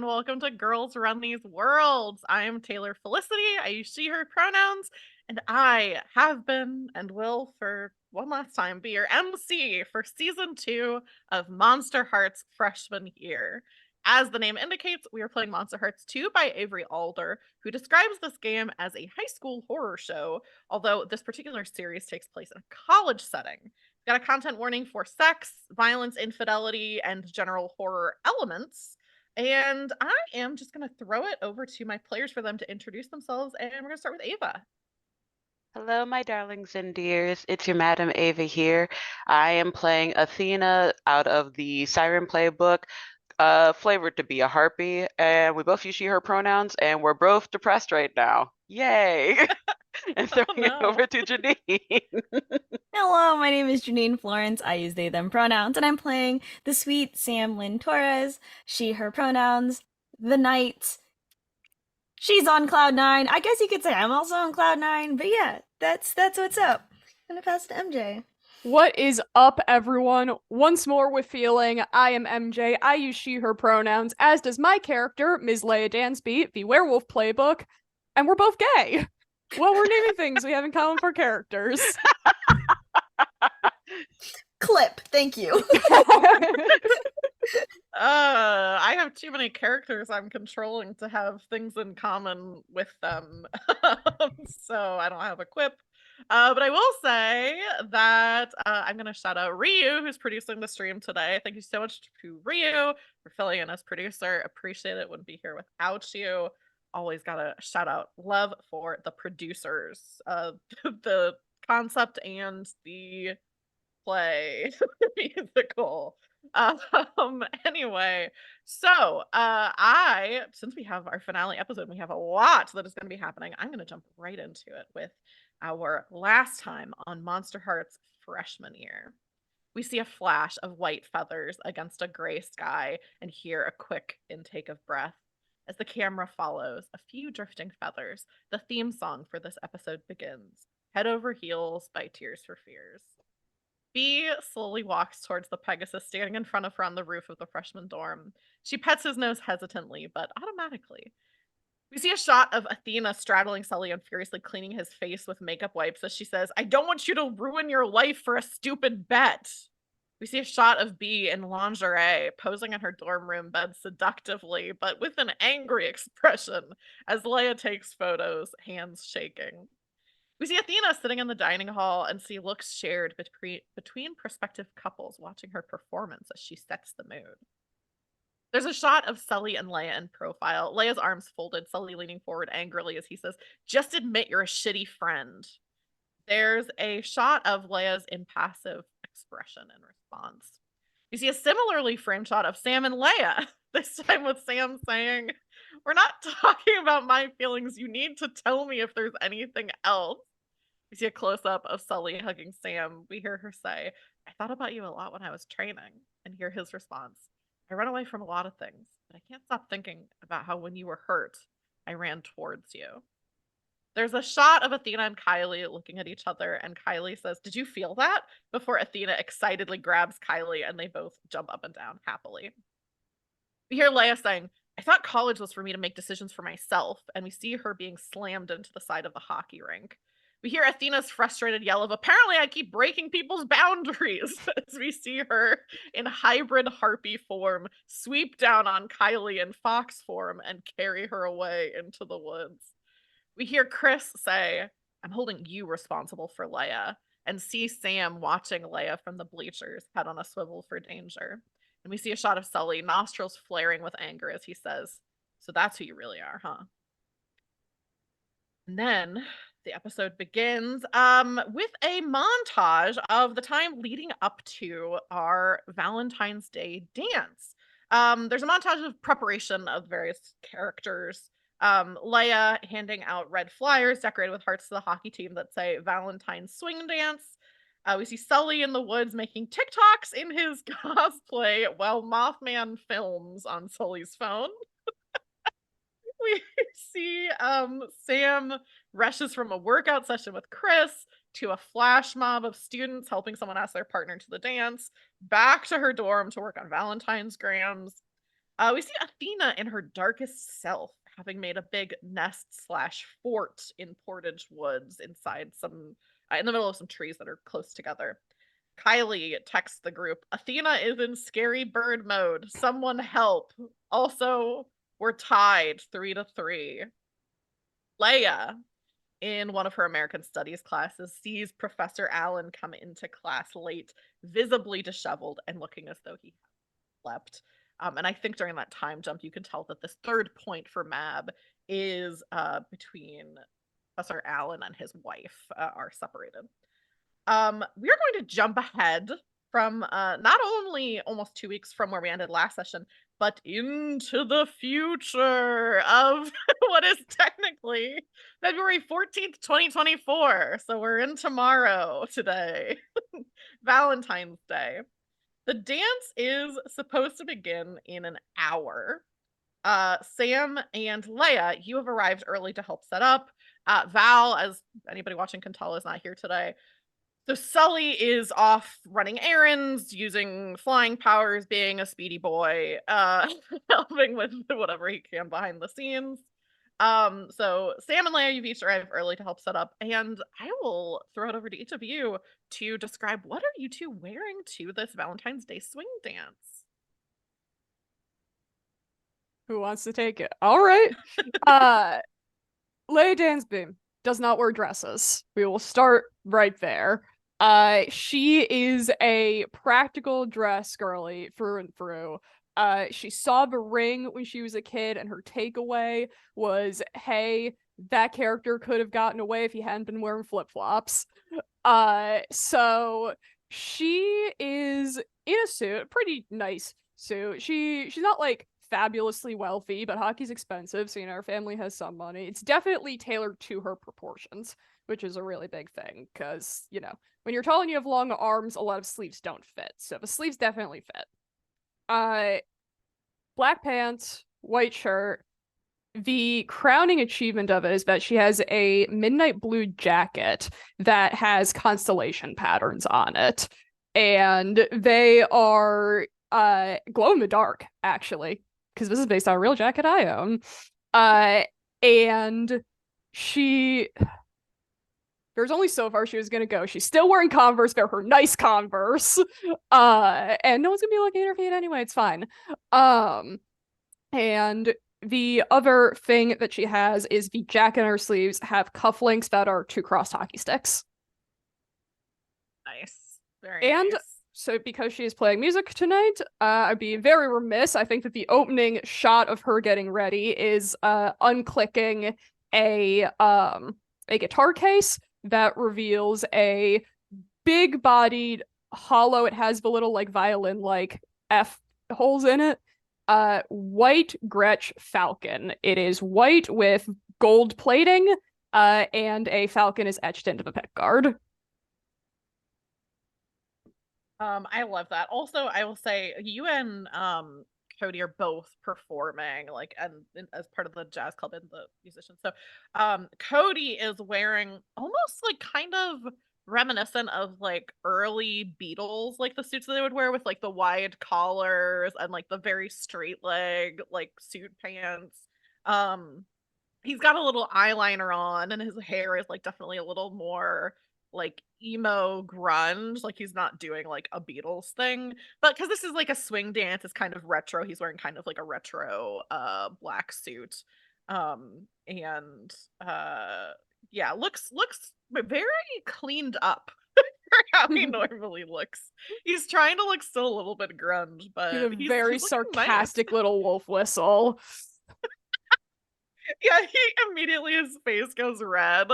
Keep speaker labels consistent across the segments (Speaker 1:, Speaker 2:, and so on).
Speaker 1: and welcome to Girls Run These Worlds. I am Taylor Felicity. I use she, her pronouns, and I have been and will for one last time be your MC for season 2 of Monster Hearts freshman year. As the name indicates, we are playing Monster Hearts 2 by Avery Alder, who describes this game as a high school horror show, although this particular series takes place in a college setting. Got a content warning for sex, violence, infidelity, and general horror elements. And I am just going to throw it over to my players for them to introduce themselves. And we're going to start with Ava.
Speaker 2: Hello, my darlings and dears. It's your Madam Ava here. I am playing Athena out of the Siren Playbook, flavored to be a harpy, and we both use she, her pronouns, and we're both depressed right now. Yay! And
Speaker 1: Oh,
Speaker 2: throwing it
Speaker 1: no.
Speaker 2: over to Janine.
Speaker 3: Hello, my name is Janine Florence. I use they, them pronouns, and I'm playing the sweet Sam Lynn Torres, she, her pronouns, the knight. She's on cloud nine. I guess you could say I'm also on cloud nine, but yeah, that's what's up. I'm gonna pass it to MJ.
Speaker 4: What is up, everyone? Once more with feeling, I am MJ. I use she, her pronouns, as does my character, Ms. Leia Dansby, the werewolf playbook, and we're both gay. Well, we're naming things we have in common for characters.
Speaker 3: Clip, thank you.
Speaker 1: I have too many characters I'm controlling to have things in common with them. So I don't have a quip. But I will say that I'm going to shout out Ryu, who's producing the stream today. Thank you so much to Ryu for filling in as producer. Appreciate it. Wouldn't be here without you. Always got to shout out love for the producers, the concept and the play musical. Anyway, so since we have our finale episode, we have a lot that is going to be happening. I'm going to jump right into it with our last time on Monster Hearts freshman year. We see a flash of white feathers against a gray sky and hear a quick intake of breath. As the camera follows a few drifting feathers, the theme song for this episode begins, Head Over Heels by Tears for Fears. Bee slowly walks towards the Pegasus standing in front of her on the roof of the freshman dorm. She pets his nose hesitantly, but automatically. We see a shot of Athena straddling Sully and furiously cleaning his face with makeup wipes as she says, I don't want you to ruin your life for a stupid bet. We see a shot of Bee in lingerie, posing in her dorm room bed seductively, but with an angry expression, as Leia takes photos, hands shaking. We see Athena sitting in the dining hall and see looks shared between prospective couples watching her performance as she sets the mood. There's a shot of Sully and Leia in profile, Leia's arms folded, Sully leaning forward angrily as he says, just admit you're a shitty friend. There's a shot of Leia's impassive expression in response. You see a similarly framed shot of Sam and Leia, this time with Sam saying, we're not talking about my feelings, you need to tell me if there's anything else. We see a close-up of Sully hugging Sam. We hear her say, I thought about you a lot when I was training, and hear his response, I run away from a lot of things, but I can't stop thinking about how when you were hurt, I ran towards you. There's a shot of Athena and Kylie looking at each other, and Kylie says, did you feel that? Before Athena excitedly grabs Kylie, and they both jump up and down happily. We hear Leia saying, I thought college was for me to make decisions for myself, and we see her being slammed into the side of the hockey rink. We hear Athena's frustrated yell of, apparently I keep breaking people's boundaries, as we see her in hybrid harpy form sweep down on Kylie in fox form and carry her away into the woods. We hear Chris say, I'm holding you responsible for Leia, and see Sam watching Leia from the bleachers, head on a swivel for danger. And we see a shot of Sully, nostrils flaring with anger as he says, so that's who you really are, huh? And then the episode begins with a montage of the time leading up to our Valentine's Day dance. There's a montage of preparation of various characters. Leia handing out red flyers decorated with hearts to the hockey team that say Valentine's Swing Dance. We see Sully in the woods making TikToks in his cosplay while Mothman films on Sully's phone. We see Sam rushes from a workout session with Chris to a flash mob of students helping someone ask their partner to the dance, back to her dorm to work on Valentine's grams. We see Athena in her darkest self, having made a big nest/fort in Portage Woods inside some in the middle of some trees that are close together. Kylie texts the group, Athena is in scary bird mode. Someone help. Also, we're tied 3-3. Leia, in one of her American Studies classes, sees Professor Allen come into class late, visibly disheveled and looking as though he slept. And I think during that time jump, you can tell that this third point for Mab is between Professor Allen and his wife are separated. We are going to jump ahead from not only almost 2 weeks from where we ended last session, but into the future of what is technically February 14th, 2024. So we're in tomorrow today, Valentine's Day. The dance is supposed to begin in an hour. Sam and Leia, you have arrived early to help set up. Val, as anybody watching can tell, is not here today. So Sully is off running errands, using flying powers, being a speedy boy, helping with whatever he can behind the scenes. So Sam and Leia, you've each arrived early to help set up, and I will throw it over to each of you to describe what are you two wearing to this Valentine's Day swing dance?
Speaker 4: Who wants to take it? All right. Leia Dansby does not wear dresses. We will start right there. She is a practical dress girly through and through. She saw The Ring when she was a kid, and her takeaway was, hey, that character could have gotten away if he hadn't been wearing flip-flops. So she is in a suit, a pretty nice suit. She's not like fabulously wealthy, but hockey's expensive, so her family has some money. It's definitely tailored to her proportions, which is a really big thing, because, when you're tall and you have long arms, a lot of sleeves don't fit, so the sleeves definitely fit. Black pants, white shirt. The crowning achievement of it is that she has a midnight blue jacket that has constellation patterns on it, and they are glow in the dark, actually, because this is based on a real jacket I own. And there's only so far she was gonna go. She's still wearing Converse. They're her nice Converse. And no one's gonna be looking at her feet anyway. It's fine. And the other thing that she has is the jacket and her sleeves have cufflinks that are 2 crossed hockey sticks.
Speaker 1: Nice. Very
Speaker 4: and
Speaker 1: nice.
Speaker 4: So because she is playing music tonight, I'd be very remiss. I think that the opening shot of her getting ready is unclicking a guitar case that reveals a big-bodied hollow. It has the little violin F holes in it. White Gretsch Falcon. It is white with gold plating, and a falcon is etched into the pickguard.
Speaker 1: I love that. Also, I will say you and Cody are both performing and as part of the jazz club and the musicians. So Cody is wearing almost kind of reminiscent of early Beatles, the suits that they would wear with the wide collars and the very straight leg suit pants. He's got a little eyeliner on, and his hair is definitely a little more emo grunge. He's not doing a Beatles thing, but because this is a swing dance, it's kind of retro. He's wearing kind of a retro black suit. And yeah, looks very cleaned up for how he normally looks. He's trying to look still a little bit grunge, but
Speaker 4: he's a very
Speaker 1: looking
Speaker 4: sarcastic
Speaker 1: nice.
Speaker 4: little wolf whistle.
Speaker 1: Yeah, he immediately, his face goes red.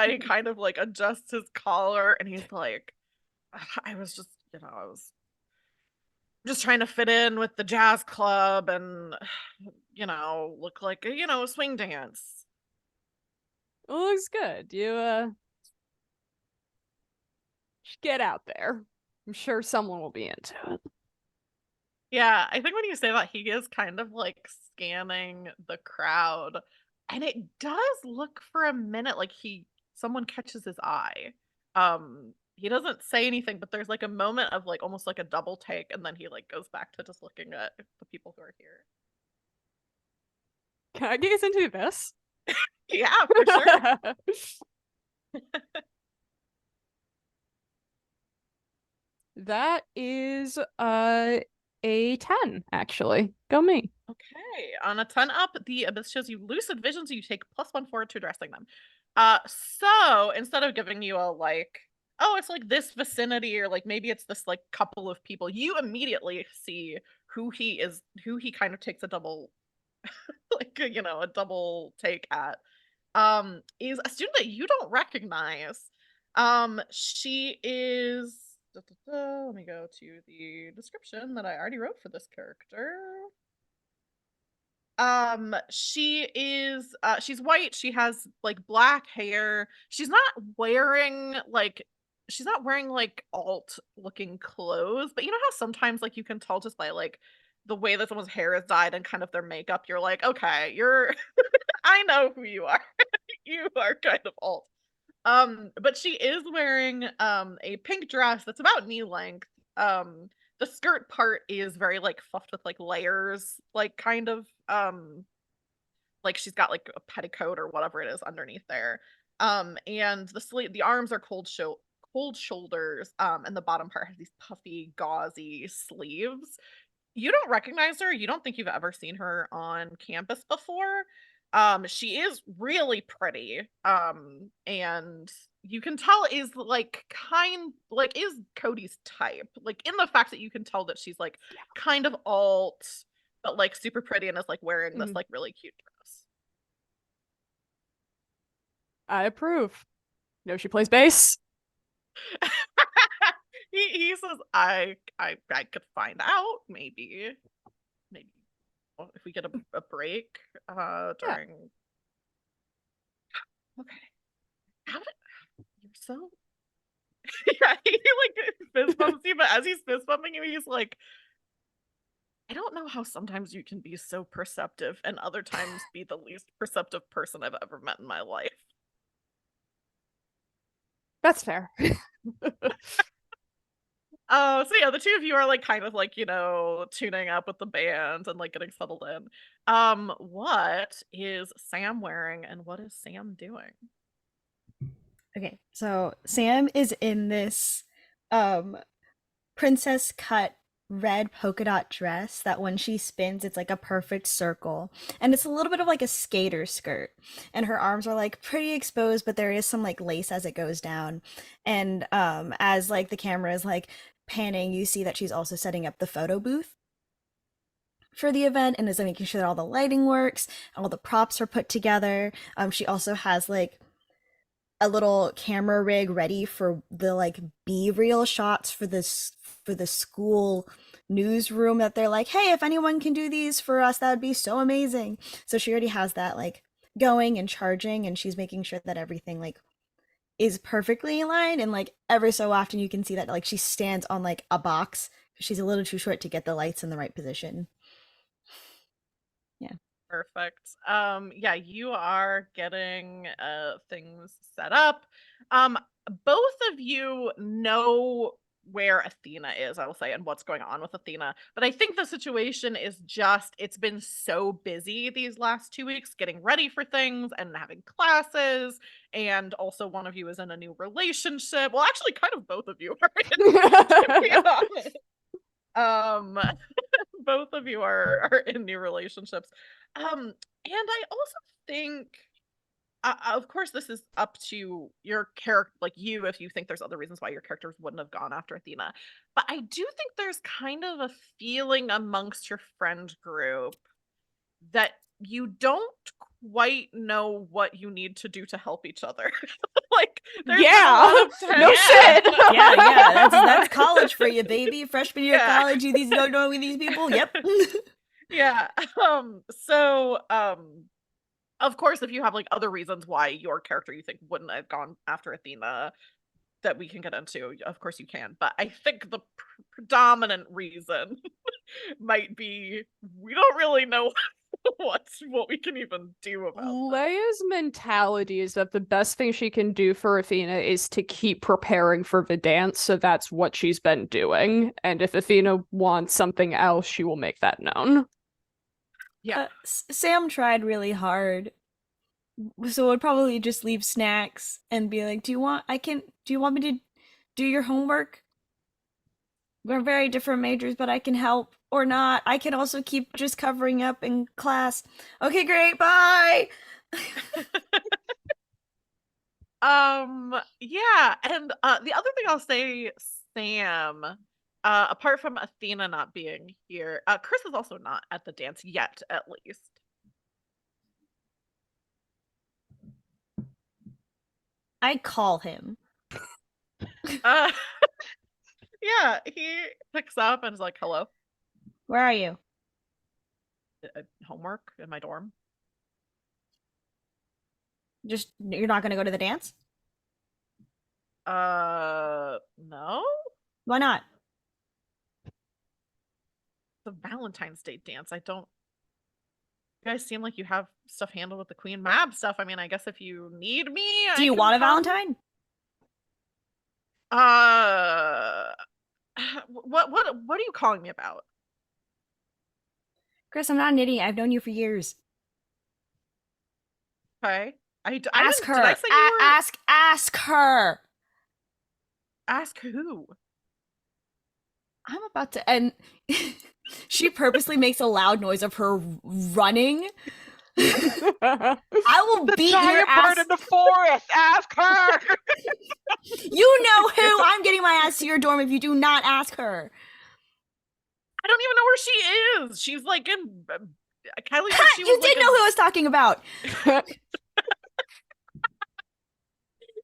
Speaker 1: He kind of adjusts his collar, and he's like, I was just, I was just trying to fit in with the jazz club and, look like a swing dance.
Speaker 4: It looks good. You should get out there. I'm sure someone will be into it.
Speaker 1: Yeah, I think when you say that, he is kind of scanning the crowd, and it does look for a minute like someone catches his eye. he doesn't say anything, but there's like a moment of like almost like a double take, and then he like goes back to just looking at the people who are here.
Speaker 4: Can I get us into this?
Speaker 1: Yeah, for sure.
Speaker 4: That is a 10, actually. Go me.
Speaker 1: Okay, on a 10 up, the abyss shows you lucid visions. You take +1 forward to addressing them. So instead of giving you a like, oh, it's like this vicinity, or like maybe it's this like couple of people, you immediately see who he is, who he kind of takes a double, like a double take at. Is a student that you don't recognize. She is. Let me go to the description that I already wrote for this character. She's white. She has like black hair. She's not wearing like alt looking clothes, but you know how sometimes like you can tell just by like the way that someone's hair is dyed and kind of their makeup, you're like, okay, you're I know who you are. You are kind of alt. But she is wearing a pink dress that's about knee length. The skirt part is very like fluffed with like layers, like kind of like she's got like a petticoat or whatever it is underneath there. And the arms are cold shoulders, and the bottom part has these puffy, gauzy sleeves. You don't recognize her. You don't think you've ever seen her on campus before. She is really pretty. And you can tell is is Cody's type. Like in the fact that you can tell that she's like kind of alt, but like super pretty and is like wearing this like really cute dress.
Speaker 4: I approve. No, she plays bass.
Speaker 1: He says I could find out maybe if we get a break during. Okay. You're so yeah, he like fist bumps you, but as he's fist bumping you, he's like, I don't know how sometimes you can be so perceptive and other times be the least perceptive person I've ever met in my life.
Speaker 4: That's fair.
Speaker 1: So yeah, the two of you are like kind of like, tuning up with the band and like getting settled in. What is Sam wearing and what is Sam doing?
Speaker 3: Okay, so Sam is in this princess cut red polka dot dress that when she spins it's like a perfect circle, and it's a little bit of like a skater skirt, and her arms are like pretty exposed, but there is some like lace as it goes down. And as like the camera is like panning, you see that she's also setting up the photo booth for the event and is making sure that all the lighting works, all the props are put together. She also has like a little camera rig ready for the like B-reel shots for the school newsroom, that they're like, hey, if anyone can do these for us, that would be so amazing. So she already has that like going and charging, and she's making sure that everything like is perfectly aligned. And like every so often you can see that like she stands on like a box because she's a little too short to get the lights in the right position. Yeah.
Speaker 1: Perfect. Yeah, you are getting things set up. Both of you know where Athena is, I will say, and what's going on with Athena. But I think the situation is just it's been so busy these last 2 weeks getting ready for things and having classes, and also one of you is in a new relationship. Well, actually kind of both of you are to be honest. Both of you are in new relationships. And I also think of course this is up to your character, like you, if you think there's other reasons why your characters wouldn't have gone after Athena. But I do think there's kind of a feeling amongst your friend group that you don't quite know what you need to do to help each other. Like there's been a lot of
Speaker 4: no shit.
Speaker 3: Yeah, that's college for you, baby. Freshman year of college, you don't know these people. Yep.
Speaker 1: Yeah. So of course, if you have like other reasons why your character you think wouldn't have gone after Athena that we can get into, of course you can. But I think the predominant reason might be we don't really know what we can even do about that.
Speaker 4: Leia's mentality is that the best thing she can do for Athena is to keep preparing for the dance, so that's what she's been doing. And if Athena wants something else, she will make that known.
Speaker 1: Yeah.
Speaker 3: Sam tried really hard, so would probably just leave snacks and be like, do you want me to do your homework? We're very different majors, but I can help or not. I can also keep just covering up in class. Okay, great, bye!
Speaker 1: Yeah, and the other thing I'll say, Sam, apart from Athena not being here, Chris is also not at the dance yet, at least.
Speaker 3: I call him.
Speaker 1: Yeah, he picks up and is like, hello.
Speaker 3: Where are you?
Speaker 1: Homework in my dorm.
Speaker 3: Just, you're not gonna go to the dance?
Speaker 1: No?
Speaker 3: Why not?
Speaker 1: The Valentine's Day dance. I don't. You guys seem like you have stuff handled with the Queen Mab stuff. I mean, I guess if you need me,
Speaker 3: Do you want a Valentine?
Speaker 1: What are you calling me about?
Speaker 3: Chris, I'm not an idiot. I've known you for years.
Speaker 1: Okay.
Speaker 3: Ask her.
Speaker 1: Did I say you were...
Speaker 3: Ask her.
Speaker 1: Ask who?
Speaker 3: I'm about to, and she purposely makes a loud noise of her running. I will beat your ass.
Speaker 2: Bird in the forest. Ask her.
Speaker 3: You know who? I'm getting my ass to your dorm if you do not ask her.
Speaker 1: I don't even know where she is. She's like in. Kylie said she was
Speaker 3: you did know who I was talking about.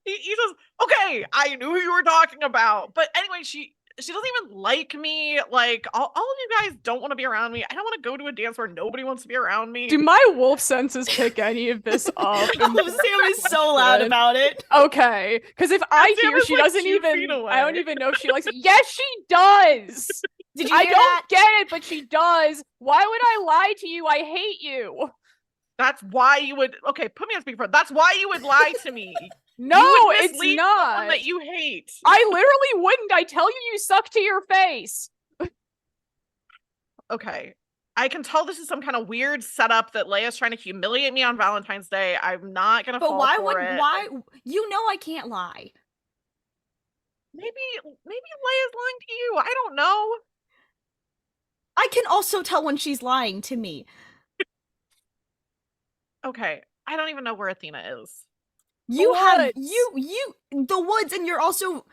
Speaker 1: He says, "Okay, I knew who you were talking about." But anyway, she doesn't even like me. Like all of you guys don't want to be around me. I don't want to go to a dance where nobody wants to be around me.
Speaker 4: Do my wolf senses pick any of this up?
Speaker 3: Sam is so loud about it.
Speaker 4: Okay, because if I
Speaker 1: Sam
Speaker 4: hear
Speaker 1: is
Speaker 4: she
Speaker 1: like
Speaker 4: doesn't
Speaker 1: 2
Speaker 4: even,
Speaker 1: feet away.
Speaker 4: I don't even know if she likes it. Yes, she does.
Speaker 3: Did you
Speaker 4: I
Speaker 3: hear
Speaker 4: don't
Speaker 3: that?
Speaker 4: get it, but she does. Why would I lie to you? I hate you.
Speaker 1: That's why you would. Okay, put me on speakerphone. That's why you would lie to me.
Speaker 4: No,
Speaker 1: You would
Speaker 4: it's
Speaker 1: mislead
Speaker 4: not.
Speaker 1: someone that you hate.
Speaker 4: I literally wouldn't. I tell you, you suck to your face.
Speaker 1: Okay. I can tell this is some kind of weird setup that Leia's trying to humiliate me on Valentine's Day. I'm not gonna fall for it.
Speaker 3: Why? You know I can't lie.
Speaker 1: Maybe Leia's lying to you. I don't know.
Speaker 3: I can also tell when she's lying to me.
Speaker 1: Okay. I don't even know where Athena is.
Speaker 3: You have
Speaker 4: Woods.
Speaker 3: you the woods, and you're also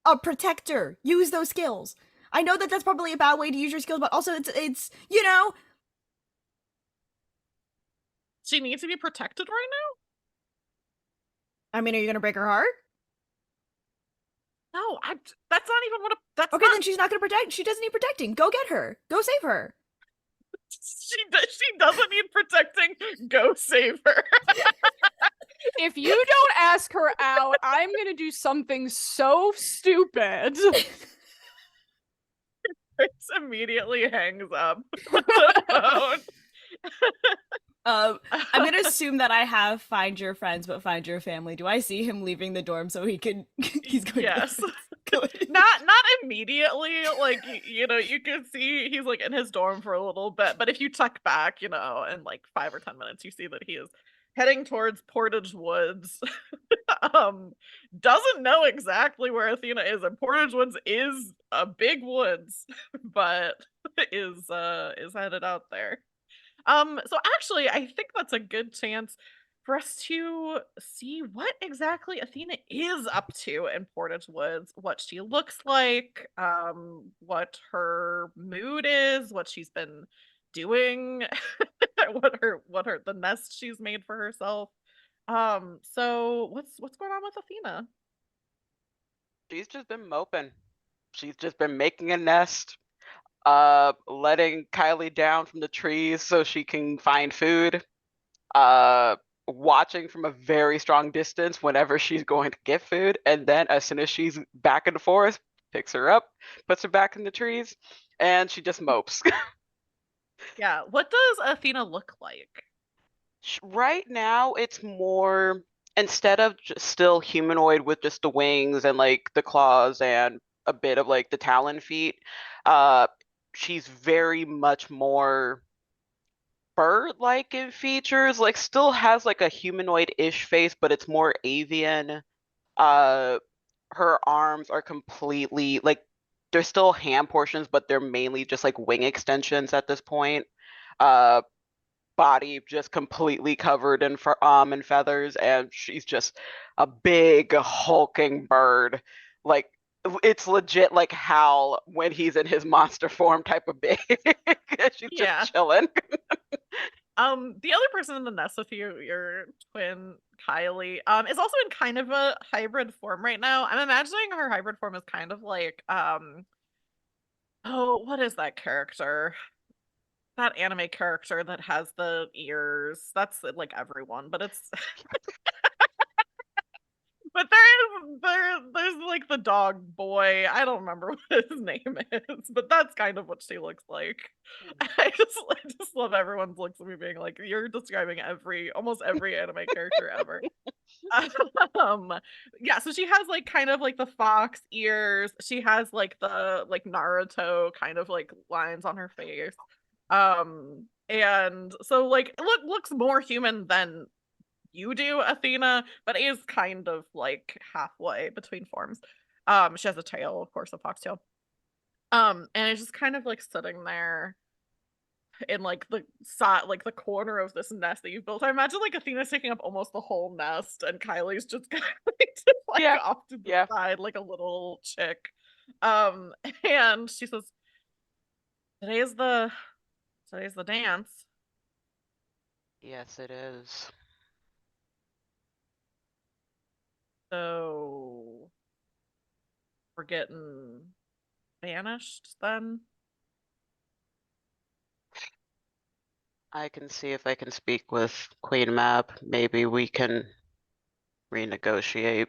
Speaker 3: a protector. Use those skills. I know that that's probably a bad way to use your skills, but also it's you know.
Speaker 1: She needs to be protected right
Speaker 3: I mean, are you gonna break her heart?
Speaker 1: now? No, that's not even what. That's
Speaker 3: Okay,
Speaker 1: not,
Speaker 3: then she's not gonna protect. She doesn't need protecting. Go get her. Go save her.
Speaker 1: She doesn't need protecting. Go save her.
Speaker 4: If you don't ask her out, I'm gonna do something so stupid.
Speaker 1: Chris immediately hangs up the phone.
Speaker 3: I'm gonna assume that I have find your friends, but find your family. Do I see him leaving the dorm so he can? He's going.
Speaker 1: Yes.
Speaker 3: To
Speaker 1: not immediately. Like you know, you can see he's like in his dorm for a little bit, but if you tuck back, you know, in like 5 or 10 minutes, you see that he is heading towards Portage Woods. Doesn't know exactly where Athena is, and Portage Woods is a big woods, but is headed out there. So actually, I think that's a good chance for us to see what exactly Athena is up to in Portage Woods, what she looks like, what her mood is, what she's been doing, what her the nest she's made for herself. So what's going on with Athena?
Speaker 2: She's just been moping. She's just been making a nest, letting Kylie down from the trees so she can find food, watching from a very strong distance whenever she's going to get food, and then as soon as she's back in the forest, picks her up, puts her back in the trees, and she just mopes.
Speaker 1: Yeah. What does Athena look like?
Speaker 2: Right now, it's more instead of just still humanoid with just the wings and like the claws and a bit of like the talon feet, uh, she's very much more bird-like in features. Like, still has like a humanoid-ish face, but it's more avian. Uh, her arms are completely like they're still hand portions, but they're mainly just like wing extensions at this point. Uh, Body just completely covered in feathers, and she's just a big hulking bird. Like it's legit like Hal when he's in his monster form type of big. She's just
Speaker 1: Yeah.
Speaker 2: chilling.
Speaker 1: The other person in the nest with you, your twin Kylie, is also in kind of a hybrid form right now. I'm imagining her hybrid form is kind of like, oh, what is that character? That anime character that has the ears. That's like everyone, but it's but there's like the dog boy. I don't remember what his name is, but that's kind of what she looks like. I just love everyone's looks at me being like, you're describing almost every anime character ever. Um, yeah, so she has like kind of like the fox ears. She has like the like Naruto kind of like lines on her face. And so like looks more human than you do, Athena, but is kind of like halfway between forms. She has a tail, of course, a foxtail. And it's just kind of like sitting there in like the side, like the corner of this nest that you've built. I imagine like Athena's taking up almost the whole nest, and Kylie's just kind of like
Speaker 2: Yeah,
Speaker 1: off to the
Speaker 2: yeah.
Speaker 1: side, like a little chick. Um, and she says, "Today's the today's the dance."
Speaker 2: Yes, it is.
Speaker 1: So we're getting banished then?
Speaker 2: I can see if I can speak with Queen Mab. Maybe we can renegotiate.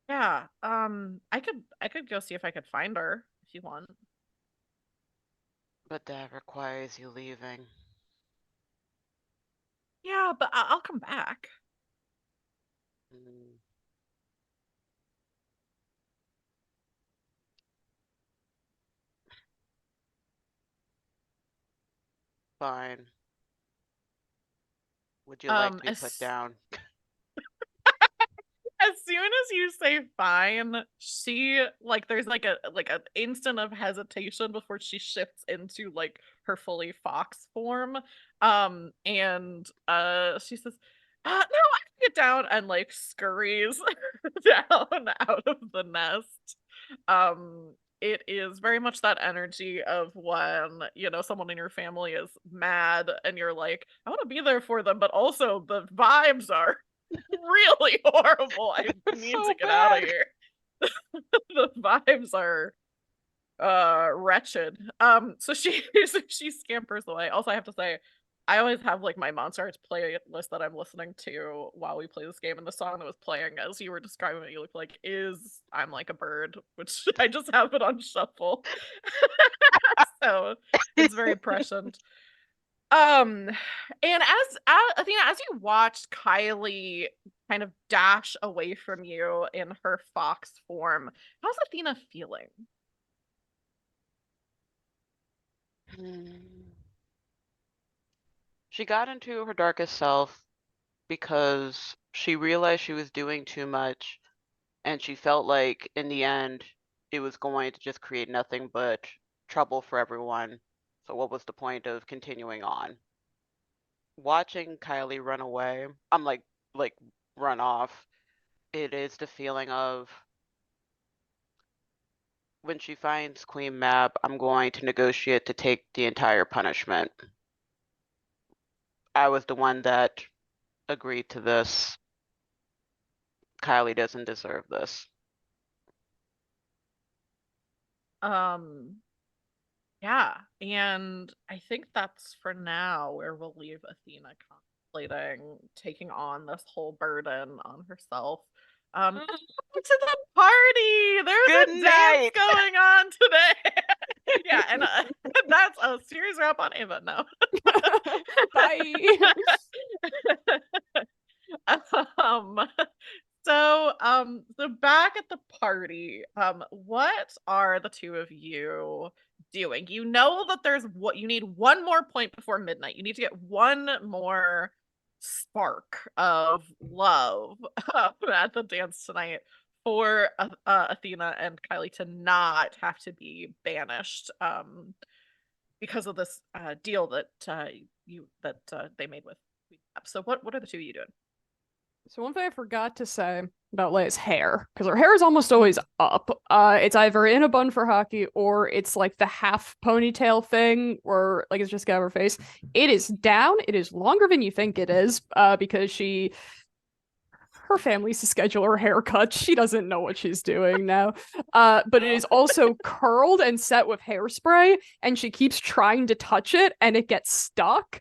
Speaker 1: Yeah. I could go see if I could find her if you want.
Speaker 2: But that requires you leaving.
Speaker 1: Yeah, but I'll come back.
Speaker 2: Mm, fine. Would you like to be put
Speaker 1: As
Speaker 2: down?
Speaker 1: as soon as you say fine, she like there's like an instant of hesitation before she shifts into like her fully fox form. And she says, no, I can get down, and like scurries down out of the nest. It is very much that energy of when, someone in your family is mad and you're like, I want to be there for them, but also the vibes are really horrible. I need
Speaker 2: So
Speaker 1: to get out of
Speaker 2: bad.
Speaker 1: here. The vibes are wretched. So she so she scampers away. Also, I have to say, I always have like my MonsterHearts playlist that I'm listening to while we play this game, and the song that was playing as you were describing what you look like is "I'm Like a Bird," which I just have it on shuffle. So it's very prescient. Um, and Athena, as you watched Kylie kind of dash away from you in her fox form, how's Athena feeling?
Speaker 2: Hmm. She got into her darkest self because she realized she was doing too much, and she felt like in the end it was going to just create nothing but trouble for everyone. So what was the point of continuing on? Watching Kylie run away, I'm like run off. It is the feeling of when she finds Queen Mab, I'm going to negotiate to take the entire punishment. I was the one that agreed to this. Kylie doesn't deserve this.
Speaker 1: Um, yeah, and I think that's for now where we'll leave Athena contemplating taking on this whole burden on herself. To the party. There's
Speaker 2: Good
Speaker 1: a
Speaker 2: night.
Speaker 1: dance going on today. Yeah, and that's a series wrap on Ava. No.
Speaker 4: Bye.
Speaker 1: um, so back at the party, what are the two of you doing? You know that there's what you need one more point before midnight. You need to get one more spark of love at the dance tonight for Athena and Kylie to not have to be banished because of this deal that they made with. So what are the two of you doing?
Speaker 4: So one thing I forgot to say about Leia's hair, because her hair is almost always up. It's either in a bun for hockey or it's like the half ponytail thing, or like it's just got her face. It is down. It is longer than you think it is, because her family used to schedule her haircut. She doesn't know what she's doing now. But it is also curled and set with hairspray, and she keeps trying to touch it, and it gets stuck.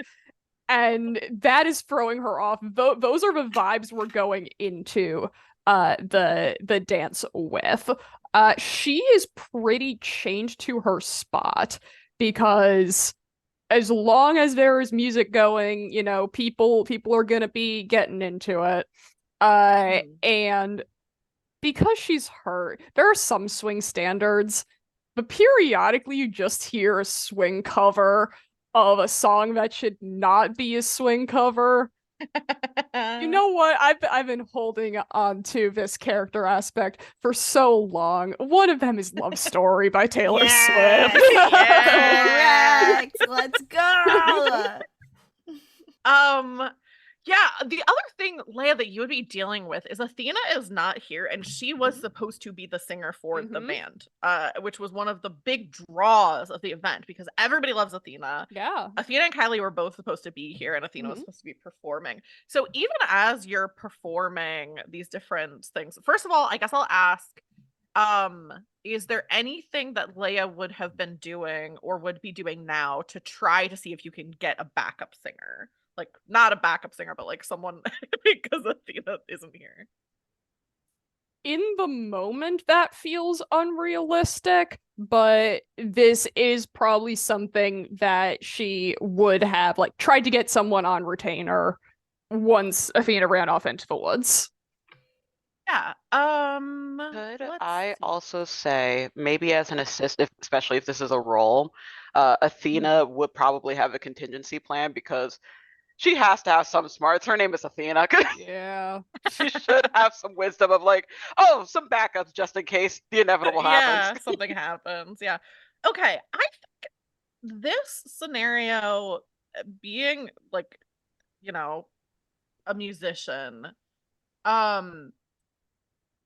Speaker 4: And that is throwing her off. Those are the vibes we're going into the dance with. She is pretty chained to her spot because as long as there is music going, you know, people are gonna be getting into it. And because she's hurt, there are some swing standards, but periodically you just hear a swing cover of a song that should not be a swing cover. You know what? I've been holding on to this character aspect for so long. One of them is Love Story by Taylor Swift.
Speaker 3: Correct. Let's go.
Speaker 1: Yeah, the other thing, Leia, that you would be dealing with is Athena is not here, and she was supposed to be the singer for the band, which was one of the big draws of the event because everybody loves Athena.
Speaker 4: Yeah.
Speaker 1: Athena and Kylie were both supposed to be here, and Athena was supposed to be performing. So even as you're performing these different things, first of all, I guess I'll ask, is there anything that Leia would have been doing or would be doing now to try to see if you can get a backup singer? Like, not a backup singer, but like someone because Athena isn't here.
Speaker 4: In the moment, that feels unrealistic, but this is probably something that she would have like tried to get someone on retainer once Athena ran off into the woods.
Speaker 1: Yeah.
Speaker 2: Could I also say, maybe as an assist, especially if this is a role, Athena would probably have a contingency plan because she has to have some smarts. Her name is Athena.
Speaker 4: Yeah.
Speaker 2: She should have some wisdom of like, oh, some backups just in case the inevitable happens.
Speaker 1: Yeah, something happens. Yeah. Okay. I think this scenario, being like, you know, a musician,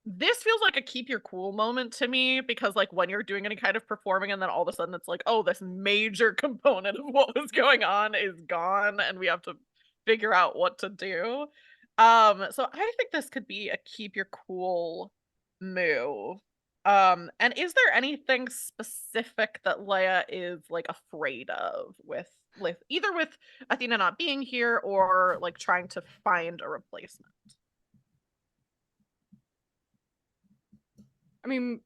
Speaker 1: this feels like a keep your cool moment to me because like when you're doing any kind of performing and then all of a sudden it's like, oh, this major component of what was going on is gone and we have to figure out what to do. So I think this could be a keep your cool move. And is there anything specific that Leia is like afraid of with either with Athena not being here or like trying to find a replacement?
Speaker 4: I mean,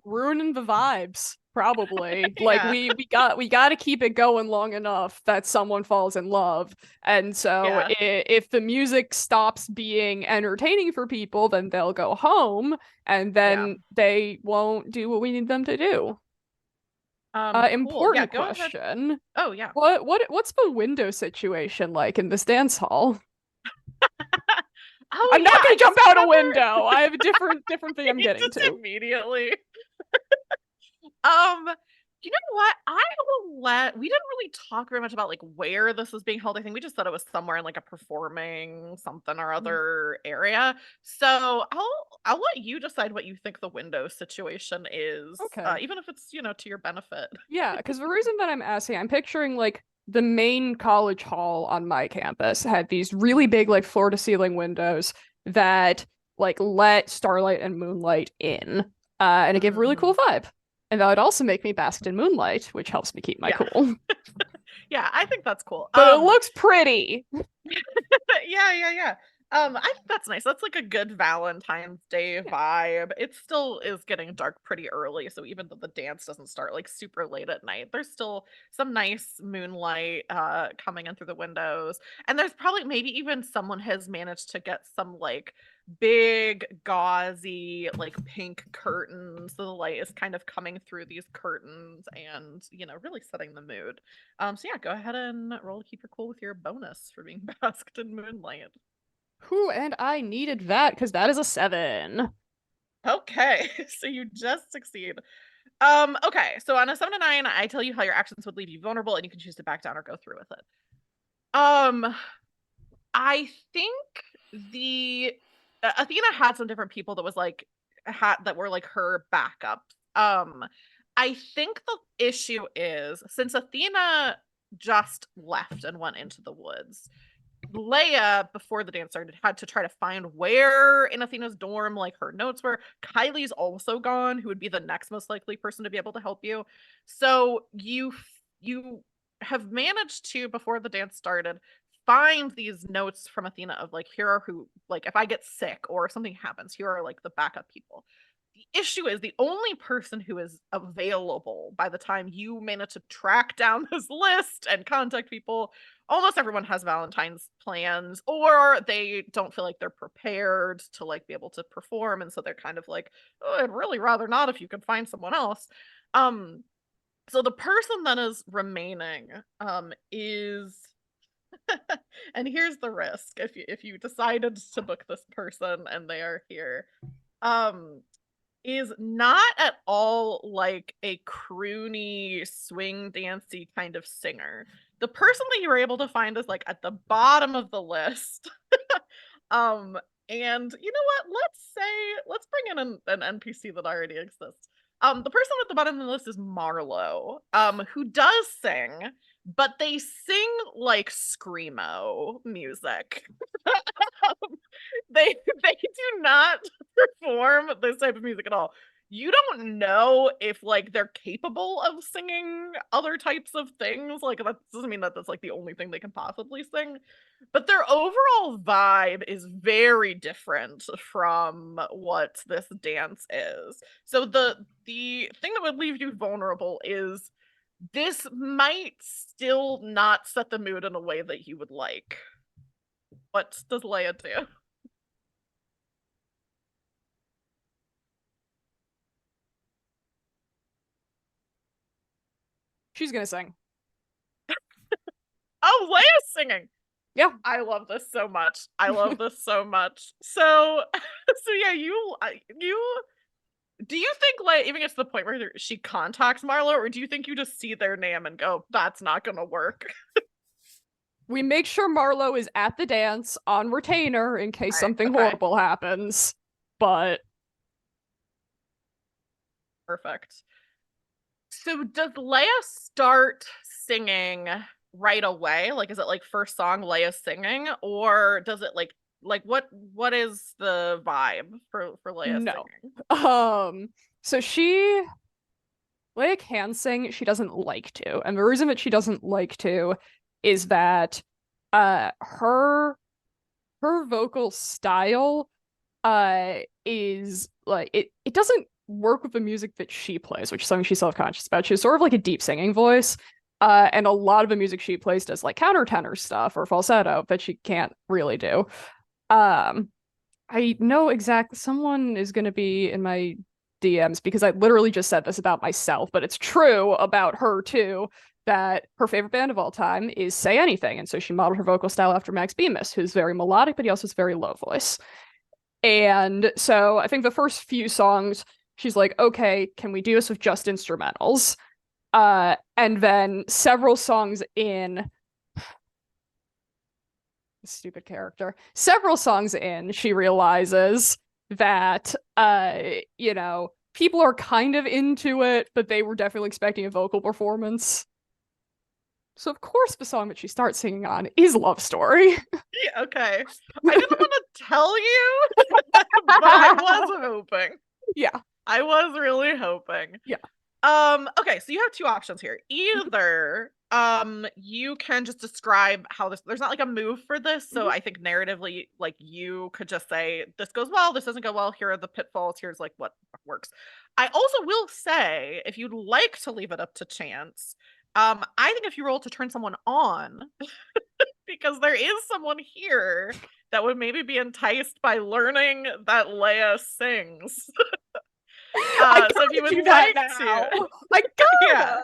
Speaker 4: ruining the vibes, probably.
Speaker 1: Yeah.
Speaker 4: Like we got to keep it going long enough that someone falls in love. And so if the music stops being entertaining for people, then they'll go home and then they won't do what we need them to do. Important question.
Speaker 1: Ahead. Oh yeah.
Speaker 4: What's the window situation like in this dance hall?
Speaker 1: Oh,
Speaker 4: I'm not gonna jump out a window. I have a different thing I'm getting to.
Speaker 1: Immediately. You know what? We didn't really talk very much about like where this was being held. I think we just thought it was somewhere in like a performing something or other area. So I'll let you decide what you think the window situation is.
Speaker 4: Okay.
Speaker 1: Even if it's, to your benefit.
Speaker 4: Yeah, because the reason that I'm asking, I'm picturing like the main college hall on my campus had these really big like floor to ceiling windows that like let starlight and moonlight in, and it gave a really cool vibe. And that would also make me bask in moonlight, which helps me keep my cool.
Speaker 1: Yeah, I think that's cool.
Speaker 4: But it looks pretty.
Speaker 1: Yeah. I think that's nice. That's like a good Valentine's Day vibe. It still is getting dark pretty early, so even though the dance doesn't start like super late at night, there's still some nice moonlight coming in through the windows. And there's probably maybe even someone has managed to get some like big gauzy like pink curtains. So the light is kind of coming through these curtains and, really setting the mood. So yeah, go ahead and roll to keep your cool with your bonus for being basked in moonlight.
Speaker 4: Whew, and I needed that because that is a 7.
Speaker 1: Okay, so you just succeed. Okay, so on a 7 to 9, I tell you how your actions would leave you vulnerable, and you can choose to back down or go through with it. I think the Athena had some different people that was like that were like her backups. I think the issue is since Athena just left and went into the woods, Leia, before the dance started, had to try to find where in Athena's dorm, like, her notes were. Kylie's also gone, who would be the next most likely person to be able to help you. So you have managed to, before the dance started, find these notes from Athena of, like, here are who, like, if I get sick or if something happens, here are, like, the backup people. The issue is the only person who is available by the time you manage to track down this list and contact people, almost everyone has Valentine's plans, or they don't feel like they're prepared to like be able to perform, and so they're kind of like, oh, I'd really rather not if you could find someone else. Um, so the person that is remaining is and here's the risk if you decided to book this person and they are here. Um is not at all like a croony swing dancey kind of singer. The person that you were able to find is like at the bottom of the list. um and you know what, let's bring in an NPC that already exists. The person at the bottom of the list is Marlo, who does sing, but they sing like screamo music. They do not perform this type of music at all. You don't know if like they're capable of singing other types of things. Like that doesn't mean that that's like the only thing they can possibly sing. But their overall vibe is very different from what this dance is. So the thing that would leave you vulnerable is this might still not set the mood in a way that you would like. What does Leia do?
Speaker 4: She's gonna sing.
Speaker 1: Oh, Leia's singing.
Speaker 4: Yeah.
Speaker 1: I love this so much. I love this so much. So yeah, you do you think Leia even gets to the point where she contacts Marlo, or do you think you just see their name and go, that's not gonna work?
Speaker 4: We make sure Marlo is at the dance on retainer in case something horrible happens. But
Speaker 1: perfect. So does Leia start singing right away? Like, is it like first song Leia singing, or does it like what is the vibe for Leia singing?
Speaker 4: So Leia can sing, she doesn't like to. And the reason that she doesn't like to is that her vocal style is like it doesn't work with the music that she plays, which is something she's self-conscious about. She's sort of like a deep singing voice. And a lot of the music she plays does like countertenor stuff or falsetto that she can't really do. I know exactly someone is gonna be in my DMs because I literally just said this about myself, but it's true about her too, that her favorite band of all time is Say Anything. And so she modeled her vocal style after Max Bemis, who's very melodic, but he also has a very low voice. And so I think the first few songs, she's like, okay, can we do this with just instrumentals? And then several songs in, stupid character, several songs in, she realizes that, people are kind of into it, but they were definitely expecting a vocal performance. So of course the song that she starts singing on is Love Story.
Speaker 1: Yeah, okay. I didn't want to tell you, but I was hoping.
Speaker 4: Yeah.
Speaker 1: I was really hoping.
Speaker 4: Yeah.
Speaker 1: Okay, so you have two options here. Either you can just describe how there's not like a move for this, so I think narratively like you could just say this goes well, this doesn't go well, here are the pitfalls, here's like what works. I also will say if you'd like to leave it up to chance, I think if you roll to turn someone on because there is someone here that would maybe be enticed by learning that Leia sings.
Speaker 4: I
Speaker 1: So if you
Speaker 4: gotta
Speaker 1: would
Speaker 4: do that
Speaker 1: like
Speaker 4: now.
Speaker 1: to,
Speaker 4: I
Speaker 1: yeah.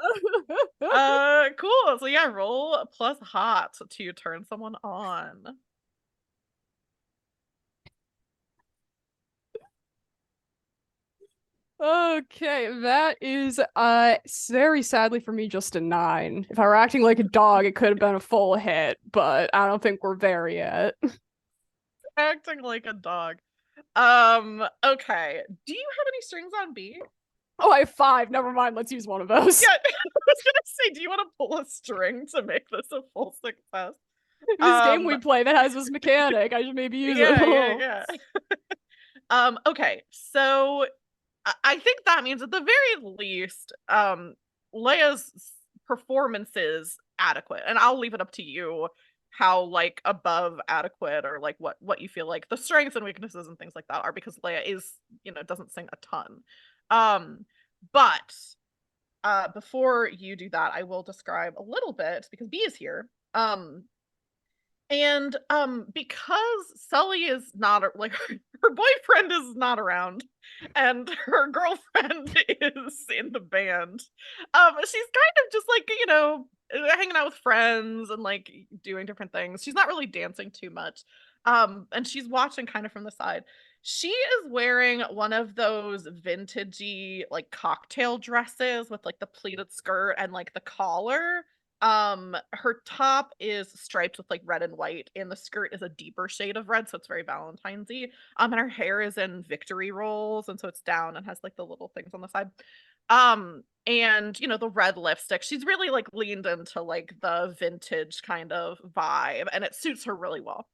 Speaker 4: gotta.
Speaker 1: Cool. So yeah, roll plus hot to turn someone on.
Speaker 4: Okay, that is very sadly for me just a 9. If I were acting like a dog, it could have been a full hit, but I don't think we're there yet.
Speaker 1: Acting like a dog. Okay. Do you have any strings on B?
Speaker 4: Oh, I have 5. Never mind. Let's use one of those.
Speaker 1: Yeah, I was gonna say, do you want to pull a string to make this a full success?
Speaker 4: This game we play that has this mechanic, I should maybe use it.
Speaker 1: Yeah. Okay, so I think that means at the very least, Leia's performance is adequate, and I'll leave it up to you how like above adequate or like what you feel like the strengths and weaknesses and things like that are, because Leia is, doesn't sing a ton. But before you do that, I will describe a little bit because B is here. And because Sully is not like her boyfriend is not around and her girlfriend is in the band, she's kind of just like, hanging out with friends and like doing different things. She's not really dancing too much. And she's watching kind of from the side. She is wearing one of those vintagey like cocktail dresses with like the pleated skirt and like the collar. Her top is striped with like red and white, and the skirt is a deeper shade of red, so it's very Valentine's-y. And her hair is in victory rolls, and so it's down and has like the little things on the side. And the red lipstick. She's really like leaned into like the vintage kind of vibe, and it suits her really well.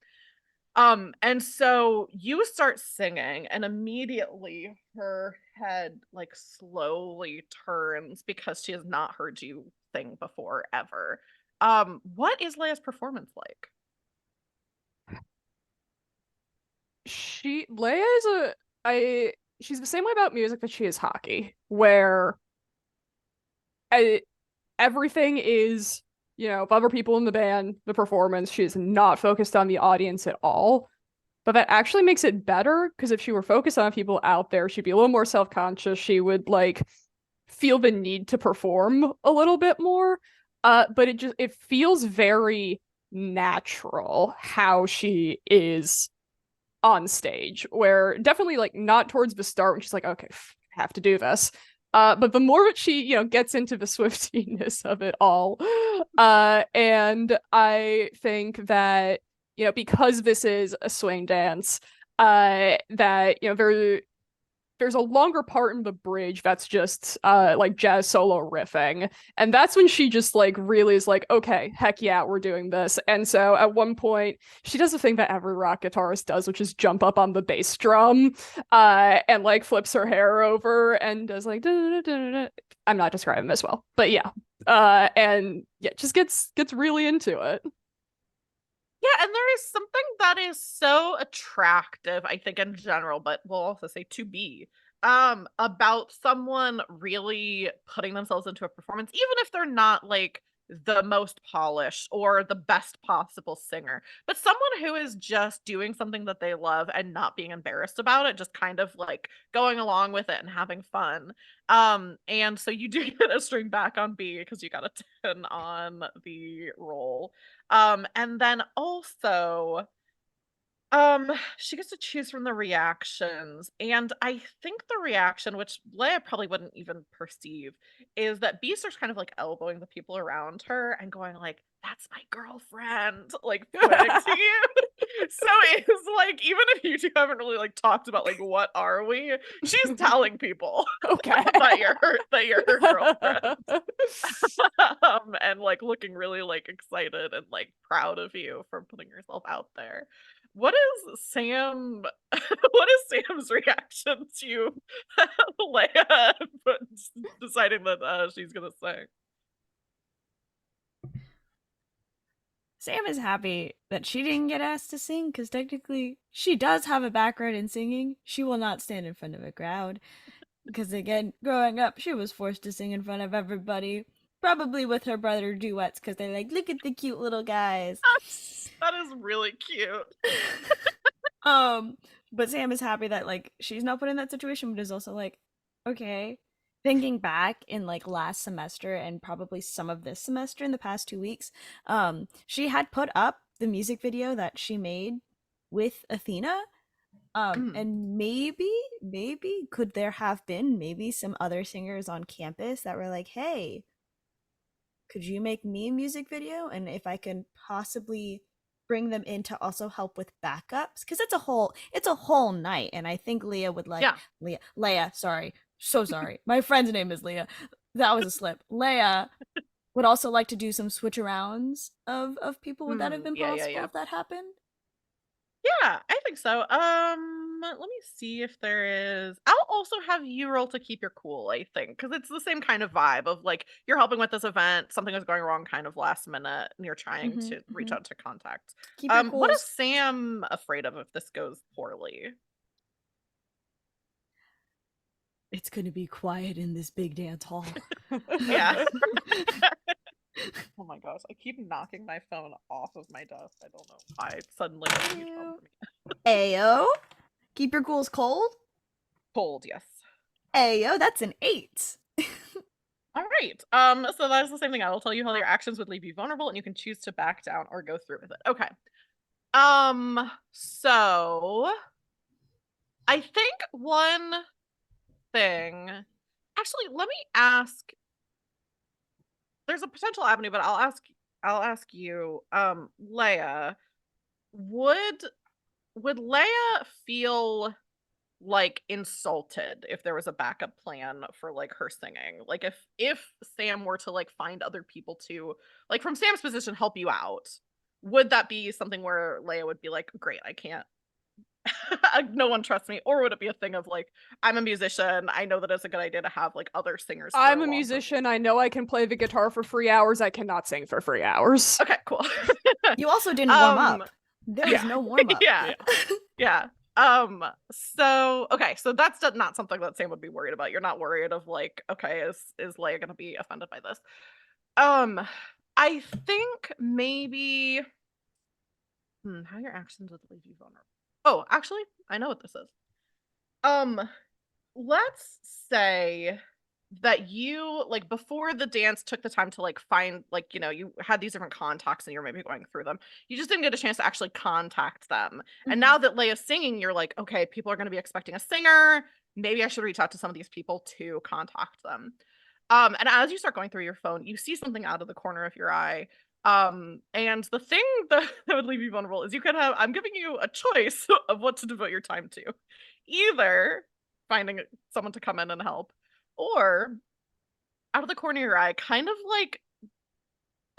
Speaker 1: And so you start singing, and immediately her head like slowly turns because she has not heard you sing before ever. What is Leia's performance like?
Speaker 4: Leia is she's the same way about music that she is hockey, where everything is, other people in the band, the performance, she is not focused on the audience at all. But that actually makes it better, because if she were focused on people out there, she'd be a little more self-conscious. She would like feel the need to perform a little bit more. But it feels very natural how she is on stage, where definitely like not towards the start when she's like, okay, have to do this. But the more that she, gets into the Swiftiness of it all, and I think that, because this is a swing dance, that, there's a longer part in the bridge that's just like jazz solo riffing, and that's when she just like really is like, okay, heck yeah, we're doing this. And so at one point she does the thing that every rock guitarist does, which is jump up on the bass drum and like flips her hair over and does like I'm not describing this well, but yeah, and yeah, just gets really into it.
Speaker 1: Yeah, and there is something that is so attractive, I think, in general, but we'll also say to be, about someone really putting themselves into a performance, even if they're not like the most polished or the best possible singer, but someone who is just doing something that they love and not being embarrassed about it, just kind of like going along with it and having fun. And so you do get a string back on B because you got a 10 on the roll. And then also, she gets to choose from the reactions, and I think the reaction, which Leia probably wouldn't even perceive, is that B starts kind of like elbowing the people around her and going like, "That's my girlfriend," like pointing to you. So it's like, even if you two haven't really like talked about like what are we, she's telling people
Speaker 4: Okay.
Speaker 1: that you're her girlfriend. And like looking really like excited and like proud of you for putting yourself out there. what is Sam? What is Sam's reaction to Leia deciding that she's gonna sing?
Speaker 3: Sam is happy that she didn't get asked to sing because technically she does have a background in singing. She will not stand in front of a crowd because, again, growing up, she was forced to sing in front of everybody. Probably with her brother duets because they're like, look at the cute little guys.
Speaker 1: That is really cute.
Speaker 3: But Sam is happy that like she's not put in that situation, but is also like, okay. Thinking back in like last semester and probably some of this semester in the past 2 weeks, she had put up the music video that she made with Athena. And maybe could there have been maybe some other singers on campus that were like, hey, could you make me a music video? And if I can possibly bring them in to also help with backups, because it's a whole night, and I think Leah would like Leia, sorry, so sorry. My friend's name is Leah. That was a slip. Leia would also like to do some switch arounds of people. Would that have been possible if that happened?
Speaker 1: Yeah, I think so. Let me see if there is. I'll also have you roll to keep your cool, I think, because it's the same kind of vibe of like you're helping with this event, something is going wrong kind of last minute, and you're trying to reach out to contact.
Speaker 3: Keep your
Speaker 1: What is Sam afraid of if this goes poorly?
Speaker 3: It's gonna be quiet in this big dance hall.
Speaker 1: Yeah. Oh my gosh, I keep knocking my phone off of my desk. I don't know why. Suddenly it's a huge problem for me.
Speaker 3: Ayo. Keep your ghouls cold?
Speaker 1: Cold, yes.
Speaker 3: Ayo, that's an 8.
Speaker 1: All right. So that's the same thing. I will tell you how your actions would leave you vulnerable, and you can choose to back down or go through with it. Okay. So I think one thing. Actually, let me ask. There's a potential avenue, but I'll ask you, Leia, would Leia feel like insulted if there was a backup plan for like her singing? Like if Sam were to like find other people to like from Sam's position help you out, would that be something where Leia would be like, great, I can't no one trusts me? Or would it be a thing of like, I'm a musician, I know that it's a good idea to have like other singers?
Speaker 4: I'm a musician, I know I can play the guitar for 3 hours, I cannot sing for 3 hours.
Speaker 1: Okay, cool.
Speaker 3: You also didn't warm up. There was no warm up.
Speaker 1: Yeah. So okay, so that's not something that Sam would be worried about. You're not worried of like, okay, is Leia gonna be offended by this? I think maybe how your actions would leave you vulnerable. Oh, actually, I know what this is. Let's say that you like before the dance took the time to like find like you had these different contacts and you're maybe going through them. You just didn't get a chance to actually contact them. And now that Leia's singing, you're like, okay, people are going to be expecting a singer. Maybe I should reach out to some of these people to contact them. And as you start going through your phone, you see something out of the corner of your eye. And the thing that would leave you vulnerable is you could have, I'm giving you a choice of what to devote your time to. Either finding someone to come in and help, or out of the corner of your eye, kind of like,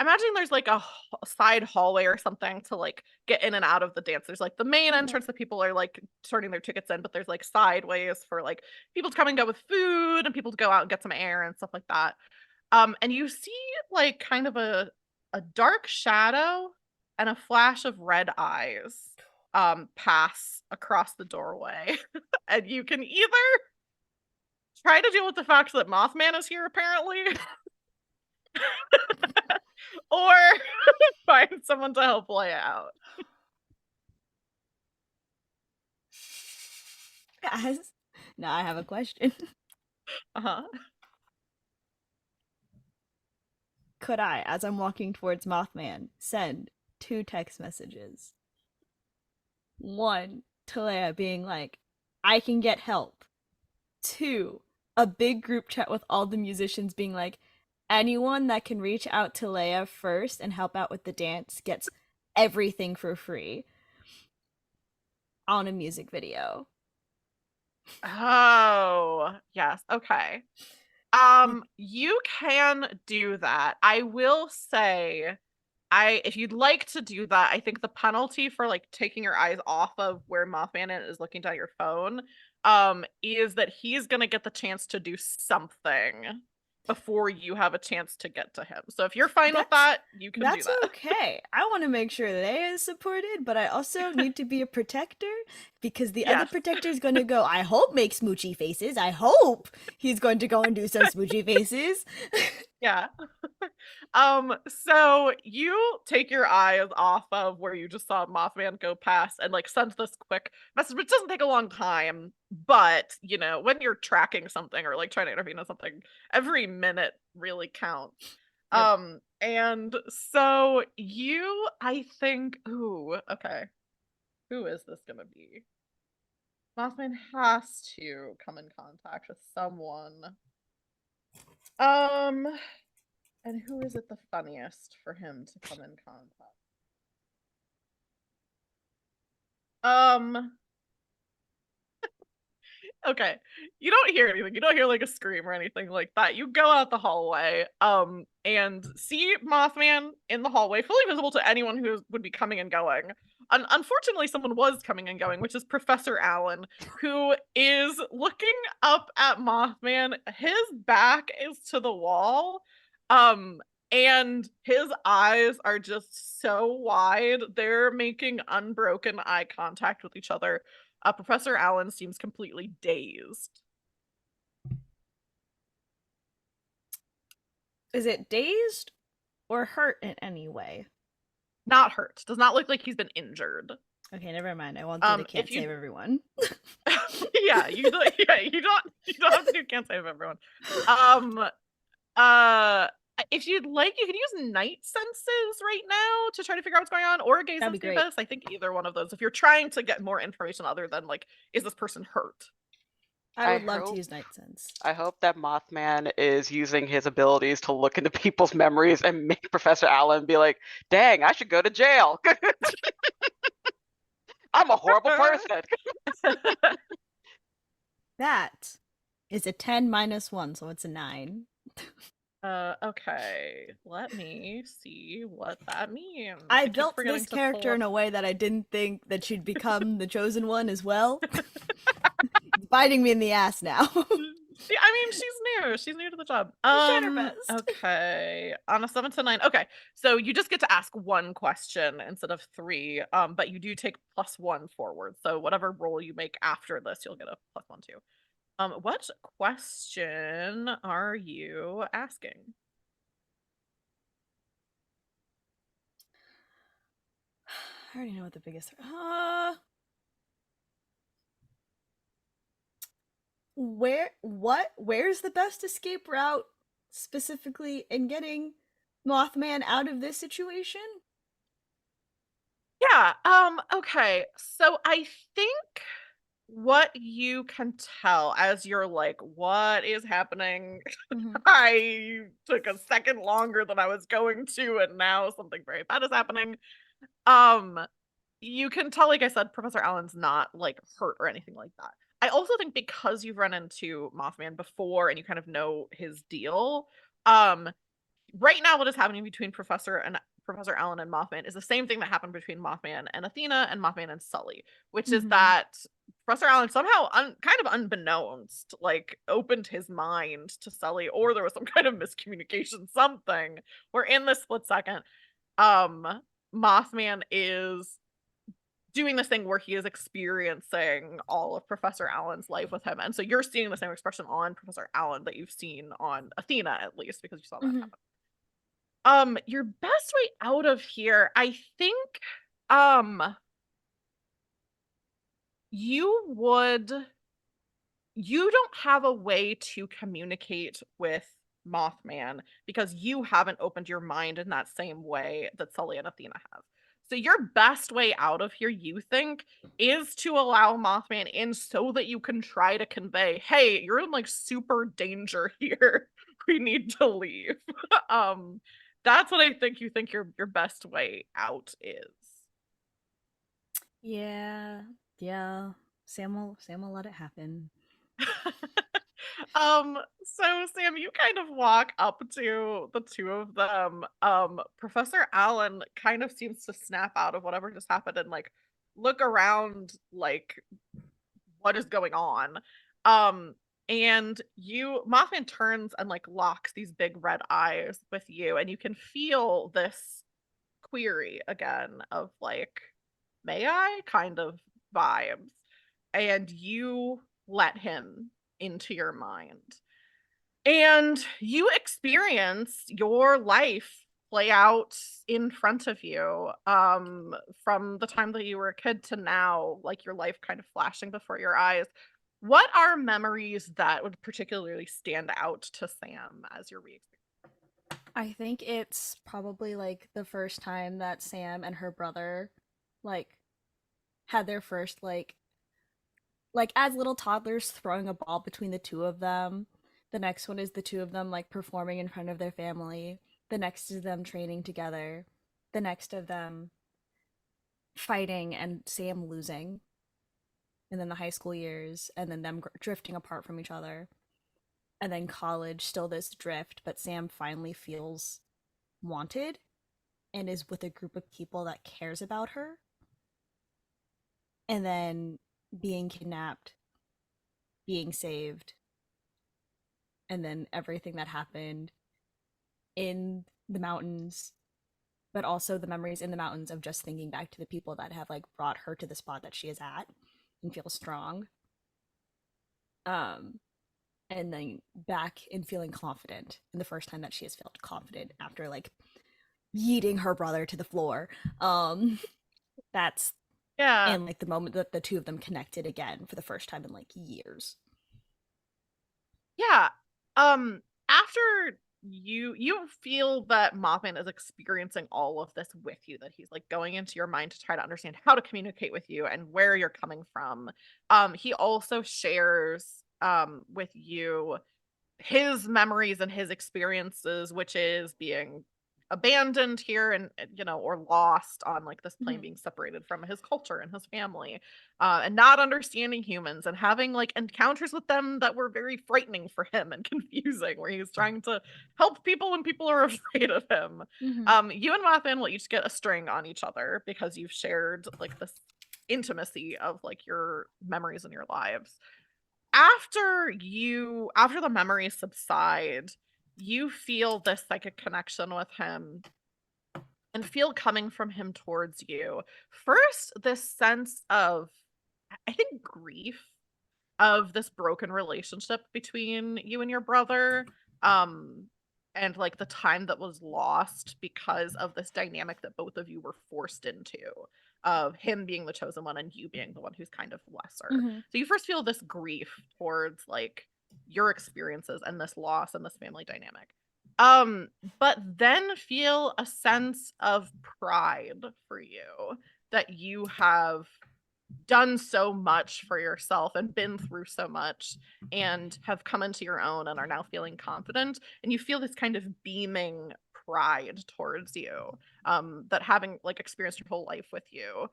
Speaker 1: imagine there's like a side hallway or something to like get in and out of the dance. There's like the main entrance that people are like turning their tickets in, but there's like side ways for like people to come and go with food and people to go out and get some air and stuff like that. And you see like kind of a dark shadow and a flash of red eyes pass across the doorway. And you can either try to deal with the fact that Mothman is here apparently or find someone to help Leia out.
Speaker 3: Guys, now I have a question. Could I, as I'm walking towards Mothman, send 2 text messages? One to Leia being like, I can get help. 2, a big group chat with all the musicians being like, anyone that can reach out to Leia first and help out with the dance gets everything for free on a music video.
Speaker 1: Oh, yes. Okay. You can do that. I will say if you'd like to do that, I think the penalty for like taking your eyes off of where Mothman is looking down your phone, is that he's gonna get the chance to do something before you have a chance to get to him. So if you're fine with that, you can do
Speaker 3: That's
Speaker 1: that.
Speaker 3: okay. I want to make sure that A is supported, but I also need to be a protector because the other
Speaker 1: Yes.
Speaker 3: protector is going to go, I hope, make smoochy faces. I hope he's going to go and do some smoochy faces.
Speaker 1: Yeah. So you take your eyes off of where you just saw Mothman go past and like send this quick message, which doesn't take a long time, but you know, when you're tracking something or like trying to intervene on something, every minute really counts.
Speaker 3: Yep.
Speaker 1: And so you, I think, ooh, okay. Who is this gonna be? Mothman has to come in contact with someone. And who is it the funniest for him to come in contact? Okay. You don't hear anything. You don't hear like a scream or anything like that. You go out the hallway, and see Mothman in the hallway, fully visible to anyone who would be coming and going. Unfortunately, someone was coming and going, which is Professor Allen, who is looking up at Mothman. His back is to the wall. And his eyes are just so wide. They're making unbroken eye contact with each other. Professor Allen seems completely dazed.
Speaker 3: Is it dazed or hurt in any way?
Speaker 1: Not hurt. Does not look like he's been injured.
Speaker 3: Okay, never mind. I won't do the can't save everyone.
Speaker 1: Yeah, you don't have to do can't save everyone. If you'd like, you could use night senses right now to try to figure out what's going on, or gaze
Speaker 3: That'd
Speaker 1: into
Speaker 3: be
Speaker 1: the
Speaker 3: great.
Speaker 1: abyss. I think either one of those. If you're trying to get more information other than like, is this person hurt?
Speaker 3: I would love to use night sense.
Speaker 2: I hope that Mothman is using his abilities to look into people's memories and make Professor Allen be like, dang, I should go to jail. I'm a horrible person.
Speaker 3: That is a 10 minus 1, so it's a 9.
Speaker 1: Okay. Let me see what that means.
Speaker 3: I built this character in a way that I didn't think that she'd become the chosen one as well. It's biting me in the ass now.
Speaker 1: I mean, she's new. She's new to the job.
Speaker 3: Trying her best.
Speaker 1: Okay. On a 7 to 9. Okay. So you just get to ask one question instead of 3. But you do take +1 forward. So whatever roll you make after this, you'll get a +1 too. What question are you asking?
Speaker 3: I already know what the biggest. Where's the best escape route specifically in getting Mothman out of this situation?
Speaker 1: Yeah, okay. So I think what you can tell as you're like, what is happening? I took a second longer than I was going to, and now something very bad is happening. You can tell, like I said, Professor Allen's not like hurt or anything like that. I also think because you've run into Mothman before and you kind of know his deal, right now what is happening between Professor Allen and Mothman is the same thing that happened between Mothman and Athena and Mothman and Sully, which is that Professor Allen somehow kind of unbeknownst like opened his mind to Sully, or there was some kind of miscommunication, something where in this split second Mothman is doing this thing where he is experiencing all of Professor Allen's life with him. And so you're seeing the same expression on Professor Allen that you've seen on Athena, at least, because you saw that happen. Your best way out of here, I think, you don't have a way to communicate with Mothman because you haven't opened your mind in that same way that Sully and Athena have. So your best way out of here, you think, is to allow Mothman in so that you can try to convey, hey, you're in like super danger here. We need to leave. That's what I think you think your best way out is.
Speaker 3: Yeah. Sam will let it happen.
Speaker 1: So Sam, you kind of walk up to the two of them. Professor Allen kind of seems to snap out of whatever just happened and like look around like what is going on. Um, and Mothman turns and like locks these big red eyes with you, and you can feel this query again of like, may I kind of vibes. And you let him into your mind. And you experience your life play out in front of you from the time that you were a kid to now, like your life kind of flashing before your eyes. What are memories that would particularly stand out to Sam as your re
Speaker 3: I think it's probably like the first time that Sam and her brother like had their first like as little toddlers throwing a ball between the two of them. The next one is the two of them like performing in front of their family. The next is them training together. The next of them fighting and Sam losing. And then the high school years, and then them drifting apart from each other. And then college, still this drift, but Sam finally feels wanted and is with a group of people that cares about her. And then being kidnapped, being saved, and then everything that happened in the mountains, but also the memories in the mountains of just thinking back to the people that have like brought her to the spot that she is at and feel strong. And then back in feeling confident, in the first time that she has felt confident after like yeeting her brother to the floor. That's
Speaker 1: Yeah.
Speaker 3: and like the moment that the two of them connected again for the first time in like years.
Speaker 1: Yeah. After you feel that Mothman is experiencing all of this with you, that he's like going into your mind to try to understand how to communicate with you and where you're coming from. He also shares with you his memories and his experiences, which is being abandoned here and or lost on like this plane, being separated from his culture and his family, and not understanding humans and having like encounters with them that were very frightening for him and confusing, where he's trying to help people when people are afraid of him. You and Mothman will each get a string on each other because you've shared like this intimacy of like your memories in your lives. After the memories subside, you feel this psychic connection with him and feel coming from him towards you. First, this sense of, I think, grief of this broken relationship between you and your brother, um and like the time that was lost because of this dynamic that both of you were forced into, of him being the chosen one and you being the one who's kind of lesser. So you first feel this grief towards like your experiences and this loss and this family dynamic, but then feel a sense of pride for you, that you have done so much for yourself and been through so much and have come into your own and are now feeling confident, and you feel this kind of beaming pride towards you, that having like experienced your whole life with you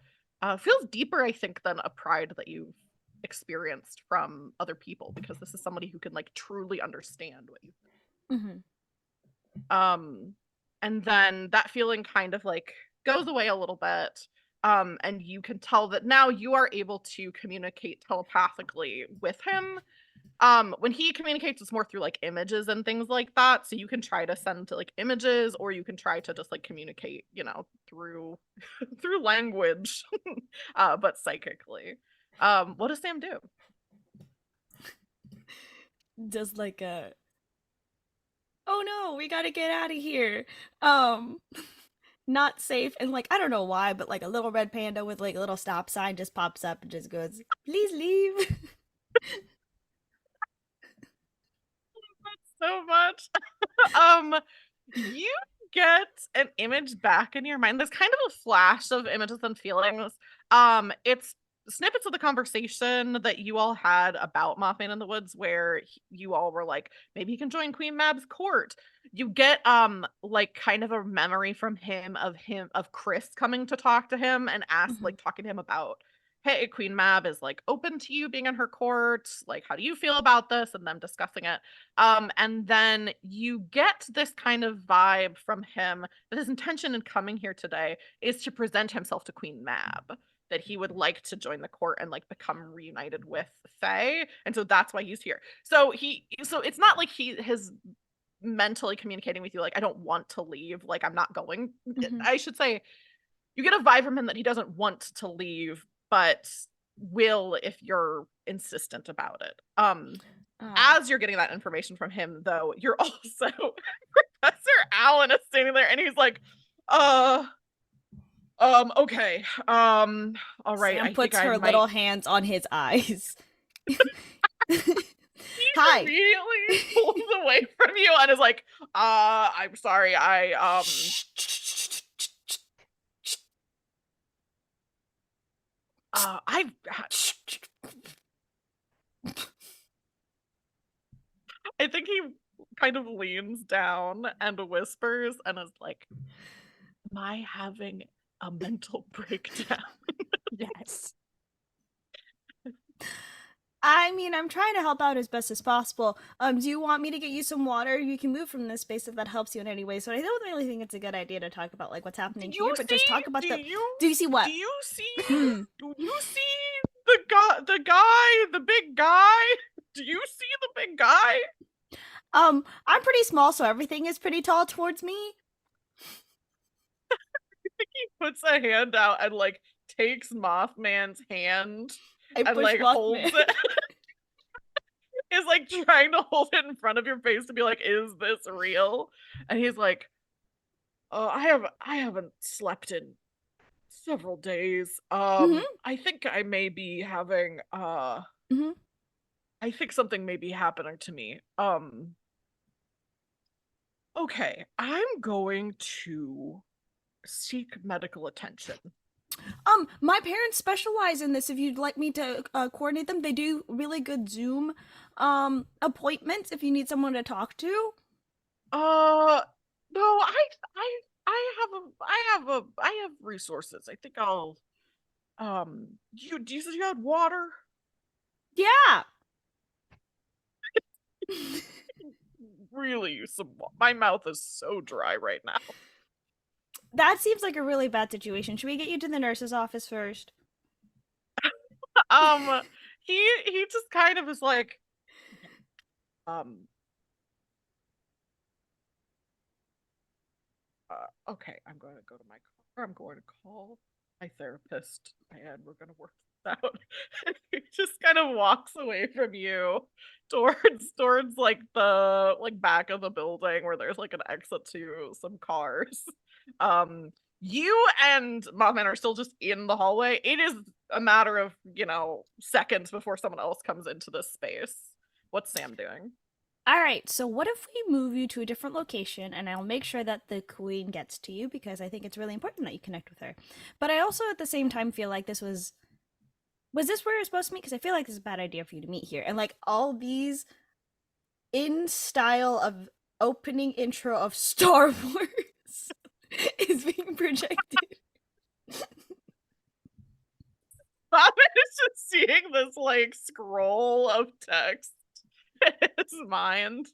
Speaker 1: feels deeper, I think, than a pride that you've experienced from other people, because this is somebody who can like truly understand what you and then that feeling kind of like goes away a little bit, and you can tell that now you are able to communicate telepathically with him. When he communicates, it's more through like images and things like that, so you can try to send to like images, or you can try to just like communicate through through language, but psychically. What does Sam do?
Speaker 3: Just like a, oh no, we gotta get out of here. Not safe. And like, I don't know why, but like a little red panda with like a little stop sign just pops up and just goes, please leave.
Speaker 1: So much. You get an image back in your mind. There's kind of a flash of images and feelings. It's snippets of the conversation that you all had about Mothman in the Woods, where you all were like, maybe he can join Queen Mab's court. You get like kind of a memory from him of Chris coming to talk to him and ask like talking to him about hey, Queen Mab is like open to you being in her court. Like, how do you feel about this? And them discussing it. And then you get this kind of vibe from him that his intention in coming here today is to present himself to Queen Mab, that he would like to join the court and like become reunited with Faye. And so that's why he's here. So it's not like his mentally communicating with you like, I don't want to leave, like I'm not going. I should say you get a vibe from him that he doesn't want to leave, but will if you're insistent about it. As you're getting that information from him, though, you're also Professor Allen is standing there and he's like, okay, all right.
Speaker 3: Sam puts her little hands on his eyes.
Speaker 1: Hi. Immediately pulls away from you and is like, I'm sorry, I think he kind of leans down and whispers and is like, am I having a mental breakdown?
Speaker 4: Yes.
Speaker 3: I mean, I'm trying to help out as best as possible. Do you want me to get you some water? You can move from this space if that helps you in any way. So I don't really think it's a good idea to talk about like what's happening here, but just talk about do you see what?
Speaker 1: Do you see do you see the big guy? Do you see the big guy?
Speaker 3: I'm pretty small, so everything is pretty tall towards me.
Speaker 1: I think he puts a hand out and like takes Mothman's hand and like holds it. Is like trying to hold it in front of your face to be like, is this real? And he's like, I haven't slept in several days. I think I may be having I think something may be happening to me. Okay, I'm going to seek medical attention.
Speaker 3: My parents specialize in this. If you'd like me to coordinate them, they do really good Zoom appointments if you need someone to talk to.
Speaker 1: No, I have resources. I think I'll you said you had water?
Speaker 3: Yeah.
Speaker 1: Really use some water. My mouth is so dry right now.
Speaker 3: That seems like a really bad situation. Should we get you to the nurse's office first?
Speaker 1: He just kind of is like, okay, I'm going to go to my car. I'm going to call my therapist, and we're going to work this out. And he just kind of walks away from you towards like the back of the building where there's like an exit to some cars. You and Mothman are still just in the hallway. It is a matter of, seconds before someone else comes into this space. What's Sam doing?
Speaker 3: All right, so what if we move you to a different location, and I'll make sure that the queen gets to you, because I think it's really important that you connect with her. But I also, at the same time, feel like this was this where you're supposed to meet? Because I feel like this is a bad idea for you to meet here. And, like, all these in style of opening intro of Star Wars is being projected.
Speaker 1: Mothman is just seeing this, like, scroll of text in his mind.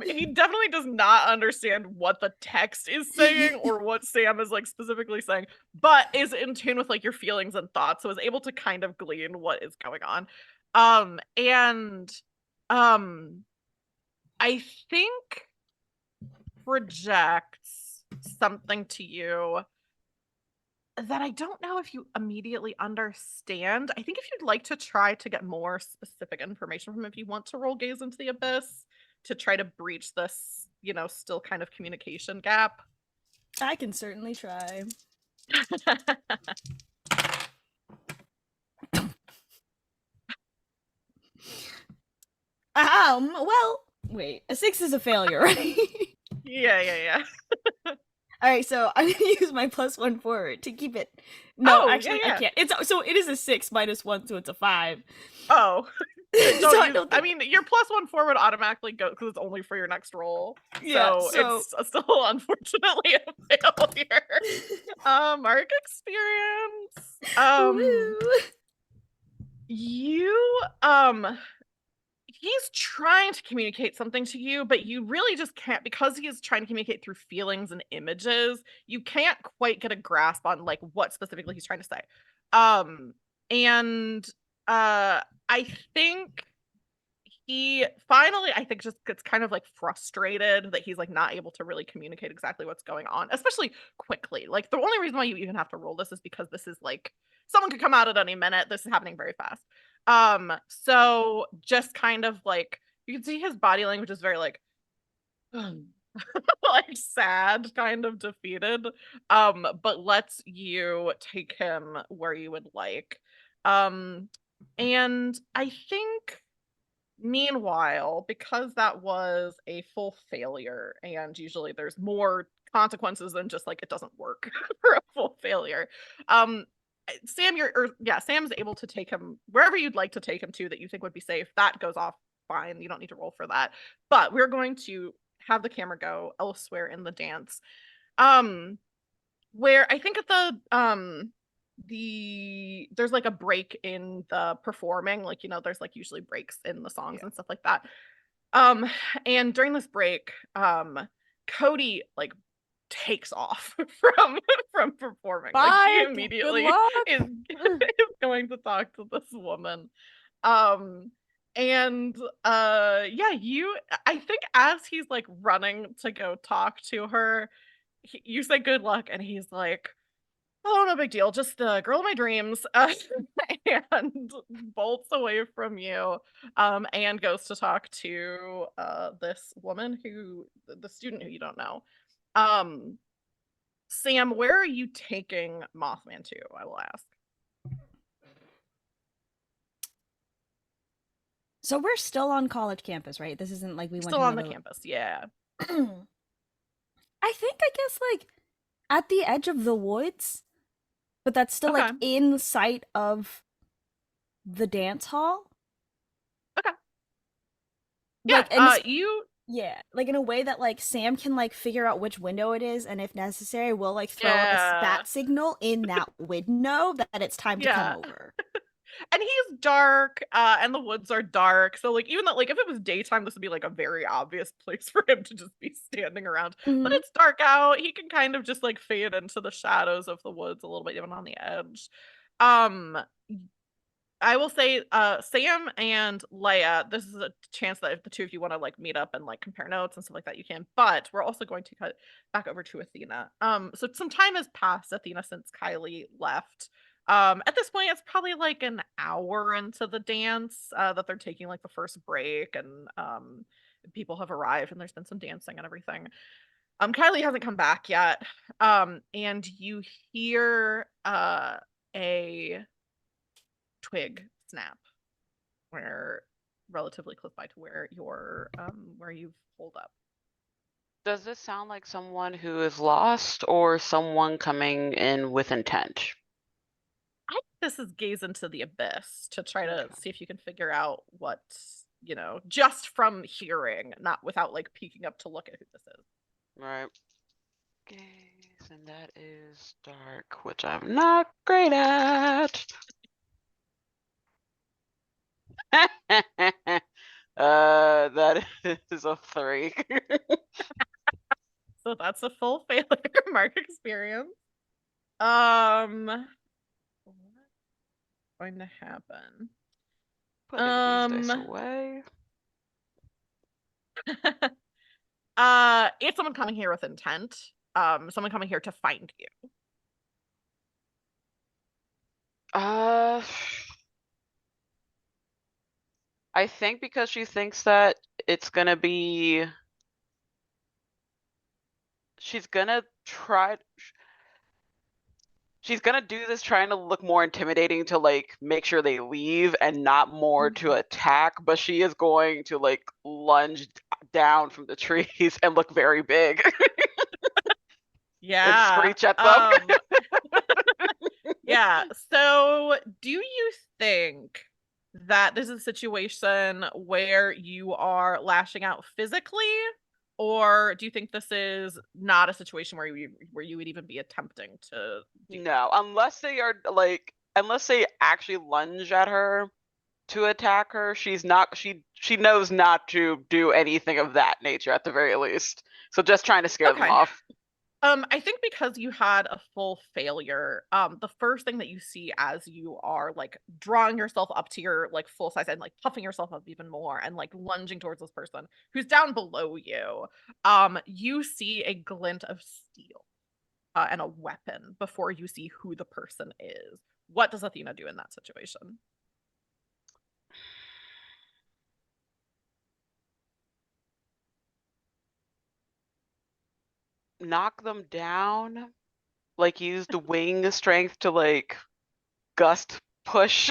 Speaker 1: He definitely does not understand what the text is saying or what Sam is like specifically saying, but is in tune with like your feelings and thoughts, so is able to kind of glean what is going on. I think projects something to you that I don't know if you immediately understand. I think if you'd like to try to get more specific information from him, if you want to roll Gaze into the Abyss to try to breach this, still kind of communication gap.
Speaker 3: I can certainly try. Well, wait, a 6 is a failure, right?
Speaker 1: Yeah.
Speaker 3: Alright, so I'm gonna use my +1 forward to keep it. No, actually, yeah. I can't. It is a 6 -1, so it's a 5.
Speaker 1: Oh.
Speaker 3: So
Speaker 1: I mean, your +1 forward automatically goes because it's only for your next roll.
Speaker 3: Yeah,
Speaker 1: so it's still unfortunately a failure. Mark experience.
Speaker 3: Woo.
Speaker 1: You he's trying to communicate something to you, but you really just can't, because he is trying to communicate through feelings and images. You can't quite get a grasp on like what specifically he's trying to say. And I think he finally, I think, just gets kind of like frustrated that he's like not able to really communicate exactly what's going on, especially quickly. Like the only reason why you even have to roll this is because this is like someone could come out at any minute. This is happening very fast. So just kind of like you can see his body language is very like like sad, kind of defeated. But lets you take him where you would like. And I think meanwhile, because that was a full failure, and usually there's more consequences than just like it doesn't work for a full failure. Sam's able to take him wherever you'd like to take him to that you think would be safe. That goes off fine. You don't need to roll for that. But we're going to have the camera go elsewhere in the dance. Where I think at there's like a break in the performing, like, there's like usually breaks in the songs and stuff like that. And during this break, Cody like takes off from performing. Like he
Speaker 4: Bye.
Speaker 1: immediately
Speaker 4: Good luck.
Speaker 1: is going to talk to this woman. And I think as he's like running to go talk to her, you say good luck, and he's like, oh, no big deal. Just the girl of my dreams. And bolts away from you, and goes to talk to this woman the student who you don't know. Sam, where are you taking Mothman to? I will ask.
Speaker 3: So we're still on college campus, right? This isn't like we went
Speaker 1: Still
Speaker 3: to
Speaker 1: on the
Speaker 3: another-
Speaker 1: campus, yeah.
Speaker 3: I guess like at the edge of the woods, but that's still like
Speaker 1: Okay.
Speaker 3: in sight of the dance hall.
Speaker 1: Okay.
Speaker 3: Like,
Speaker 1: Yeah,
Speaker 3: yeah, like in a way that like Sam can like figure out which window it is, and if necessary, we'll like throw a bat signal in that window that it's time to come over.
Speaker 1: And he's dark, and the woods are dark. So like even though like if it was daytime, this would be like a very obvious place for him to just be standing around. But it's dark out. He can kind of just like fade into the shadows of the woods a little bit, even on the edge. I will say, Sam and Leia, this is a chance that if the two of you want to like meet up and like compare notes and stuff like that, you can. But we're also going to cut back over to Athena. So some time has passed, Athena, since Kylie left. At this point, it's probably like an hour into the dance that they're taking like the first break, and people have arrived, and there's been some dancing and everything. Kylie hasn't come back yet, and you hear a twig snap where relatively close by to where you've pulled up.
Speaker 2: Does this sound like someone who is lost or someone coming in with intent?
Speaker 1: I think this is gaze into the abyss to try to see if you can figure out what, just from hearing, not without like peeking up to look at who this is.
Speaker 2: Right. Gaze, and that is dark, which I'm not great at. That is a 3.
Speaker 1: So that's a full failure mark experience. What's going to happen?
Speaker 2: Putting these dice away.
Speaker 1: It's someone coming here with intent. Someone coming here to find you.
Speaker 2: I think because she thinks that it's gonna be, she's gonna do this trying to look more intimidating to like make sure they leave and not more to attack, but she is going to like lunge down from the trees and look very big.
Speaker 1: Yeah.
Speaker 2: And screech at them.
Speaker 1: Yeah. So do you think that this is a situation where you are lashing out physically, or do you think this is not a situation where you would even be attempting to do
Speaker 2: No, unless they actually lunge at her, to attack her. She's not. She knows not to do anything of that nature at the very least. So just trying to scare them
Speaker 1: Okay.
Speaker 2: off.
Speaker 1: I think because you had a full failure, the first thing that you see as you are like drawing yourself up to your like full size and like puffing yourself up even more and like lunging towards this person who's down below you, you see a glint of steel and a weapon before you see who the person is. What does Athena do in that situation?
Speaker 2: Knock them down. Like use the wing strength to like gust push.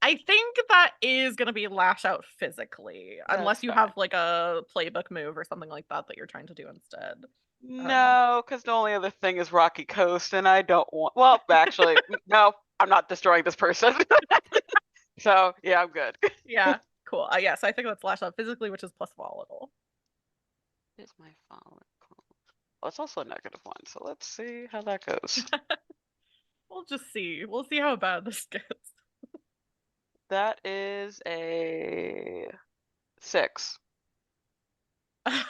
Speaker 1: I think that is going to be lash out physically, unless you
Speaker 2: fine.
Speaker 1: have like a playbook move or something like that that you're trying to do instead.
Speaker 2: No, because the only other thing is Rocky Coast, and I don't want. Well, actually, no, I'm not destroying this person. So yeah, I'm good.
Speaker 1: Yeah, cool. Yes, I think that's lash out physically, which is plus volatile.
Speaker 2: Here's my follow. Oh, it's also a -1, so let's see how that goes.
Speaker 1: We'll just see. We'll see how bad this gets.
Speaker 2: That is a 6.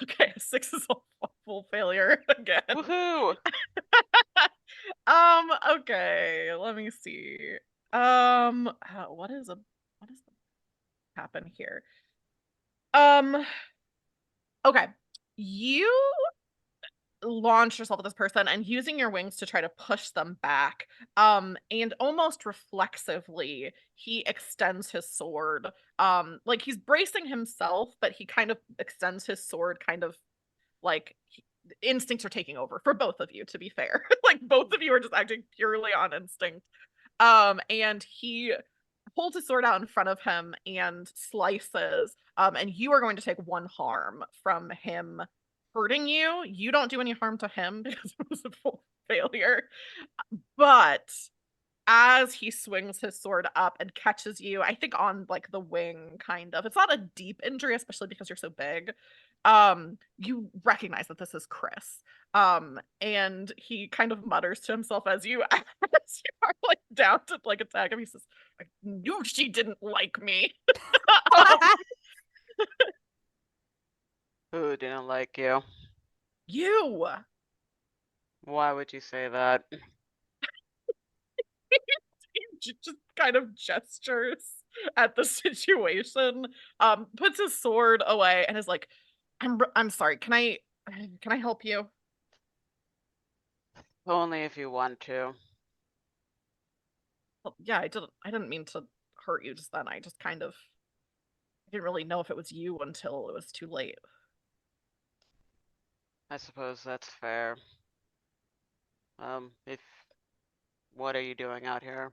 Speaker 1: Okay, 6 is a full failure again.
Speaker 2: Woohoo!
Speaker 1: Okay, let me see. What is happen here? Okay. You launch yourself at this person and using your wings to try to push them back. And almost reflexively, he extends his sword. Like he's bracing himself, but he kind of extends his sword kind of like instincts are taking over for both of you, to be fair. Like both of you are just acting purely on instinct. And he pulls his sword out in front of him and slices. And you are going to take 1 harm from him hurting you. You don't do any harm to him because it was a full failure. But as he swings his sword up and catches you, I think on like the wing, kind of. It's not a deep injury, especially because you're so big. You recognize that this is Chris. And he kind of mutters to himself as you as you are like down to like attack him. He says, "I knew she didn't like me." Um,
Speaker 2: Who didn't like you?
Speaker 1: you.
Speaker 2: Why would you say that?
Speaker 1: He just kind of gestures at the situation, puts his sword away and is like, I'm sorry, can I help you?"
Speaker 2: Only if you want to.
Speaker 1: Well, yeah, I didn't mean to hurt you just then. I just kind of didn't really know if it was you until it was too late.
Speaker 2: I suppose that's fair. If what are you doing out here?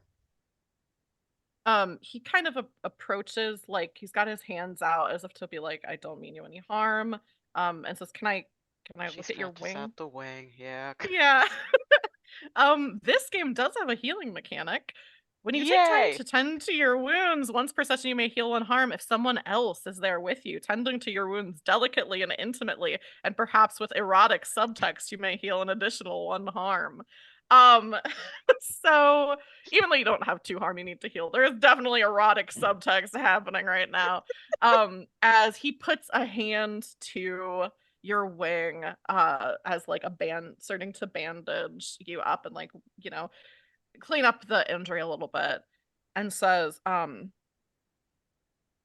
Speaker 1: He kind of approaches, like he's got his hands out as if to be like, "I don't mean you any harm." And says, "Can I
Speaker 2: She
Speaker 1: look at your
Speaker 2: stretches
Speaker 1: wing?"
Speaker 2: out the wing. Yeah.
Speaker 1: Yeah. This game does have a healing mechanic. When you take time
Speaker 2: Yay!
Speaker 1: to tend to your wounds, once per session you may heal 1 harm if someone else is there with you, tending to your wounds delicately and intimately, and perhaps with erotic subtext, you may heal an additional 1 harm. Um, so even though you don't have 2 harm you need to heal, there is definitely erotic subtext happening right now. As he puts a hand to your wing as like a band starting to bandage you up and like clean up the injury a little bit and says came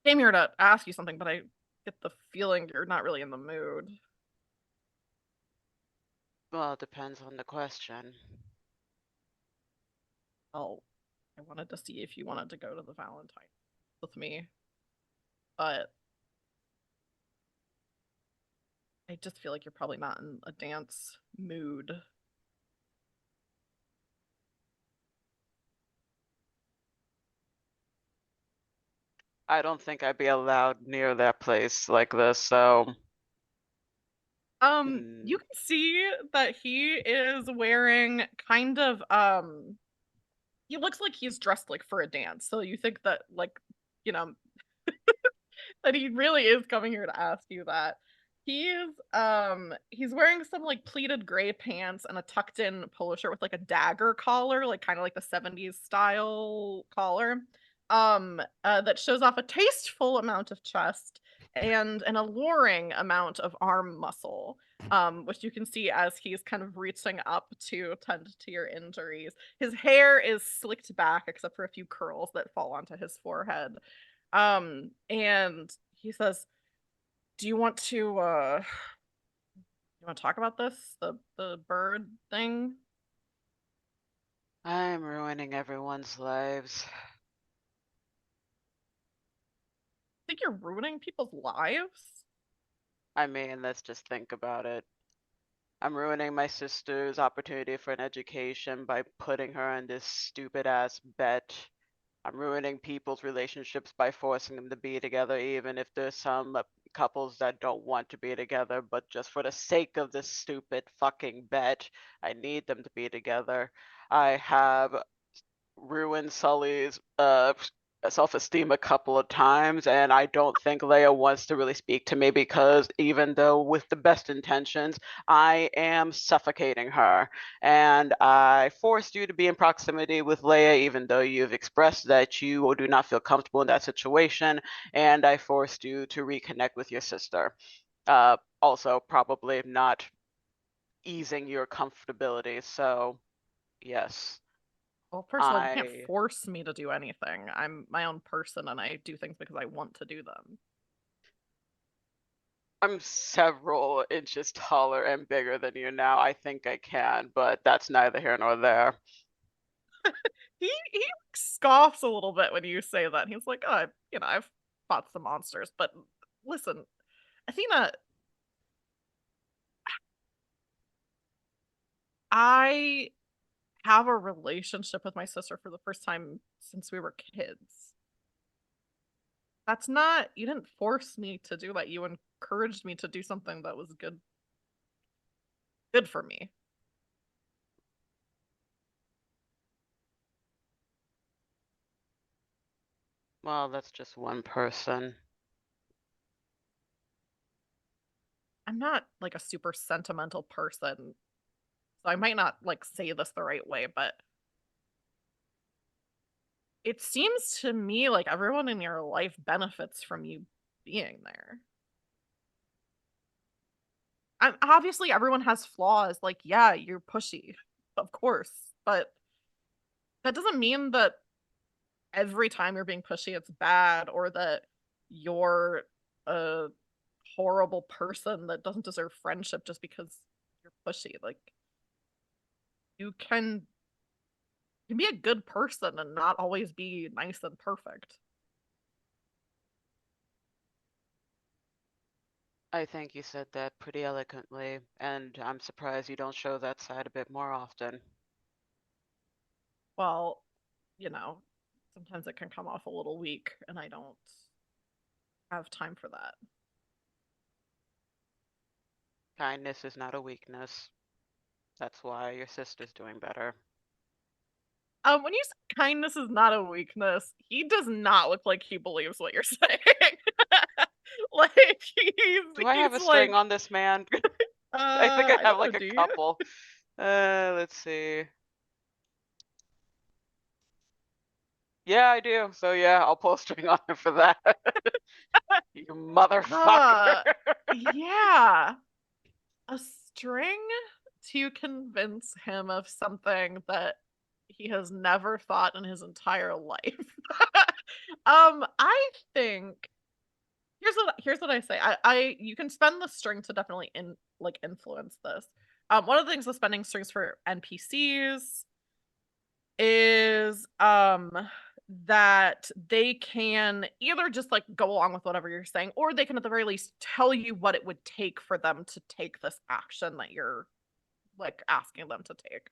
Speaker 1: here to ask you something, but I get the feeling you're not really in the mood.
Speaker 2: Well, it depends on the question.
Speaker 1: Oh, I wanted to see if you wanted to go to the Valentine with me, but I just feel like you're probably not in a dance mood.
Speaker 2: I don't think I'd be allowed near that place like this, so.
Speaker 1: You can see that he is wearing kind of he looks like he's dressed like for a dance. So you think that like, you know, that he really is coming here to ask you that. He's wearing some like pleated gray pants and a tucked in polo shirt with like a dagger collar, like kind of like the 70s style collar. that shows off a tasteful amount of chest and an alluring amount of arm muscle, which you can see as he's kind of reaching up to tend to your injuries. His hair is slicked back except for a few curls that fall onto his forehead. And he says, "Do you want to talk about this? The bird thing?"
Speaker 2: I'm ruining everyone's lives.
Speaker 1: Think you're ruining people's lives?
Speaker 2: I mean, let's just think about it. I'm ruining my sister's opportunity for an education by putting her in this stupid ass bet. I'm ruining people's relationships by forcing them to be together, even if there's some couples that don't want to be together, but just for the sake of this stupid fucking bet, I need them to be together. I have ruined Sully's self-esteem a couple of times, and I don't think Leia wants to really speak to me because even though with the best intentions, I am suffocating her. And I forced you to be in proximity with Leia even though you've expressed that you do not feel comfortable in that situation, and I forced you to reconnect with your sister. Also probably not easing your comfortability, so yes.
Speaker 1: Well, first of all, you can't force me to do anything. I'm my own person and I do things because I want to do them.
Speaker 2: I'm several inches taller and bigger than you now. I think I can, but that's neither here nor there.
Speaker 1: He scoffs a little bit when you say that. He's like, "Oh, I've fought some monsters, but listen, Athena, I have a relationship with my sister for the first time since we were kids. That's not, you didn't force me to do that. You encouraged me to do something that was good for me."
Speaker 2: Well, that's just one person.
Speaker 1: I'm not like a super sentimental person, so I might not like say this the right way, but it seems to me like everyone in your life benefits from you being there. And obviously, everyone has flaws. Like, yeah, you're pushy, of course, but that doesn't mean that every time you're being pushy, it's bad, or that you're a horrible person that doesn't deserve friendship just because you're pushy. Like, you can be a good person and not always be nice and perfect.
Speaker 2: I think you said that pretty eloquently, and I'm surprised you don't show that side a bit more often.
Speaker 1: Well, you know, sometimes it can come off a little weak, and I don't have time for that.
Speaker 2: Kindness is not a weakness. That's why your sister's doing better.
Speaker 1: When you say kindness is not a weakness, he does not look like he believes what you're saying. Like
Speaker 2: Do I have a
Speaker 1: he's
Speaker 2: string
Speaker 1: like,
Speaker 2: on this man? I think I
Speaker 1: I
Speaker 2: have
Speaker 1: don't know,
Speaker 2: like a
Speaker 1: do you?
Speaker 2: couple. Let's see. Yeah, I do. So yeah, I'll pull a string on him for that. You motherfucker.
Speaker 1: Yeah, a string to convince him of something that he has never thought in his entire life. I think here's what I say. I you can spend the string to definitely influence this. One of the things with spending strings for NPCs is that they can either just like go along with whatever you're saying, or they can at the very least tell you what it would take for them to take this action that you're like asking them to take.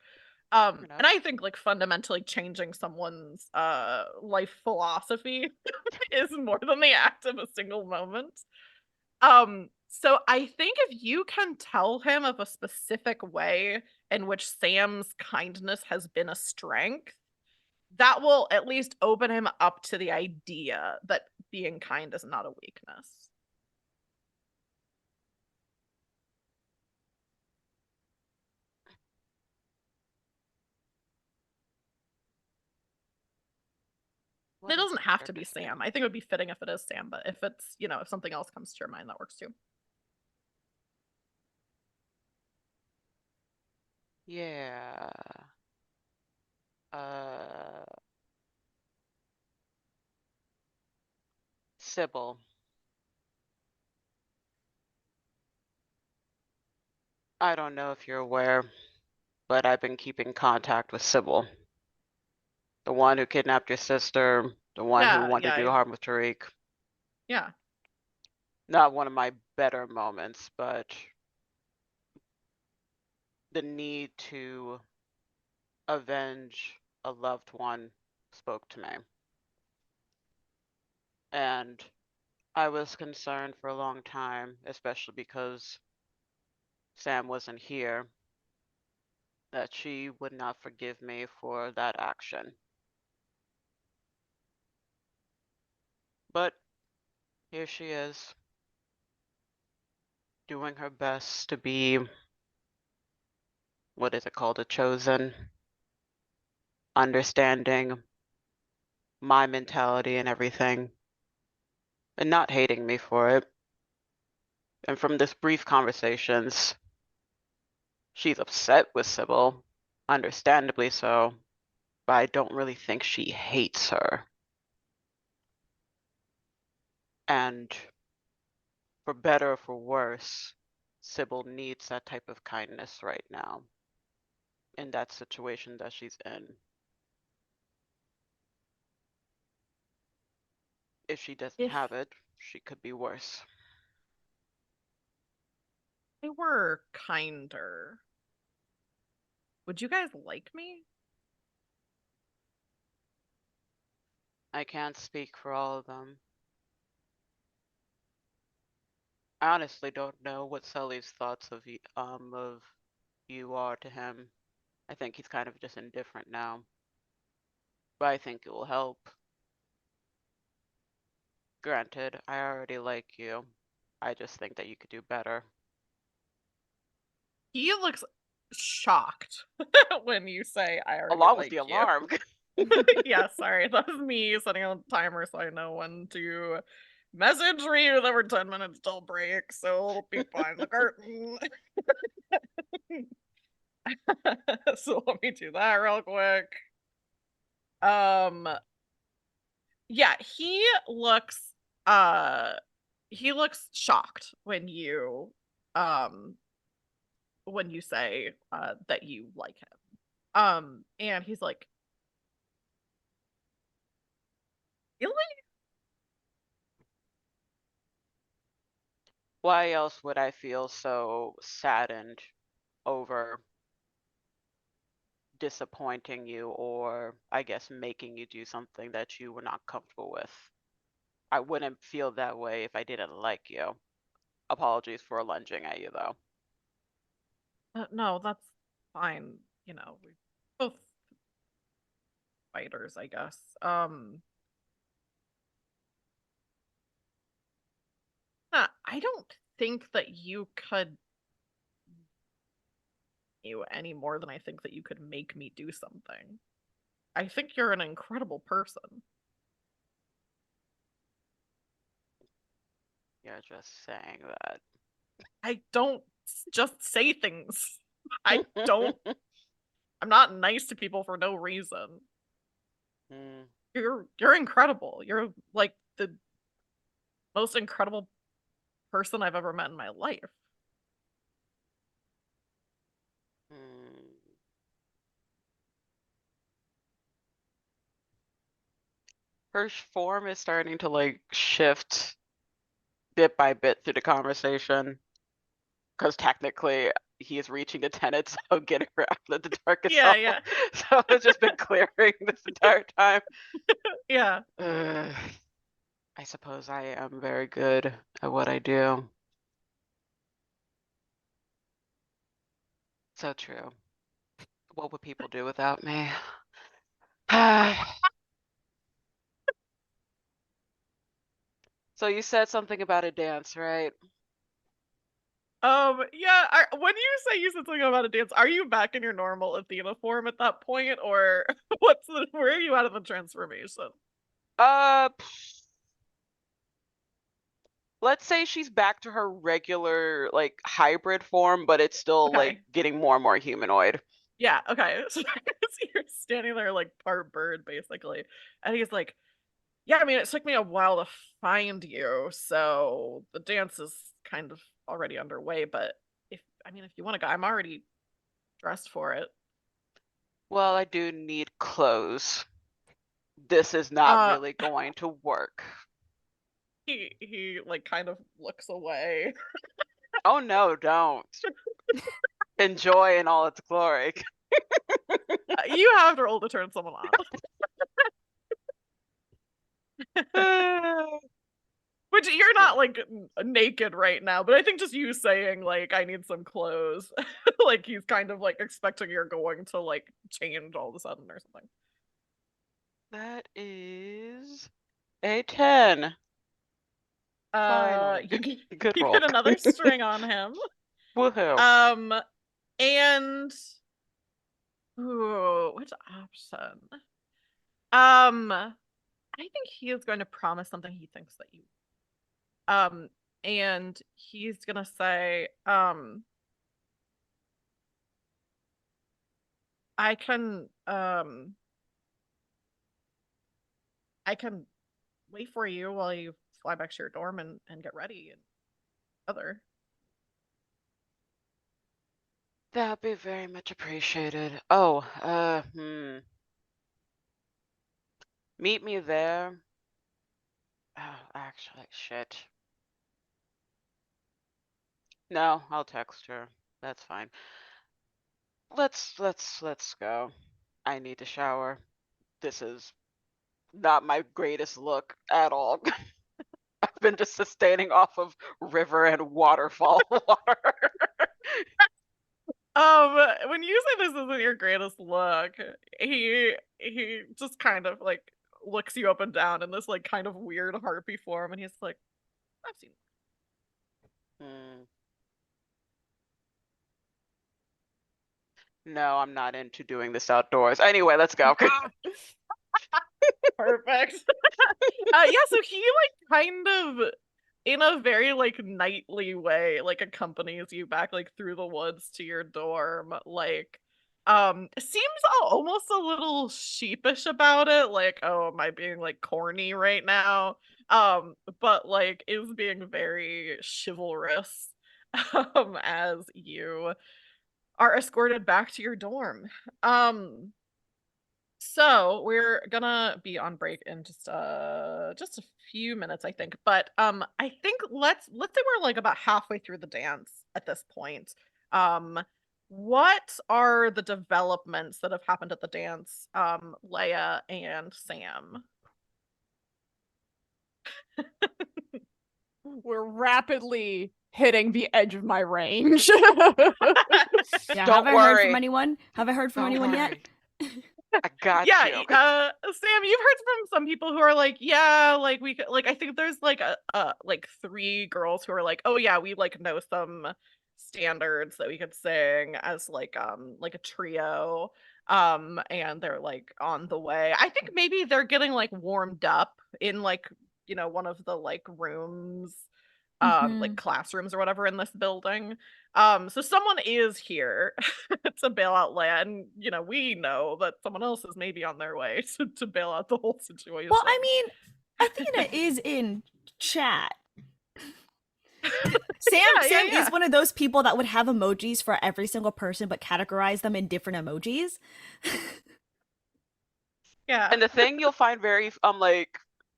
Speaker 1: And I think like fundamentally changing someone's life philosophy is more than the act of a single moment. So I think if you can tell him of a specific way in which Sam's kindness has been a strength, that will at least open him up to the idea that being kind is not a weakness.
Speaker 2: What
Speaker 1: It
Speaker 2: is
Speaker 1: doesn't
Speaker 2: a
Speaker 1: have
Speaker 2: better
Speaker 1: to be
Speaker 2: nickname?
Speaker 1: Sam. I think it would be fitting if it is Sam, but if it's, if something else comes to your mind, that works too.
Speaker 2: Yeah. Uh, Sybil. I don't know if you're aware, but I've been keeping contact with Sybil. The one who kidnapped your sister, the one who wanted to do harm with Tariq.
Speaker 1: Yeah.
Speaker 2: Not one of my better moments, but the need to avenge a loved one spoke to me. And I was concerned for a long time, especially because Sam wasn't here, that she would not forgive me for that action. But here she is, doing her best to be, what is it called, a chosen, understanding my mentality and everything, and not hating me for it. And from this brief conversations, she's upset with Sybil, understandably so, but I don't really think she hates her. And for better or for worse, Sybil needs that type of kindness right now in that situation that she's in. If she doesn't have it, she could be worse.
Speaker 1: They were kinder. Would you guys like me?
Speaker 2: I can't speak for all of them. I honestly don't know what Sully's thoughts of you are to him. I think he's kind of just indifferent now. But I think it will help. Granted, I already like you. I just think that you could do better.
Speaker 1: He looks shocked when you say I already
Speaker 2: Along with
Speaker 1: like
Speaker 2: the
Speaker 1: you.
Speaker 2: alarm.
Speaker 1: Yeah, sorry. That was me setting a timer so I know when to message you that we're 10 minutes till break, so it'll be behind the curtain. So let me do that real quick. Yeah, he looks shocked when you say that you like him. And he's like, really?
Speaker 2: Why else would I feel so saddened over disappointing you, or I guess making you do something that you were not comfortable with? I wouldn't feel that way if I didn't like you. Apologies for lunging at you, though.
Speaker 1: No, that's fine. We're both fighters, I guess. I don't think that you could do any more than I think that you could make me do something. I think you're an incredible person.
Speaker 2: You're just saying that.
Speaker 1: I don't just say things. I don't. I'm not nice to people for no reason. You're incredible. You're like the most incredible person I've ever met in my life.
Speaker 2: Her form is starting to like shift bit by bit through the conversation, because technically he is reaching the tenets of getting her out of the darkest
Speaker 1: Yeah,
Speaker 2: hole.
Speaker 1: yeah.
Speaker 2: So it's just been clearing this entire time.
Speaker 1: Yeah.
Speaker 2: I suppose I am very good at what I do. So true. What would people do without me? So you said something about a dance, right?
Speaker 1: Yeah, when you say you said something about a dance, are you back in your normal Athena form at that point, or where are you out of the transformation?
Speaker 2: Let's say she's back to her regular, like, hybrid form, but it's still, like,
Speaker 1: Okay.
Speaker 2: getting more and more humanoid.
Speaker 1: Yeah, okay. So you're standing there like part bird, basically. And he's like, yeah, I mean, it took me a while to find you, so the dance is kind of already underway, but if you want to go, I'm already dressed for it.
Speaker 2: Well, I do need clothes. This is not
Speaker 1: Uh
Speaker 2: really going to work.
Speaker 1: he like kind of looks away.
Speaker 2: Oh no, don't. Enjoy in all its glory.
Speaker 1: You have to roll to turn someone on. Which you're not like naked right now, but I think just you saying like I need some clothes, like he's kind of like expecting you're going to like change all of a sudden or something.
Speaker 2: That is a 10. Finally. Good
Speaker 1: You
Speaker 2: roll.
Speaker 1: get another string on him.
Speaker 2: Woohoo.
Speaker 1: And which option? I think he is going to promise something he thinks that you and he's gonna say, I can wait for you while you fly back to your dorm and get ready and other.
Speaker 2: That'd be very much appreciated. Oh, meet me there. Oh, actually, shit. No, I'll text her. That's fine. Let's go. I need to shower. This is not my greatest look at all. I've been just sustaining off of river and waterfall water.
Speaker 1: When you say this isn't your greatest look, he just kind of like looks you up and down in this like kind of weird harpy form, and he's like, I've seen.
Speaker 2: No, I'm not into doing this outdoors. Anyway, let's go.
Speaker 1: Perfect. Yeah, so he like kind of in a very like knightly way like accompanies you back like through the woods to your dorm, like seems almost a little sheepish about it, like, oh, am I being like corny right now? But like is being very chivalrous as you are escorted back to your dorm. So we're gonna be on break in just a few minutes, I think. But I think let's say we're like about halfway through the dance at this point. Um what are the developments that have happened at the dance, Leia and Sam?
Speaker 4: We're rapidly hitting the edge of my range.
Speaker 3: Yeah,
Speaker 2: Don't
Speaker 3: have I heard
Speaker 2: worry.
Speaker 3: from anyone? Have I heard from
Speaker 2: Don't
Speaker 3: anyone yet?
Speaker 2: worry. I got
Speaker 1: Yeah,
Speaker 2: you.
Speaker 1: Sam, you've heard from some people who are like, yeah, like we could, like I think there's like like 3 girls who are like, oh yeah, we like know some standards that we could sing as like a trio. And they're like on the way. I think maybe they're getting like warmed up in like, one of the like rooms, like classrooms or whatever in this building. So someone is here to bail out Leia, and we know that someone else is maybe on their way to bail out the whole situation.
Speaker 3: Well, I mean, Athena is in chat. Sam
Speaker 1: Yeah.
Speaker 3: is one of those people that would have emojis for every single person, but categorize them in different emojis.
Speaker 1: Yeah.
Speaker 2: And the thing you'll find very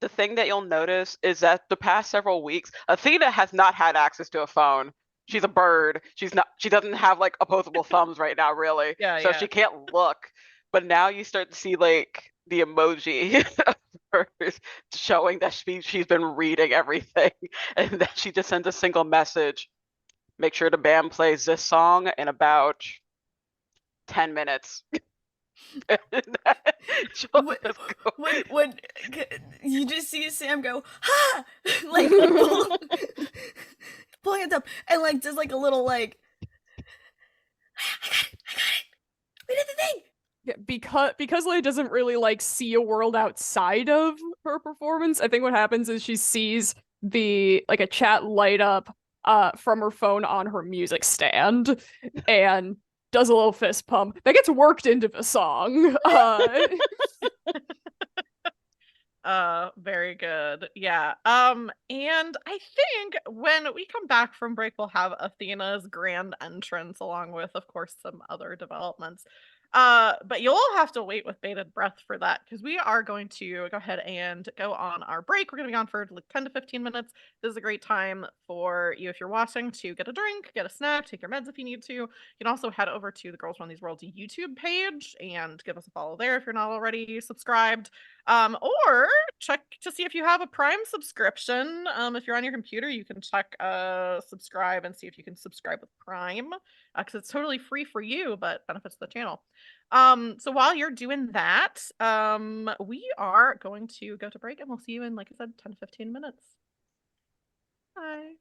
Speaker 2: the thing that you'll notice is that the past several weeks, Athena has not had access to a phone. She's a bird. She doesn't have like opposable thumbs right now, really.
Speaker 1: Yeah.
Speaker 2: She can't look. But now you start to see like the emoji of hers showing that she's been reading everything, and that she just sends a single message. Make sure the band plays this song in about 10 minutes.
Speaker 3: When you just see Sam go, ha! Like, pull hands up, and like just like a little like, I got it, we did the thing.
Speaker 4: Yeah, because Leia doesn't really like see a world outside of her performance. I think what happens is she sees a chat light up from her phone on her music stand and does a little fist pump that gets worked into the song.
Speaker 1: Very good. Yeah. And I think when we come back from break, we'll have Athena's grand entrance along with, of course, some other developments. But you'll have to wait with bated breath for that because we are going to go ahead and go on our break. We're going to be on for like 10 to 15 minutes. This is a great time for you, if you're watching, to get a drink, get a snack, take your meds if you need to. You can also head over to the Girls Run These Worlds YouTube page and give us a follow there if you're not already subscribed. Or check to see if you have a Prime subscription. If you're on your computer, you can check subscribe and see if you can subscribe with Prime because it's totally free for you, but benefits the channel. So while you're doing that, we are going to go to break and we'll see you in, like I said, 10 to 15 minutes. Bye.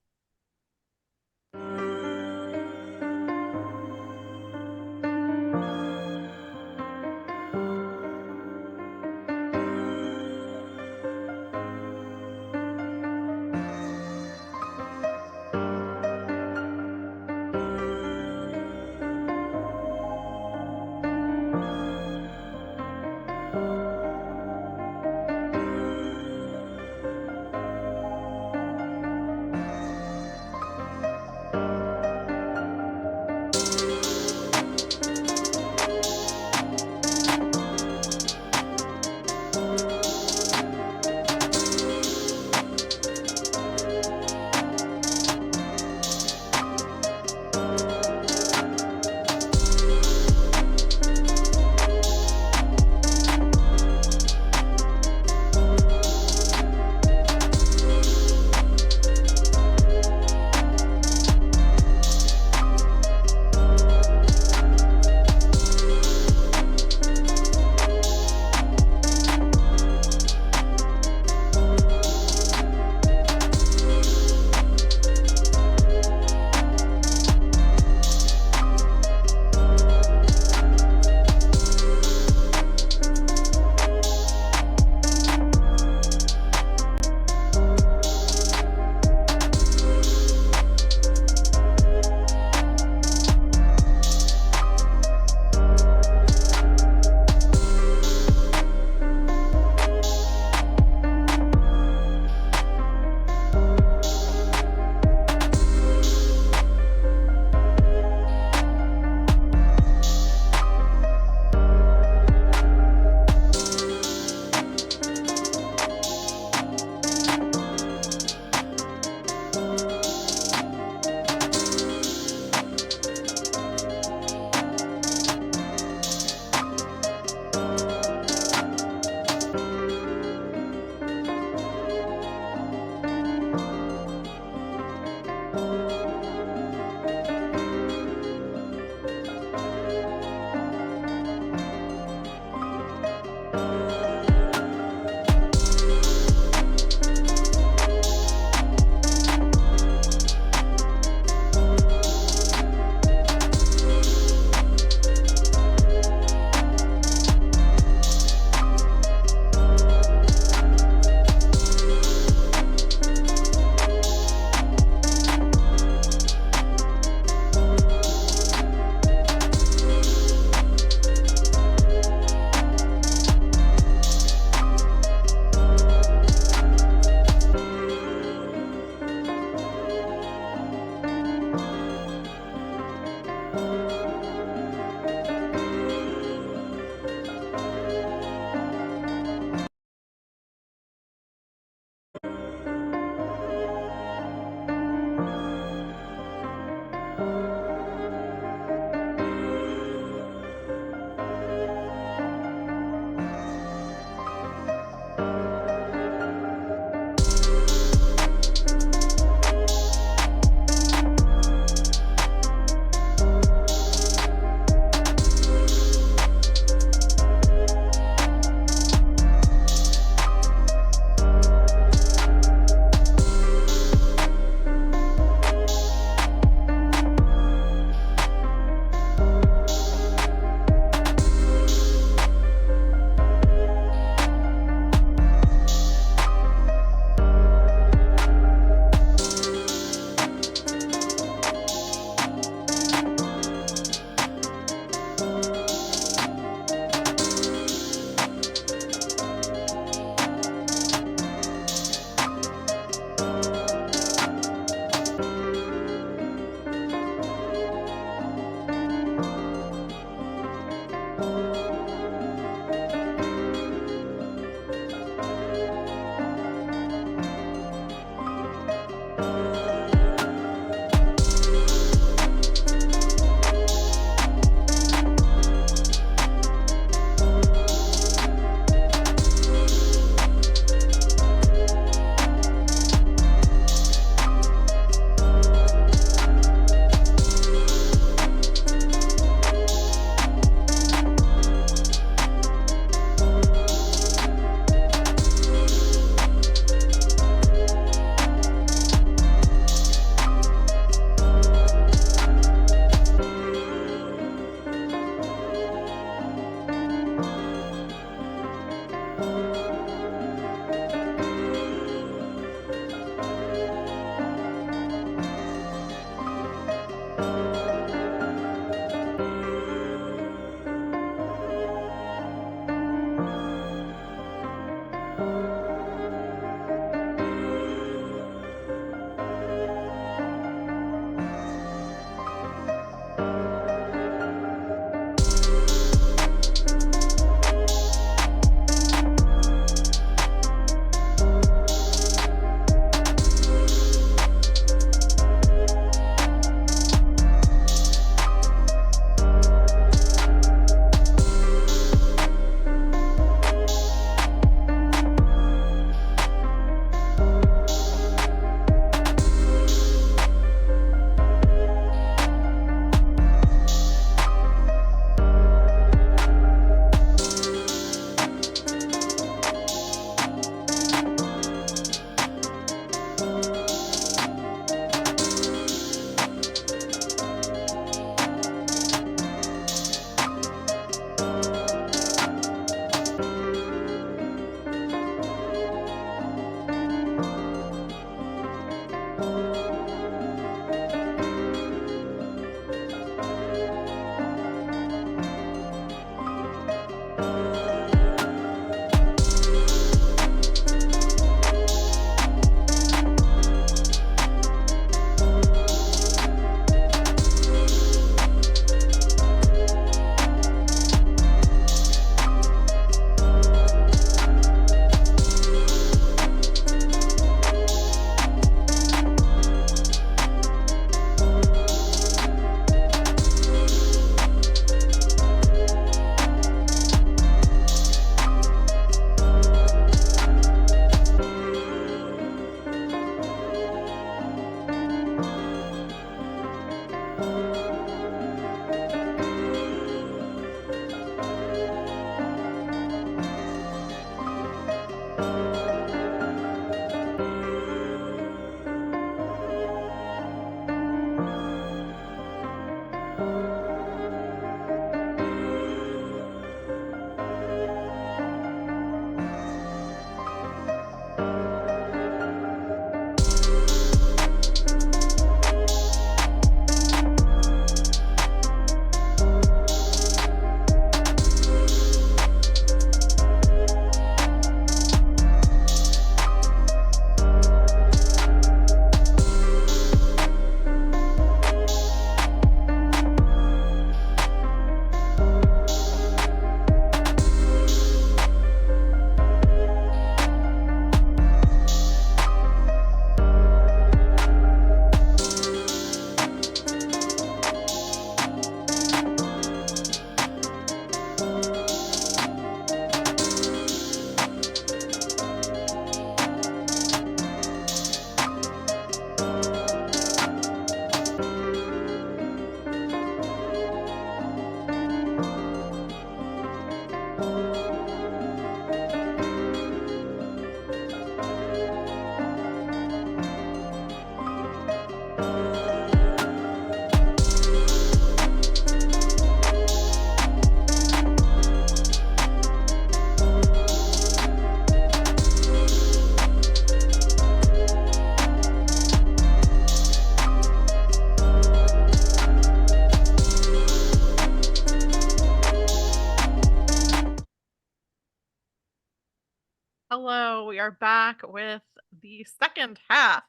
Speaker 1: Hello, we are back with the second half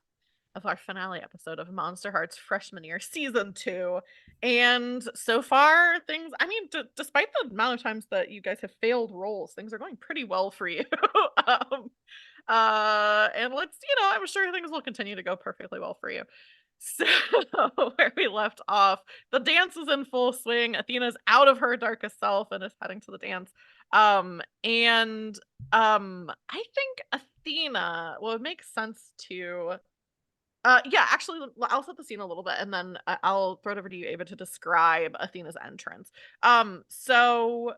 Speaker 1: of our finale episode of Monster Hearts Freshman Year Season 2. And so far, things, I mean, despite the amount of times that you guys have failed rolls, things are going pretty well for you. um, and let's, I'm sure things will continue to go perfectly well for you. So, where we left off, the dance is in full swing. Athena's out of her darkest self and is heading to the dance. I think Athena, well, it makes sense to yeah, actually, I'll set the scene a little bit, and then I'll throw it over to you, Ava, to describe Athena's entrance. So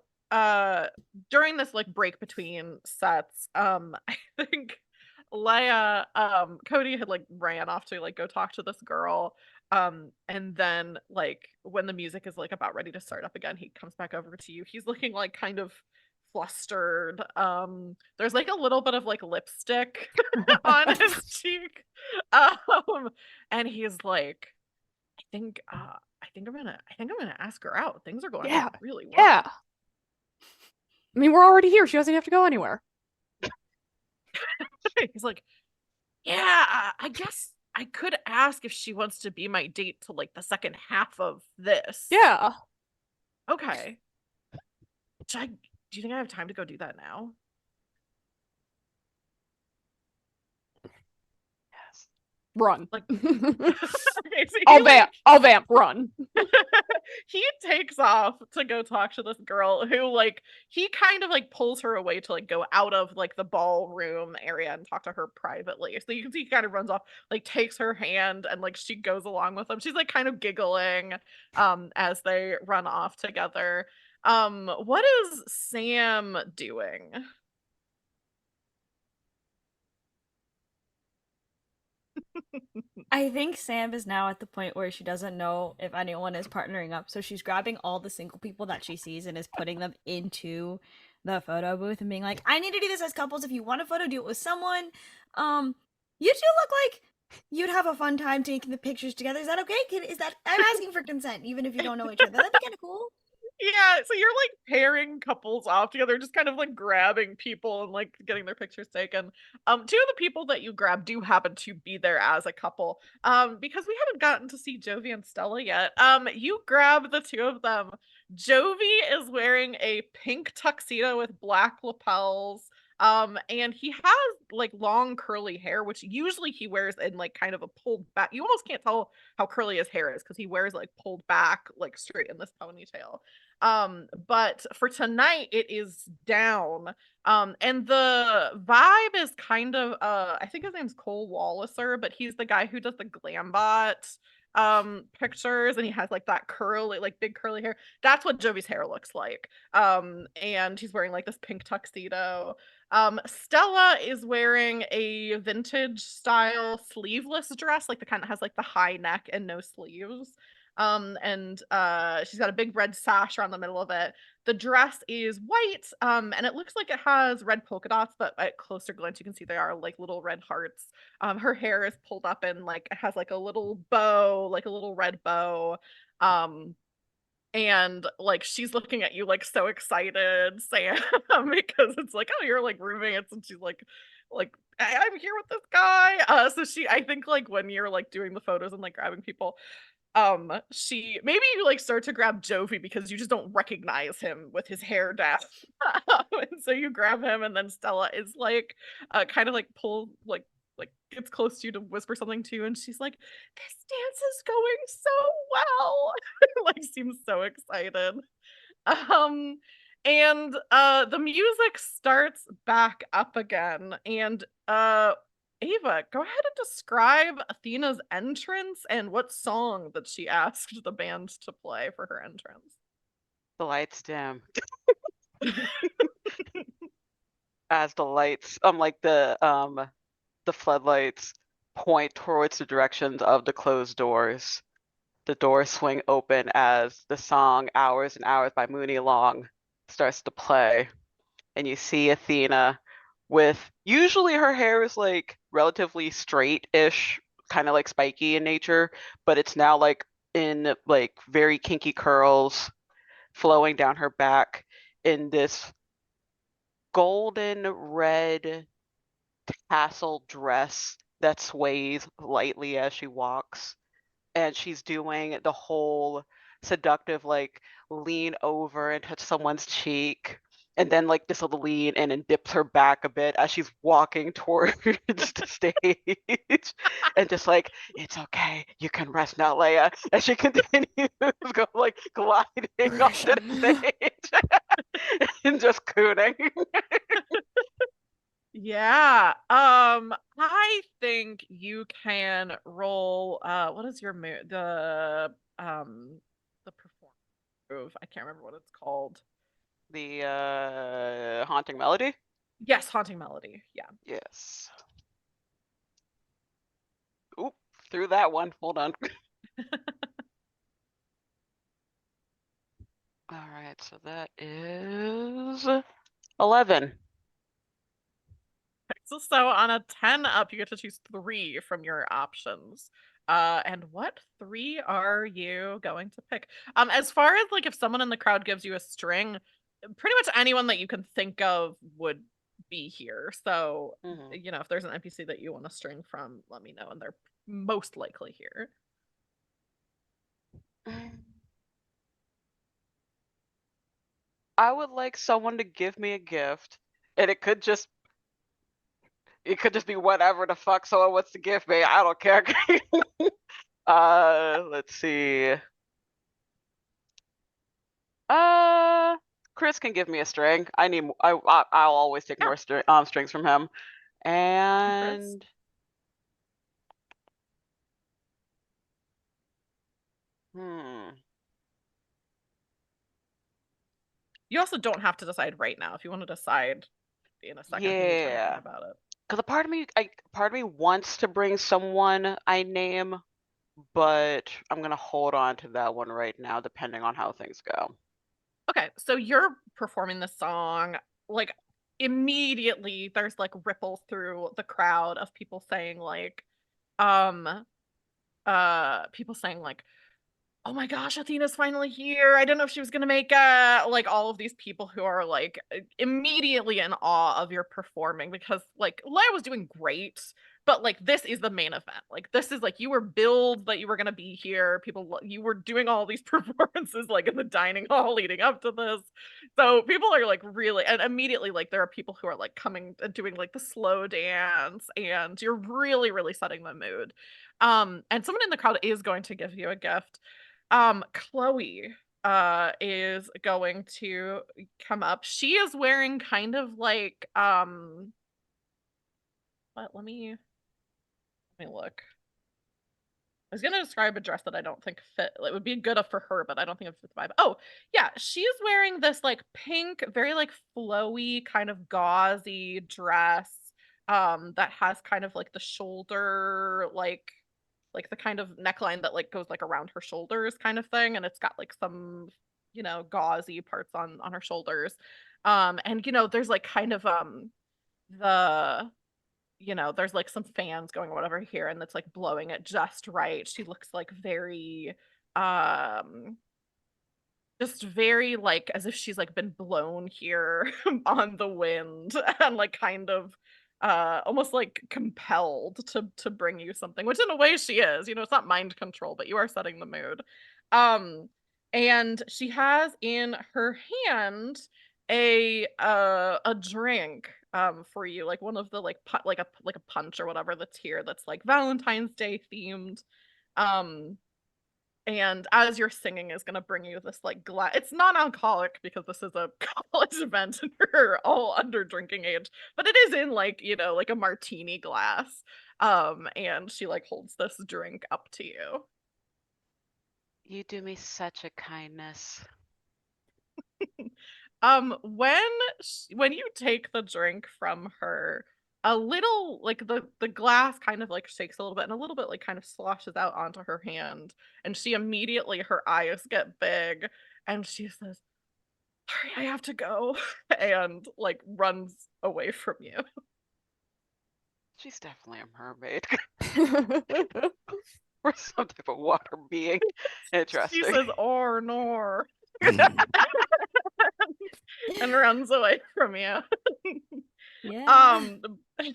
Speaker 1: during this like break between sets, I think Leia, Cody had like ran off to like go talk to this girl. And then like when the music is like about ready to start up again, he comes back over to you. He's looking like kind of flustered. There's like a little bit of like lipstick on his cheek. And he's like, I think I'm gonna ask her out. Things are going really well.
Speaker 4: Yeah. I mean, we're already here. She doesn't have to go anywhere.
Speaker 1: He's like, yeah, I guess I could ask if she wants to be my date to like the second half of this.
Speaker 4: Yeah.
Speaker 1: Okay. Do you think I have time to go do that now?
Speaker 2: Yes.
Speaker 4: Run.
Speaker 1: Like, okay, so
Speaker 4: I'll vamp, run.
Speaker 1: he takes off to go talk to this girl who like he kind of like pulls her away to like go out of like the ballroom area and talk to her privately. So you can see he kind of runs off, like takes her hand and like she goes along with him. She's like kind of giggling as they run off together. What is Sam doing?
Speaker 3: I think Sam is now at the point where she doesn't know if anyone is partnering up, so she's grabbing all the single people that she sees and is putting them into the photo booth and being like, I need to do this as couples. If you want a photo, do it with someone. You two look like you'd have a fun time taking the pictures together. Is that okay? I'm asking for consent, even if you don't know each other. That'd be kind of cool.
Speaker 1: Yeah, so you're like pairing couples off together, just kind of like grabbing people and like getting their pictures taken. Two of the people that you grab do happen to be there as a couple. Because we haven't gotten to see Jovi and Stella yet. You grab the two of them. Jovi is wearing a pink tuxedo with black lapels. And he has like long curly hair, which usually he wears in like kind of a pulled back. You almost can't tell how curly his hair is because he wears like pulled back, like straight in this ponytail. But for tonight it is down. And the vibe is kind of I think his name's Cole Walliser, but he's the guy who does the Glambot pictures, and he has like that curly, like big curly hair. That's what Jovi's hair looks like. And he's wearing like this pink tuxedo. Stella is wearing a vintage style sleeveless dress, like the kind that has like the high neck and no sleeves. And she's got a big red sash around the middle of it. The dress is white, and it looks like it has red polka dots, but at closer glance you can see they are like little red hearts. Her hair is pulled up and like it has like a little bow, like a little red bow. Um, and like she's looking at you like so excited, Sam, because it's like, oh, you're like roommates, and she's like I'm here with this guy. So I think like when you're like doing the photos and like grabbing people, she maybe you like start to grab Jovi because you just don't recognize him with his hair down. And so you grab him, and then Stella is like kind of like pull like gets close to you to whisper something to you, and she's like, this dance is going so well. Like seems so excited. Um and the music starts back up again, and Ava, go ahead and describe Athena's entrance and what song that she asked the band to play for her entrance.
Speaker 2: The lights dim. As the lights, like the floodlights point towards the directions of the closed doors. The doors swing open as the song Hours and Hours by Mooney Long starts to play. And you see Athena with, usually her hair is like relatively straight-ish, kind of like spiky in nature, but it's now like in like very kinky curls flowing down her back in this golden red tassel dress that sways lightly as she walks. And she's doing the whole seductive like lean over and touch someone's cheek, and then like this little lean in and dips her back a bit as she's walking towards the stage, and just like, it's okay, you can rest now, Leia, as she continues go like gliding onto the stage and just cooning.
Speaker 1: Yeah. I think you can roll what is your move? The perform move. I can't remember what it's called.
Speaker 2: The haunting melody?
Speaker 1: Yes, haunting melody. Yeah.
Speaker 2: Yes. Oop, threw that one. Hold on. All right, so that is 11.
Speaker 1: So on a 10 up, you get to choose 3 from your options. And what 3 are you going to pick? As far as like if someone in the crowd gives you a string, pretty much anyone that you can think of would be here. So,
Speaker 2: Mhm.
Speaker 1: you know, if there's an NPC that you want to string from, let me know, and they're most likely here.
Speaker 2: I would like someone to give me a gift, and it could just be whatever the fuck someone wants to give me. I don't care. Let's see. Chris can give me a string. I'll always take
Speaker 1: Yeah.
Speaker 2: more strings from him. And
Speaker 1: You also don't have to decide right now. If you want to decide in a second, if you need time to think about it.
Speaker 2: Because a part of me wants to bring someone I name, but I'm gonna hold on to that one right now, depending on how things go.
Speaker 1: Okay, so you're performing the song, like immediately there's like ripples through the crowd of people saying like, people saying like, oh my gosh, Athena's finally here. I didn't know if she was gonna make it. Like all of these people who are like immediately in awe of your performing because like Leia was doing great, but like this is the main event. Like this is like you were billed that you were gonna be here. You were doing all these performances like in the dining hall leading up to this. So people are like really, and immediately like there are people who are like coming and doing like the slow dance, and you're really, really setting the mood. And someone in the crowd is going to give you a gift. Chloe is going to come up. She is wearing kind of like but let me look. I was gonna describe a dress that I don't think fit. It would be good for her, but I don't think it fits the vibe. Oh, yeah, she's wearing this like pink, very like flowy, kind of gauzy dress that has kind of like the shoulder like the kind of neckline that like goes like around her shoulders kind of thing, and it's got like some, you know, gauzy parts on her shoulders. And you know, there's like kind of the you know, there's like some fans going or whatever here, and that's like blowing it just right. She looks like very um just very like as if she's like been blown here on the wind and like kind of almost like compelled to bring you something, which in a way she is. You know, it's not mind control, but you are setting the mood. um and she has in her hand a drink for you, like one of the like like a punch or whatever that's here, that's like Valentine's Day themed. um and as you're singing is gonna bring you this like glass. It's non-alcoholic because this is a college event and you're all under drinking age, but it is in like, you know, like a martini glass. And she like holds this drink up to you.
Speaker 2: You do me such a kindness.
Speaker 1: When you take the drink from her, a little like the glass kind of like shakes a little bit, and a little bit like kind of sloshes out onto her hand, and she immediately, her eyes get big, and she says, sorry, I have to go, and like runs away from you.
Speaker 2: She's definitely a mermaid. Or some type of water being. Interesting.
Speaker 1: She says, or nor. And runs away from you.
Speaker 3: Yeah.
Speaker 1: But now you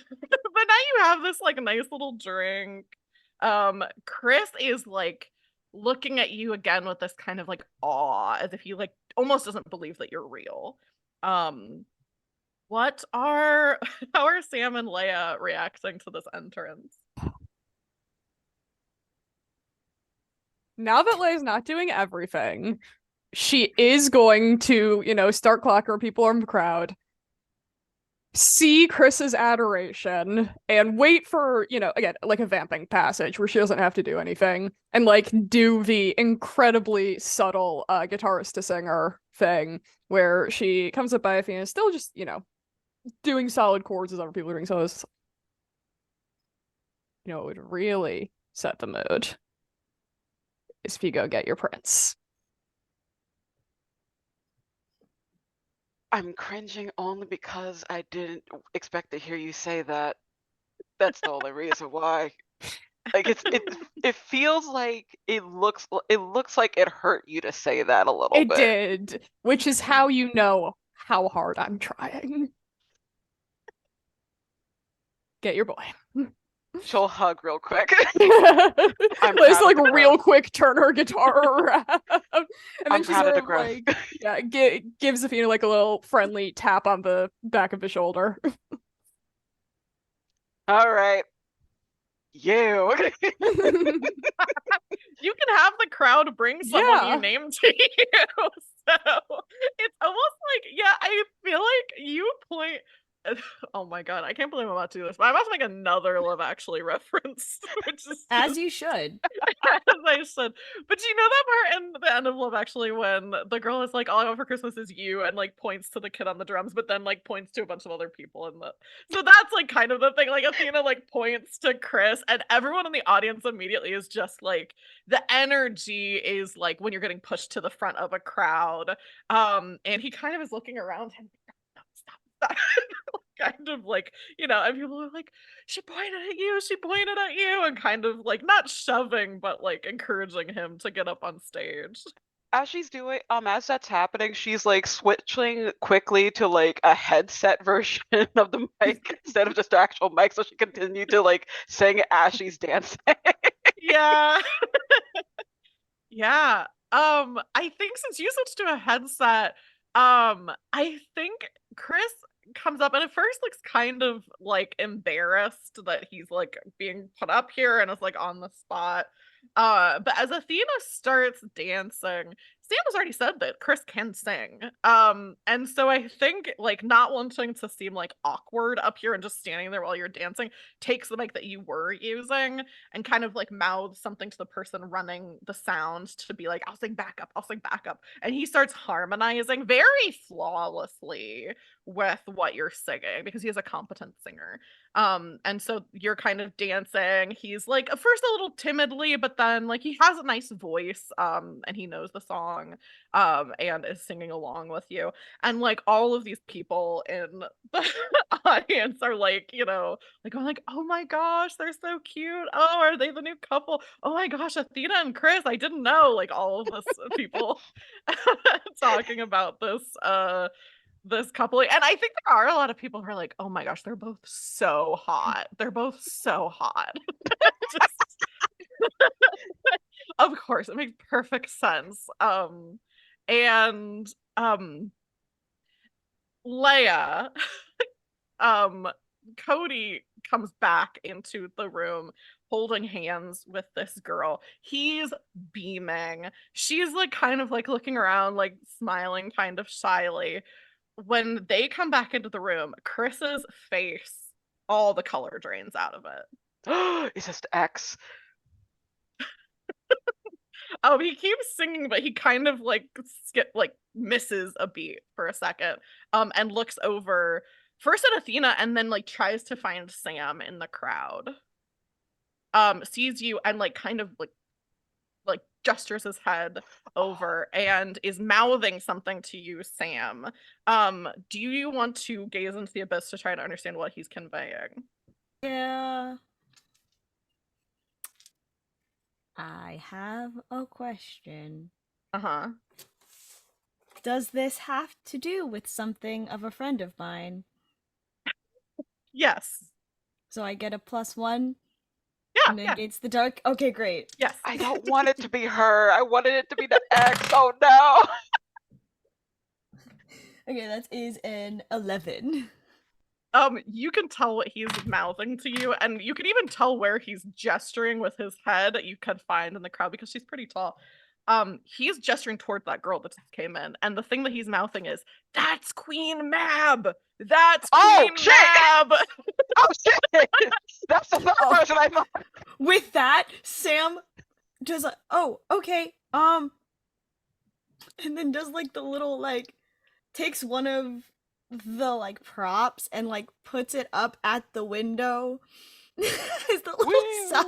Speaker 1: have this like nice little drink. Chris is like looking at you again with this kind of like awe, as if he like almost doesn't believe that you're real. What are how are Sam and Leia reacting to this entrance?
Speaker 4: Now that Leia's not doing everything, she is going to, you know, start clocker people in the crowd, see Chris's adoration, and wait for, you know, again, like a vamping passage where she doesn't have to do anything, and like do the incredibly subtle guitarist to singer thing where she comes up by Athena, still just, you know, doing solid chords as other people are doing solos. You know, it would really set the mood is if you go get your prince.
Speaker 2: I'm cringing only because I didn't expect to hear you say that. That's the only reason why. Like it feels like it looks like it hurt you to say that a little
Speaker 4: It
Speaker 2: bit.
Speaker 4: did, which is how you know how hard I'm trying. get your boy.
Speaker 2: She'll hug real quick.
Speaker 4: Let's
Speaker 2: proud
Speaker 4: like
Speaker 2: of the
Speaker 4: real
Speaker 2: growth.
Speaker 4: quick turn her guitar around, and then
Speaker 2: I'm
Speaker 4: she
Speaker 2: proud of
Speaker 4: sort
Speaker 2: the
Speaker 4: of
Speaker 2: growth.
Speaker 4: like gives Athena like a little friendly tap on the back of the shoulder.
Speaker 2: All right. You.
Speaker 1: You can have the crowd bring someone
Speaker 4: Yeah.
Speaker 1: you name to you. So it's almost like, yeah, I feel like you point. Oh my god, I can't believe I'm about to do this, but I'm about to make another Love Actually reference, which is
Speaker 3: As you should.
Speaker 1: as I said. But you know that part in the end of Love Actually when the girl is like, all I want for Christmas is you, and like points to the kid on the drums, but then like points to a bunch of other people in the. So that's like kind of the thing. Like Athena like points to Chris, and everyone in the audience immediately is just like the energy is like when you're getting pushed to the front of a crowd. And he kind of is looking around him. Stop. Kind of like, and people are like, she pointed at you, and kind of like not shoving, but like encouraging him to get up on stage.
Speaker 2: As she's doing, as that's happening, she's like switching quickly to like a headset version of the mic instead of just the actual mic, so she continued to like sing as she's dancing.
Speaker 1: Yeah. Yeah. I think since you switched to a headset, I think Chris comes up and at first looks kind of like embarrassed that he's like being put up here and is like on the spot. But as Athena starts dancing, Sam has already said that Chris can sing. And so I think like not wanting to seem like awkward up here and just standing there while you're dancing takes the mic that you were using and kind of like mouths something to the person running the sound to be like, I'll sing backup. And he starts harmonizing very flawlessly with what you're singing because he is a competent singer. And so you're kind of dancing. He's like at first a little timidly, but then like he has a nice voice, and he knows the song, and is singing along with you. And like all of these people in the audience are like, like I'm like, oh my gosh, they're so cute. Oh, are they the new couple? Oh my gosh, Athena and Chris, I didn't know. Like all of this people talking about this couple. And I think there are a lot of people who are like, oh my gosh, they're both so hot. They're both so hot. Just of course, it makes perfect sense. And Leia, um Cody comes back into the room holding hands with this girl. He's beaming. She's like kind of like looking around, like smiling kind of shyly. When they come back into the room, Chris's face, all the color drains out of it.
Speaker 2: It's just X.
Speaker 1: Oh, he keeps singing, but he kind of like misses a beat for a second, and looks over first at Athena and then like tries to find Sam in the crowd. Sees you and like kind of like gestures his head over and is mouthing something to you, Sam. Do you want to gaze into the abyss to try to understand what he's conveying?
Speaker 3: Yeah. I have a question.
Speaker 1: Uh-huh.
Speaker 3: Does this have to do with something of a friend of mine?
Speaker 1: Yes.
Speaker 3: So I get a +1?
Speaker 1: Yeah,
Speaker 3: And
Speaker 1: yeah.
Speaker 3: it's the dark. Okay, great.
Speaker 1: Yes.
Speaker 2: I don't want it to be her. I wanted it to be the X. Oh no.
Speaker 3: Okay, that is an 11.
Speaker 1: You can tell what he's mouthing to you, and you can even tell where he's gesturing with his head that you could find in the crowd because she's pretty tall. He's gesturing toward that girl that just came in, and the thing that he's mouthing is, "That's Queen Mab! That's Queen
Speaker 2: shit!
Speaker 1: Mab!"
Speaker 2: Oh shit! That's the third person I thought.
Speaker 3: With that, Sam does a, oh, okay, and then does like the little like, takes one of the like props and like puts it up at the window. Is the little sign?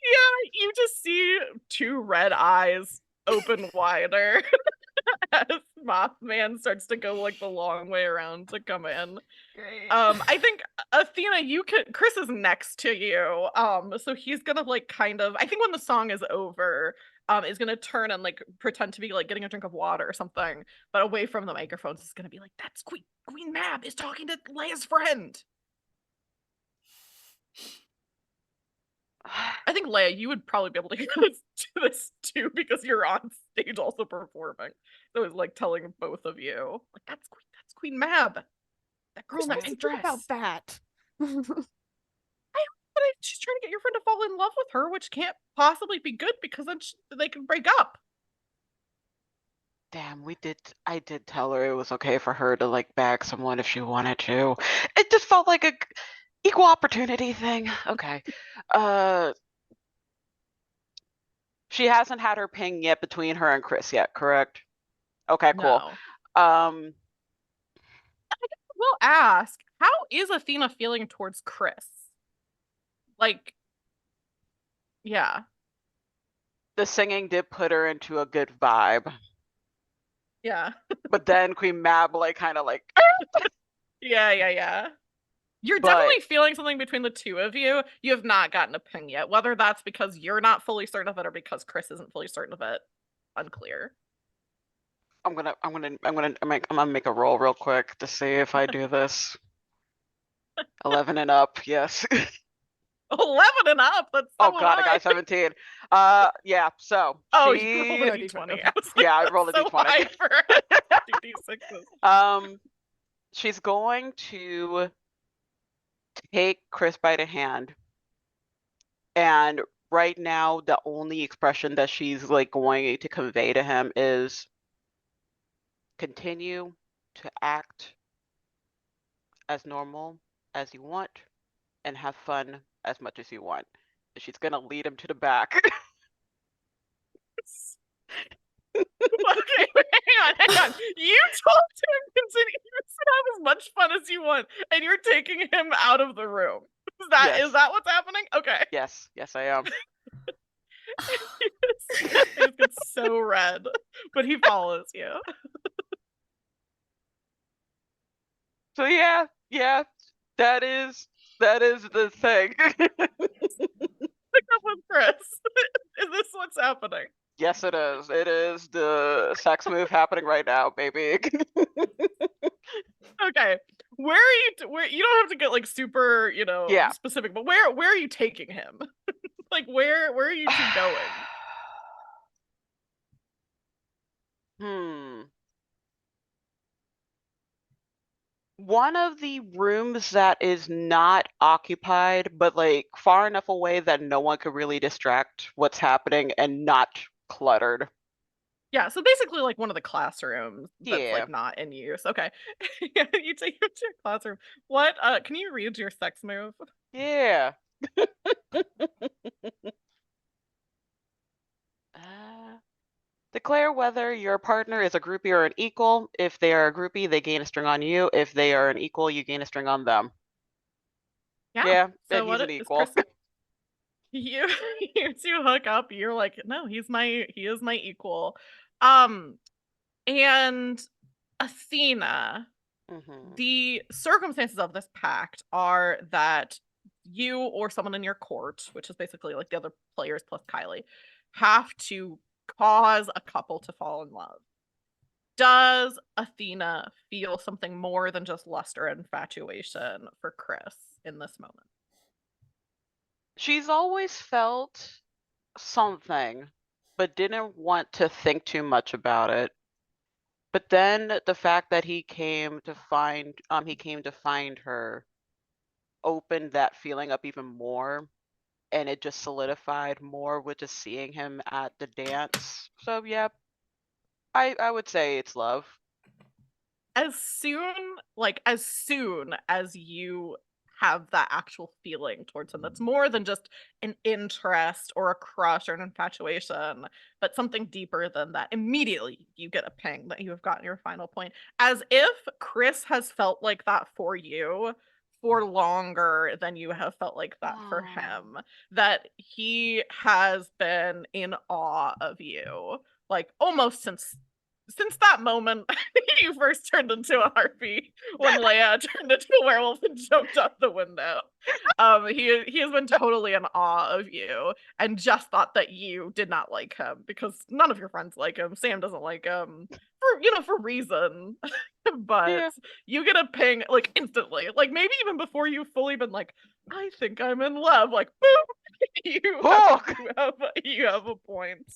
Speaker 1: Yeah, you just see two red eyes open wider as Mothman starts to go like the long way around to come in.
Speaker 3: Great.
Speaker 1: I think Athena, Chris is next to you. So he's gonna like kind of, I think when the song is over, is gonna turn and like pretend to be like getting a drink of water or something, but away from the microphones is gonna be like, "That's Queen Mab is talking to Leia's friend." I think Leia, you would probably be able to hear this too because you're on stage also performing. So it's like telling both of you, like, that's Queen Mab, that girl in that pink dress.
Speaker 4: About that.
Speaker 1: But she's trying to get your friend to fall in love with her, which can't possibly be good because then they can break up.
Speaker 2: Damn, I did tell her it was okay for her to like bag someone if she wanted to. It just felt like a equal opportunity thing. Okay. She hasn't had her ping yet between her and Chris yet, correct? Okay, cool.
Speaker 1: No. We'll ask, how is Athena feeling towards Chris? Like, yeah.
Speaker 2: The singing did put her into a good vibe.
Speaker 1: Yeah.
Speaker 2: But then Queen Mab like kind of like
Speaker 1: Yeah. You're definitely feeling something between the two of you. You have not gotten a ping yet. Whether that's because you're not fully certain of it or because Chris isn't fully certain of it, unclear.
Speaker 2: I'm gonna make a roll real quick to see if I do this. 11 and up, yes.
Speaker 1: 11 and up. That's so
Speaker 2: Oh god, I
Speaker 1: high.
Speaker 2: got 17. Yeah. So
Speaker 1: you rolled a d20.
Speaker 2: Yeah, I rolled a
Speaker 1: so
Speaker 2: d20.
Speaker 1: High for
Speaker 2: d6s. She's going to take Chris by the hand, and right now the only expression that she's like going to convey to him is continue to act as normal as you want and have fun as much as you want. She's gonna lead him to the back.
Speaker 1: Okay, hang on. You told him continue to have as much fun as you want, and you're taking him out of the room. Is that what's happening? Okay.
Speaker 2: Yes, I am.
Speaker 1: It gets so red, but he follows you.
Speaker 2: So yeah, that is the thing.
Speaker 1: Pick up with Chris. Is this what's happening?
Speaker 2: Yes, it is. It is the sex move happening right now, baby.
Speaker 1: Okay. Where you don't have to get like super, specific, but where are you taking him? Like where are you two going?
Speaker 2: One of the rooms that is not occupied, but like far enough away that no one could really distract what's happening and not cluttered.
Speaker 1: Yeah, so basically like one of the classrooms that's like not in use. Okay. Yeah, you take him to your classroom. What can you read your sex move?
Speaker 2: Yeah. Declare whether your partner is a groupie or an equal. If they are a groupie, they gain a string on you. If they are an equal, you gain a string on them. Yeah,
Speaker 1: so
Speaker 2: he's an equal.
Speaker 1: You two hook up, you're like, no, he is my equal. And Athena, the circumstances of this pact are that you or someone in your court, which is basically like the other players plus Kylie, have to cause a couple to fall in love. Does Athena feel something more than just lust or infatuation for Chris in this moment?
Speaker 2: She's always felt something, but didn't want to think too much about it. But then the fact that he came to find her opened that feeling up even more, and it just solidified more with just seeing him at the dance. So yeah, I would say it's love.
Speaker 1: As soon as you have that actual feeling towards him, that's more than just an interest or a crush or an infatuation, but something deeper than that. Immediately you get a ping that you have gotten your final point, as if Chris has felt like that for you for longer than you have felt like that for him, that he has been in awe of you, like almost since since that moment you first turned into a harpy, when Leia turned into a werewolf and jumped out the window, he has been totally in awe of you and just thought that you did not like him because none of your friends like him. Sam doesn't like him for reason. But
Speaker 2: Yeah.
Speaker 1: you get a ping like instantly, like maybe even before you've fully been like, I think I'm in love, like boom, you have a point.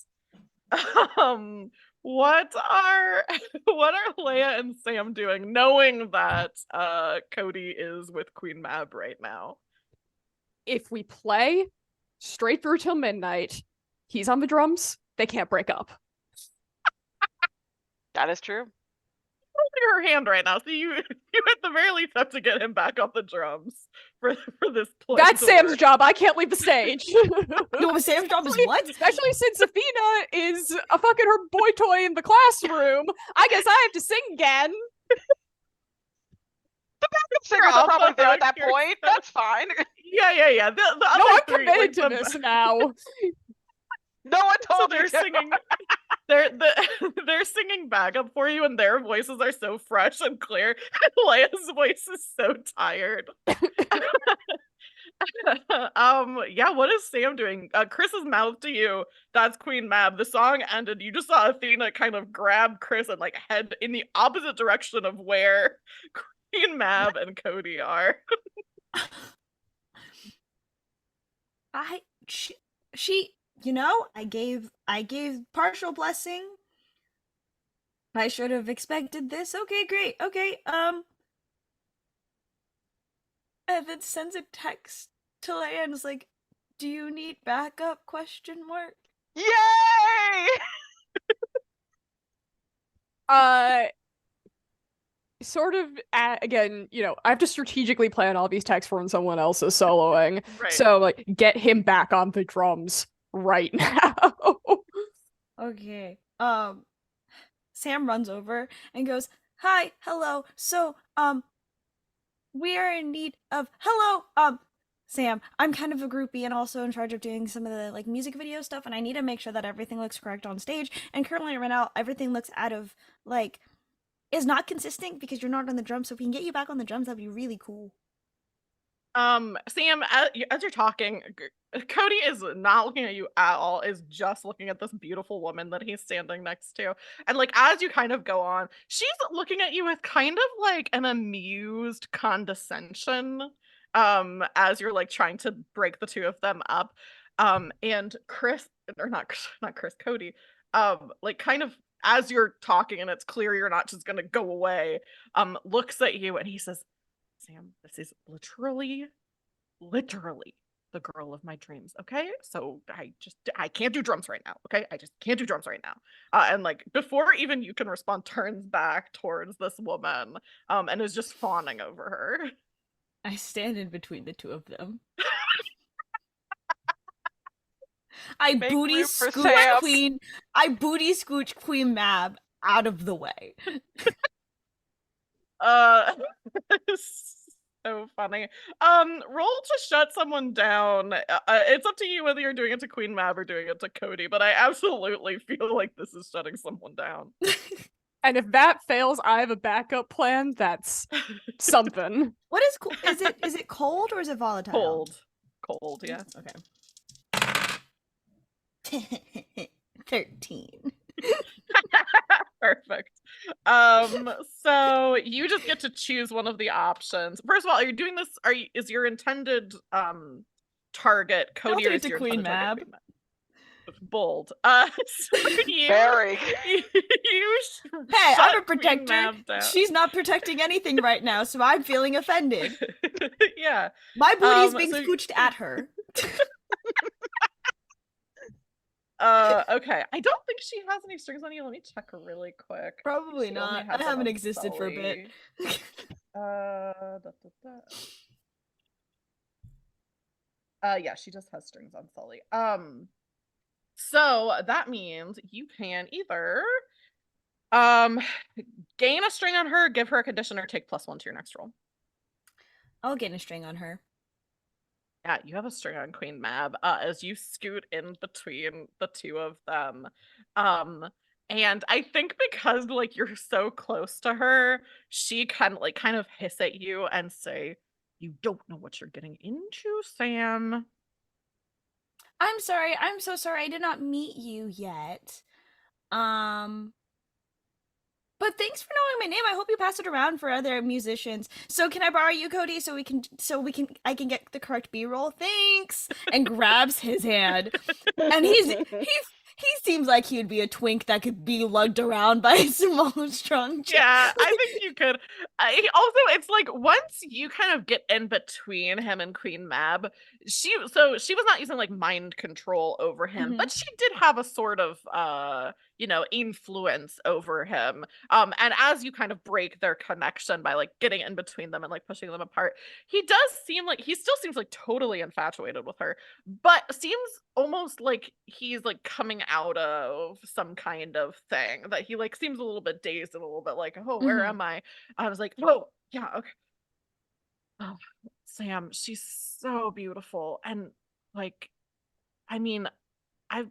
Speaker 1: What are Leia and Sam doing, knowing that Cody is with Queen Mab right now?
Speaker 4: If we play straight through till midnight, he's on the drums, they can't break up.
Speaker 2: That is true.
Speaker 1: Her hand right now, so you at the very least have to get him back on the drums for this play.
Speaker 4: That's Sam's job. I can't leave the stage.
Speaker 3: No, Sam's job is what?
Speaker 4: Especially since Athena is a fucking her boy toy in the classroom. I guess I have to sing again.
Speaker 2: The backup singers are probably there at that point.
Speaker 1: Yourself.
Speaker 2: That's fine.
Speaker 1: Yeah. The
Speaker 4: No,
Speaker 1: other
Speaker 4: I'm
Speaker 1: three,
Speaker 4: committed
Speaker 1: like,
Speaker 4: to this now.
Speaker 2: No one
Speaker 1: So
Speaker 2: told
Speaker 1: they're
Speaker 2: you.
Speaker 1: singing. They're singing backup for you, and their voices are so fresh and clear. And Leia's voice is so tired. Yeah, what is Sam doing? Chris's mouth to you. That's Queen Mab. The song ended. You just saw Athena kind of grab Chris and like head in the opposite direction of where Queen Mab and Cody are.
Speaker 3: She, you know, I gave partial blessing. I should have expected this. Okay, great. Okay, and then sends a text to Leia and is like, "Do you need backup?" ?
Speaker 2: Yay!
Speaker 4: Sort of, again, you know, I have to strategically plan all these texts for when someone else is soloing.
Speaker 1: Right.
Speaker 4: So, like, get him back on the drums right now.
Speaker 3: Okay. Sam runs over and goes, "Hi, hello. So, we are in need of hello, Sam. I'm kind of a groupie and also in charge of doing some of the like music video stuff, and I need to make sure that everything looks correct on stage. And currently, right now, everything looks out of like is not consistent because you're not on the drums. So if we can get you back on the drums, that'd be really cool."
Speaker 1: Sam, as you're talking, Cody is not looking at you at all, is just looking at this beautiful woman that he's standing next to. And like as you kind of go on, she's looking at you with kind of like an amused condescension, as you're like trying to break the two of them up. And Chris, or not Chris, Cody, like kind of as you're talking and it's clear you're not just gonna go away, looks at you and he says, Sam, this is literally the girl of my dreams. Okay. So I can't do drums right now. Okay. I just can't do drums right now. And like before even you can respond, turns back towards this woman, and is just fawning over her.
Speaker 3: I stand in between the two of them. I
Speaker 2: Make
Speaker 3: booty
Speaker 2: room for
Speaker 3: scooch
Speaker 2: Sam.
Speaker 3: Queen Mab out of the way.
Speaker 1: So funny. Roll to shut someone down. It's up to you whether you're doing it to Queen Mab or doing it to Cody, but I absolutely feel like this is shutting someone down.
Speaker 4: And if that fails, I have a backup plan. That's something.
Speaker 3: What is cool? Is it cold or is it volatile?
Speaker 1: Cold, yeah. Okay.
Speaker 3: 13.
Speaker 1: Perfect. So you just get to choose one of the options. First of all, are you doing this? Is your intended target Cody or is your
Speaker 3: Queen
Speaker 1: intended target
Speaker 3: Mab?
Speaker 1: Queen Mab? Bold. So
Speaker 2: Very.
Speaker 1: Hey,
Speaker 3: I'm a protector. She's not protecting anything right now, so I'm feeling offended.
Speaker 1: Yeah.
Speaker 3: My booty's being scooched at her.
Speaker 1: Okay. I don't think she has any strings on you. Let me check really quick.
Speaker 3: Probably
Speaker 1: She
Speaker 3: not.
Speaker 1: only has
Speaker 3: I
Speaker 1: it
Speaker 3: haven't
Speaker 1: on
Speaker 3: existed for a bit.
Speaker 1: Sully. Yeah, she just has strings on Sully. So that means you can either gain a string on her, give her a condition, or take +1 to your next roll.
Speaker 3: I'll gain a string on her.
Speaker 1: Yeah, you have a string on Queen Mab as you scoot in between the two of them. And I think because like you're so close to her, she kind of hiss at you and say, "You don't know what you're getting into, Sam."
Speaker 3: I'm sorry. I'm so sorry. I did not meet you yet. Um, but thanks for knowing my name. I hope you pass it around for other musicians. So can I borrow you, Cody, so I can get the correct B-roll? Thanks. And grabs his hand. And he seems like he'd be a twink that could be lugged around by a small, strong chick.
Speaker 1: Yeah, I think you could. It's like once you kind of get in between him and Queen Mab, she was not using like mind control over him, but she did have a sort of influence over him. And as you kind of break their connection by like getting in between them and like pushing them apart, he still seems like totally infatuated with her, but seems almost like he's like coming out of some kind of thing that he like seems a little bit dazed and a little bit like, oh, where am I? I was like, oh yeah, okay. Oh, Sam, she's so beautiful. And like, I mean, I've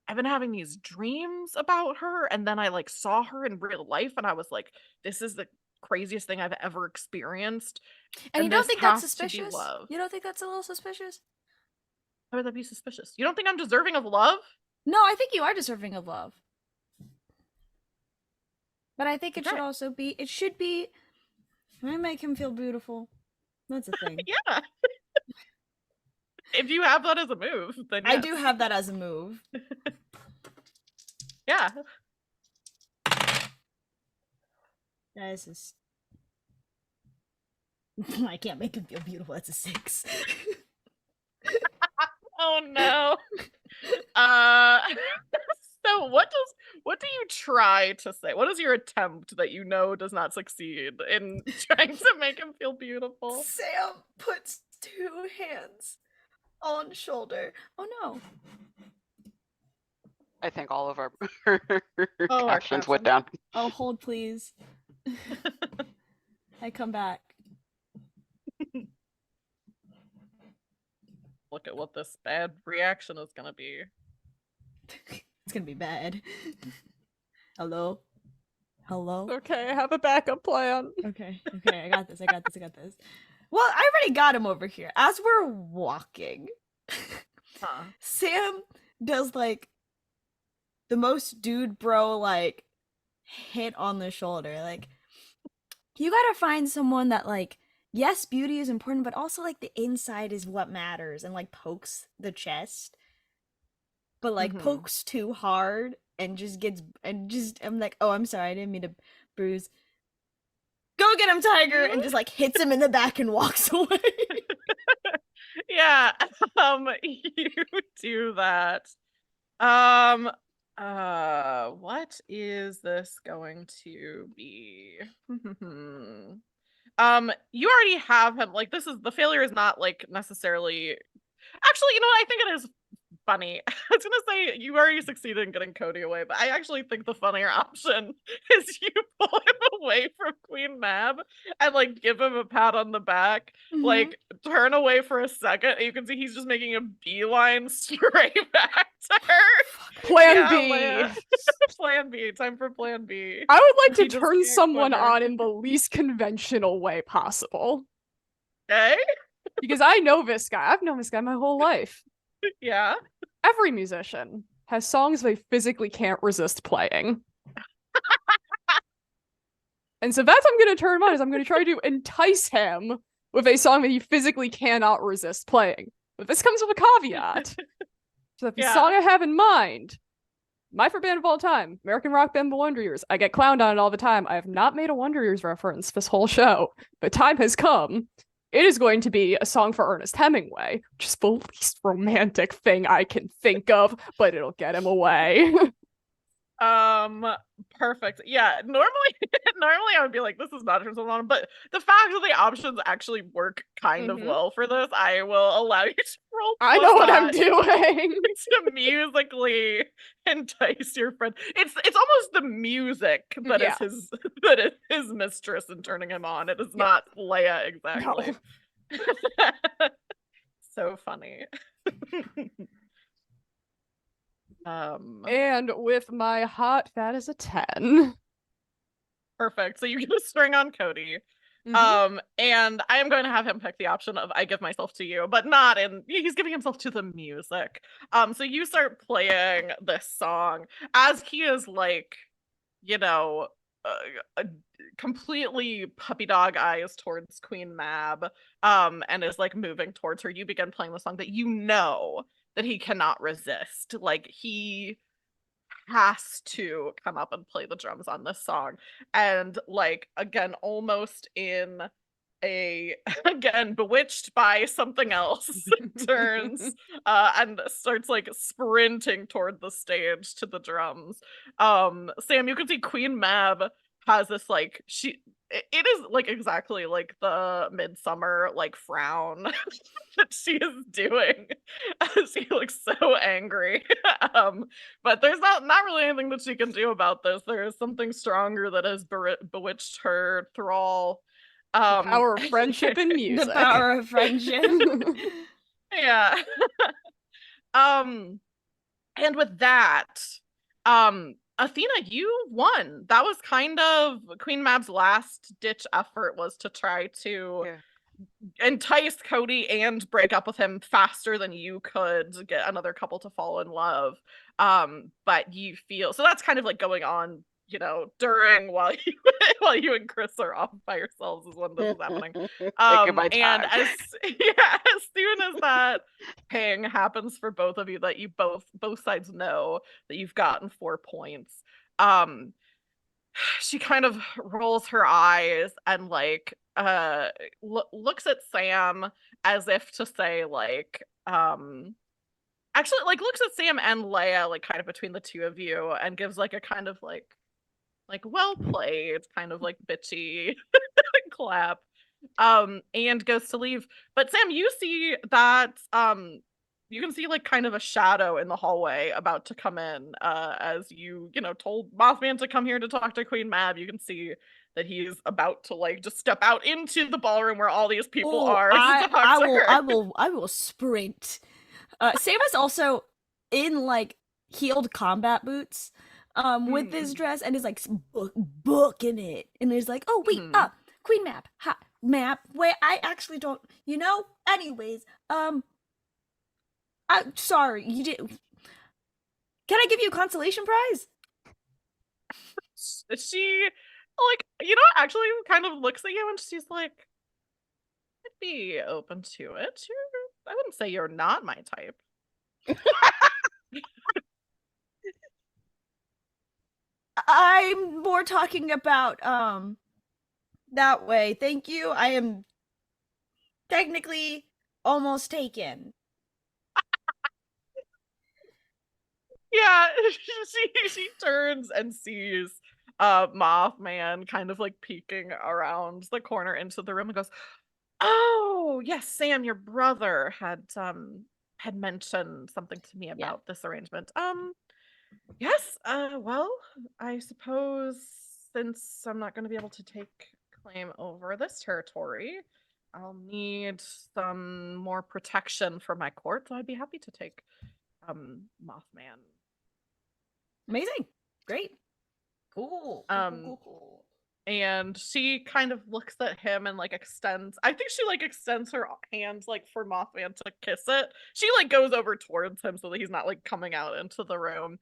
Speaker 1: I've been having these dreams about her, and then I like saw her in real life and I was like, this is the craziest thing I've ever experienced.
Speaker 3: And you
Speaker 1: And
Speaker 3: don't
Speaker 1: this
Speaker 3: think that's
Speaker 1: has to be
Speaker 3: suspicious?
Speaker 1: love.
Speaker 3: You don't think that's a little suspicious?
Speaker 1: How would that be suspicious? You don't think I'm deserving of love?
Speaker 3: No, I think you are deserving of love. But I think it
Speaker 1: Okay.
Speaker 3: should also be, I make him feel beautiful. That's a thing.
Speaker 1: Yeah. If you have that as a move, then
Speaker 3: I
Speaker 1: yes.
Speaker 3: do have that as a move.
Speaker 1: Yeah.
Speaker 3: That is just... I can't make him feel beautiful. That's a 6.
Speaker 1: Oh no. So what do you try to say? What is your attempt that you know does not succeed in trying to make him feel beautiful?
Speaker 3: Sam puts 2 hands on shoulder. Oh no.
Speaker 2: I think all of our
Speaker 1: Oh, our
Speaker 2: captions went down.
Speaker 3: Oh, hold please. I come back.
Speaker 1: Look at what this bad reaction is gonna be.
Speaker 3: It's gonna be bad. Hello? Hello?
Speaker 4: Okay, I have a backup plan.
Speaker 3: Okay, I got this. Well, I already got him over here. As we're walking,
Speaker 1: Huh.
Speaker 3: Sam does like the most dude bro like hit on the shoulder. Like, you gotta find someone that like, yes, beauty is important, but also like the inside is what matters, and like pokes the chest, but like pokes too hard and I'm like, oh, I'm sorry, I didn't mean to bruise. Go get him, Tiger, and just like hits him in the back and walks away.
Speaker 1: Yeah, you do that. What is this going to be? You already have him, like, the failure is not, like, necessarily... Actually, you know what? I think it is funny. I was gonna say you already succeeded in getting Cody away, but I actually think the funnier option is you pull him away from Queen Mab and like give him a pat on the back, like turn away for a second, and you can see he's just making a beeline straight back to her.
Speaker 4: Plan B.
Speaker 1: Leia. Plan B. Time for Plan B.
Speaker 4: I would like
Speaker 1: He
Speaker 4: to
Speaker 1: just
Speaker 4: turn
Speaker 1: can't
Speaker 4: someone
Speaker 1: quit her.
Speaker 4: on in the least conventional way possible.
Speaker 1: Okay.
Speaker 4: Because I know this guy. I've known this guy my whole life.
Speaker 1: Yeah.
Speaker 4: Every musician has songs they physically can't resist playing. And so that's what I'm going to turn him on, is I'm going to try to entice him with a song that he physically cannot resist playing. But this comes with a caveat. So the song I have in mind, my favorite band of all time, American rock band The Wonder Years. I get clowned on it all the time. I have not made a Wonder Years reference this whole show, but time has come. It is going to be a song for Ernest Hemingway, which is the least romantic thing I can think of, but it'll get him away.
Speaker 1: Perfect. Yeah, normally I would be like, this is not turn someone on, but the fact that the options actually work kind of well for this, I will allow you to roll.
Speaker 4: I know what I'm doing.
Speaker 1: To musically entice your friend. It's almost the music that is his mistress and turning him on. It is not Leia exactly.
Speaker 4: No.
Speaker 1: So funny.
Speaker 4: And with my hot, that is a 10.
Speaker 1: Perfect. So you get a string on Cody.
Speaker 4: Mhm.
Speaker 1: And I am going to have him pick the option of I give myself to you, but not in, he's giving himself to the music. So you start playing this song as he is like, you know, completely puppy dog eyes towards Queen Mab, and is like moving towards her. You begin playing the song that you know that he cannot resist. Like he has to come up and play the drums on this song. And like again, almost in a again bewitched by something else, turns and starts like sprinting toward the stage to the drums. Sam, you can see Queen Mab has this like it is like exactly like the midsummer like frown that she is doing. She looks so angry. But there's not really anything that she can do about this. There is something stronger that has bewitched her thrall.
Speaker 4: The power of friendship and music.
Speaker 3: The power of friendship.
Speaker 1: Yeah. And with that, Athena, you won. That was kind of Queen Mab's last ditch effort, was to try to entice Cody and break up with him faster than you could get another couple to fall in love. But you feel so that's kind of like going on, you know, during while you while you and Chris are off by yourselves is when this is happening. And as soon as that ping happens for both of you, that you both sides know that you've gotten 4 points. She kind of rolls her eyes and like looks at Sam as if to say like actually like looks at Sam and Leia like kind of between the two of you and gives like a kind of like well played kind of like bitchy clap, and goes to leave. But Sam, you see that you can see like kind of a shadow in the hallway about to come in, as you know told Mothman to come here to talk to Queen Mab. You can see that he's about to like just step out into the ballroom where all these people are to talk to her.
Speaker 3: I will sprint. Sam is also in like heeled combat boots with this dress and is like booking it, and there's like, oh wait, Queen Mab, Mab, wait, I actually don't, you know, anyways, I'm sorry, you did, can I give you a consolation prize?
Speaker 1: She like, you know, actually kind of looks at you and she's like, I'd be open to it. I wouldn't say you're not my type.
Speaker 3: I'm more talking about that way. Thank you. I am technically almost taken.
Speaker 1: Yeah, she turns and sees Mothman kind of like peeking around the corner into the room and goes, "Oh, yes, Sam, your brother had mentioned something to me about this arrangement. Yes, well, I suppose since I'm not going to be able to take claim over this territory, I'll need some more protection for my court, so I'd be happy to take Mothman."
Speaker 3: Amazing. Great.
Speaker 5: Cool.
Speaker 1: And she kind of looks at him and like extends, I think she like extends her hand like for Mothman to kiss it. She like goes over towards him so that he's not like coming out into the room,